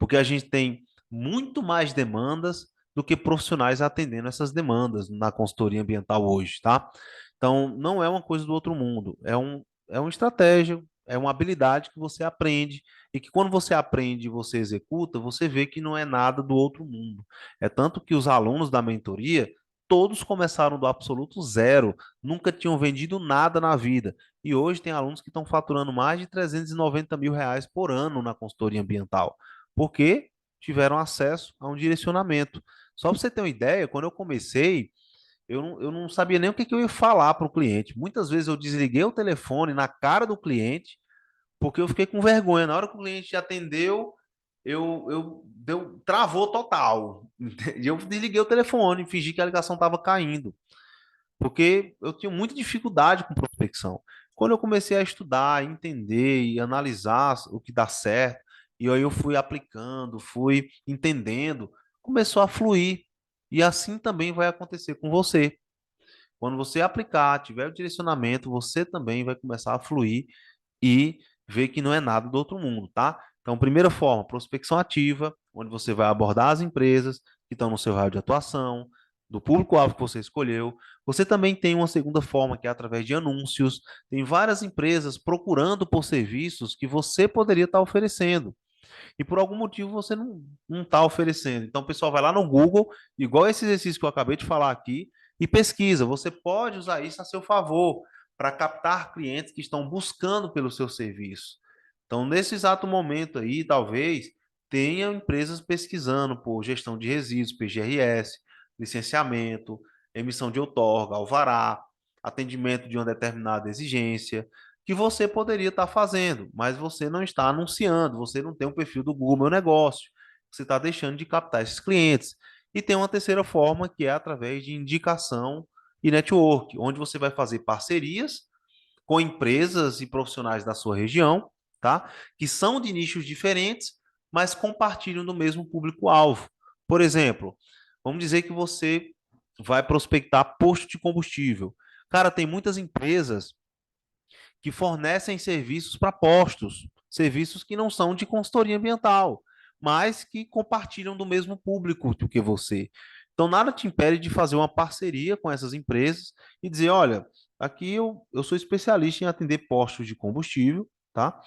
porque a gente tem muito mais demandas do que profissionais atendendo essas demandas na consultoria ambiental hoje, tá? Então, não é uma coisa do outro mundo, é uma estratégia, é uma habilidade que você aprende e que quando você aprende e você executa, você vê que não é nada do outro mundo. É tanto que os alunos da mentoria, todos começaram do absoluto zero, nunca tinham vendido nada na vida. E hoje tem alunos que estão faturando mais de 390 mil reais por ano na consultoria ambiental porque tiveram acesso a um direcionamento. Só para você ter uma ideia, quando eu comecei, eu não sabia nem o que, que eu ia falar para o cliente. Muitas vezes eu desliguei o telefone na cara do cliente, porque eu fiquei com vergonha. Na hora que o cliente atendeu, travou total. E eu desliguei o telefone, fingi que a ligação estava caindo, porque eu tinha muita dificuldade com prospecção. Quando eu comecei a estudar, entender e analisar o que dá certo, e aí eu fui aplicando, fui entendendo, começou a fluir. E assim também vai acontecer com você. Quando você aplicar, tiver o direcionamento, você também vai começar a fluir e ver que não é nada do outro mundo, tá? Então, primeira forma, prospecção ativa, onde você vai abordar as empresas que estão no seu raio de atuação, do público-alvo que você escolheu. Você também tem uma segunda forma, que é através de anúncios. Tem várias empresas procurando por serviços que você poderia estar oferecendo. E por algum motivo você não está oferecendo. Então, o pessoal vai lá no Google, igual esse exercício que eu acabei de falar aqui, e pesquisa. Você pode usar isso a seu favor para captar clientes que estão buscando pelo seu serviço. Então, nesse exato momento aí, talvez tenha empresas pesquisando por gestão de resíduos, PGRS, licenciamento, emissão de outorga, alvará, atendimento de uma determinada exigência, que você poderia estar fazendo, mas você não está anunciando, você não tem um perfil do Google Meu Negócio, você está deixando de captar esses clientes. E tem uma terceira forma, que é através de indicação e network, onde você vai fazer parcerias com empresas e profissionais da sua região, tá? Que são de nichos diferentes, mas compartilham do mesmo público-alvo. Por exemplo, vamos dizer que você vai prospectar posto de combustível. Cara, tem muitas empresas que fornecem serviços para postos, serviços que não são de consultoria ambiental, mas que compartilham do mesmo público do que você. Então, nada te impede de fazer uma parceria com essas empresas e dizer: olha, aqui eu sou especialista em atender postos de combustível, tá?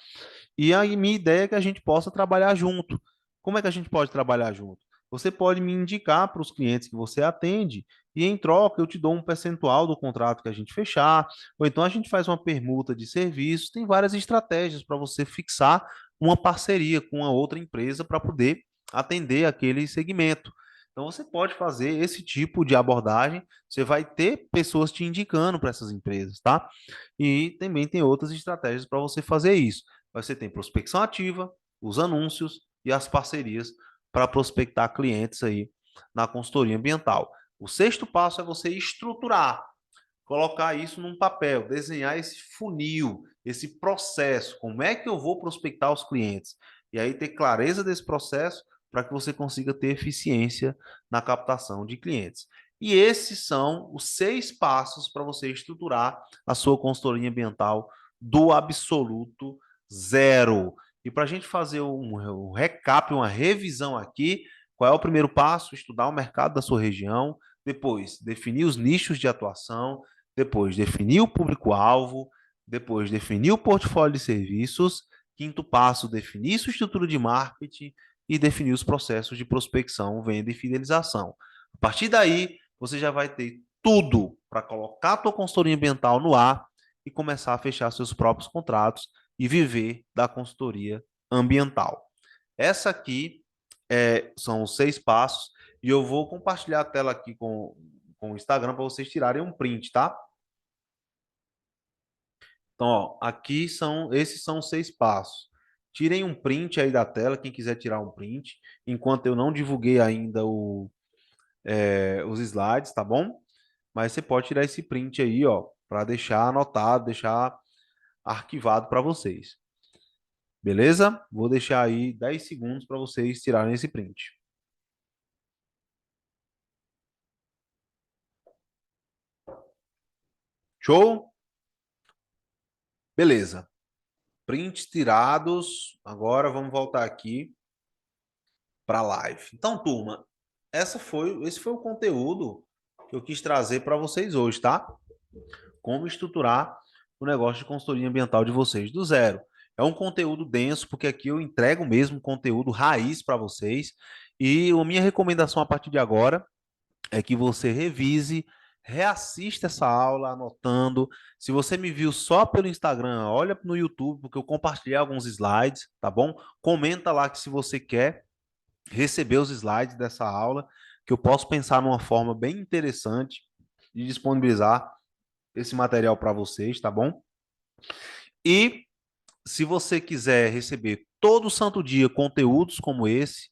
E a minha ideia é que a gente possa trabalhar junto. Como é que a gente pode trabalhar junto? Você pode me indicar para os clientes que você atende e, em troca, eu te dou um percentual do contrato que a gente fechar, ou então a gente faz uma permuta de serviços. Tem várias estratégias para você fixar uma parceria com a outra empresa para poder atender aquele segmento. Então, você pode fazer esse tipo de abordagem, você vai ter pessoas te indicando para essas empresas, tá? E também tem outras estratégias para você fazer isso. Você tem prospecção ativa, os anúncios e as parcerias para prospectar clientes aí na consultoria ambiental. O sexto passo é você estruturar, colocar isso num papel, desenhar esse funil, esse processo, como é que eu vou prospectar os clientes. E aí ter clareza desse processo para que você consiga ter eficiência na captação de clientes. E esses são os 6 passos para você estruturar a sua consultoria ambiental do absoluto zero. E para a gente fazer um recap, uma revisão aqui, qual é o primeiro passo? Estudar o mercado da sua região, depois definir os nichos de atuação, depois definir o público-alvo, depois definir o portfólio de serviços, quinto passo, definir sua estrutura de marketing e definir os processos de prospecção, venda e fidelização. A partir daí, você já vai ter tudo para colocar a tua consultoria ambiental no ar e começar a fechar seus próprios contratos e viver da consultoria ambiental. Essa aqui são os 6 passos e eu vou compartilhar a tela aqui com o Instagram para vocês tirarem um print, tá? Então, ó, aqui esses são os 6 passos. Tirem um print aí da tela, quem quiser tirar um print, enquanto eu não divulguei ainda os slides, tá bom? Mas você pode tirar esse print aí, ó, para deixar anotado, deixar arquivado para vocês. Beleza? Vou deixar aí 10 segundos para vocês tirarem esse print. Show? Beleza. Prints tirados. Agora vamos voltar aqui para a live. Então, turma, esse foi o conteúdo que eu quis trazer para vocês hoje, tá? Como estruturar o negócio de consultoria ambiental de vocês do zero. É um conteúdo denso, porque aqui eu entrego mesmo conteúdo raiz para vocês. E a minha recomendação a partir de agora é que você revise, reassista essa aula, anotando. Se você me viu só pelo Instagram, olha no YouTube, porque eu compartilhei alguns slides, tá bom? Comenta lá que se você quer receber os slides dessa aula, que eu posso pensar numa forma bem interessante de disponibilizar esse material para vocês, tá bom? E se você quiser receber todo santo dia conteúdos como esse,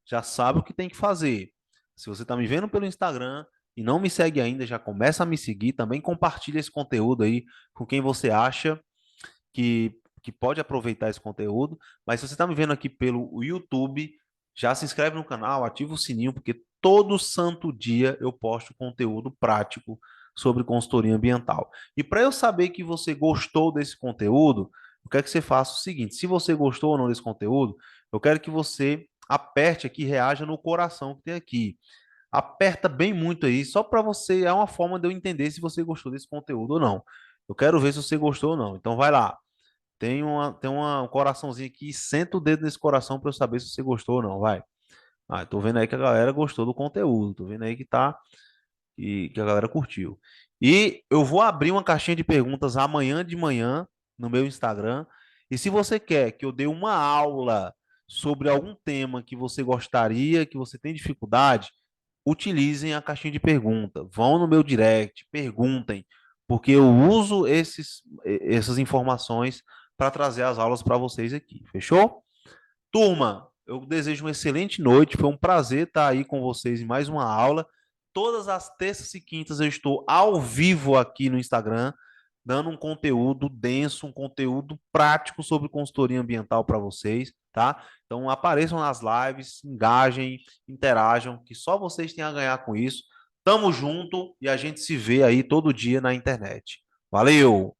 já sabe o que tem que fazer. Se você está me vendo pelo Instagram e não me segue ainda, já começa a me seguir. Também compartilha esse conteúdo aí com quem você acha que pode aproveitar esse conteúdo. Mas se você está me vendo aqui pelo YouTube, já se inscreve no canal, ativa o sininho, porque todo santo dia eu posto conteúdo prático sobre consultoria ambiental. E para eu saber que você gostou desse conteúdo, eu quero que você faça o seguinte: se você gostou ou não desse conteúdo, eu quero que você aperte aqui, reaja no coração que tem aqui. Aperta bem muito aí, só para você, é uma forma de eu entender se você gostou desse conteúdo ou não. Eu quero ver se você gostou ou não. Então vai lá. Um coraçãozinho aqui, senta o dedo nesse coração para eu saber se você gostou ou não, vai. Ah, tô vendo aí que a galera gostou do conteúdo, tô vendo aí que a galera curtiu. E eu vou abrir uma caixinha de perguntas amanhã de manhã no meu Instagram. E se você quer que eu dê uma aula sobre algum tema que você gostaria, que você tem dificuldade, utilizem a caixinha de pergunta. Vão no meu direct, perguntem, porque eu uso essas informações para trazer as aulas para vocês aqui. Fechou? Turma, eu desejo uma excelente noite. Foi um prazer estar aí com vocês em mais uma aula. Todas as terças e quintas eu estou ao vivo aqui no Instagram, dando um conteúdo denso, um conteúdo prático sobre consultoria ambiental para vocês, tá? Então apareçam nas lives, engajem, interajam, que só vocês têm a ganhar com isso. Tamo junto e a gente se vê aí todo dia na internet. Valeu!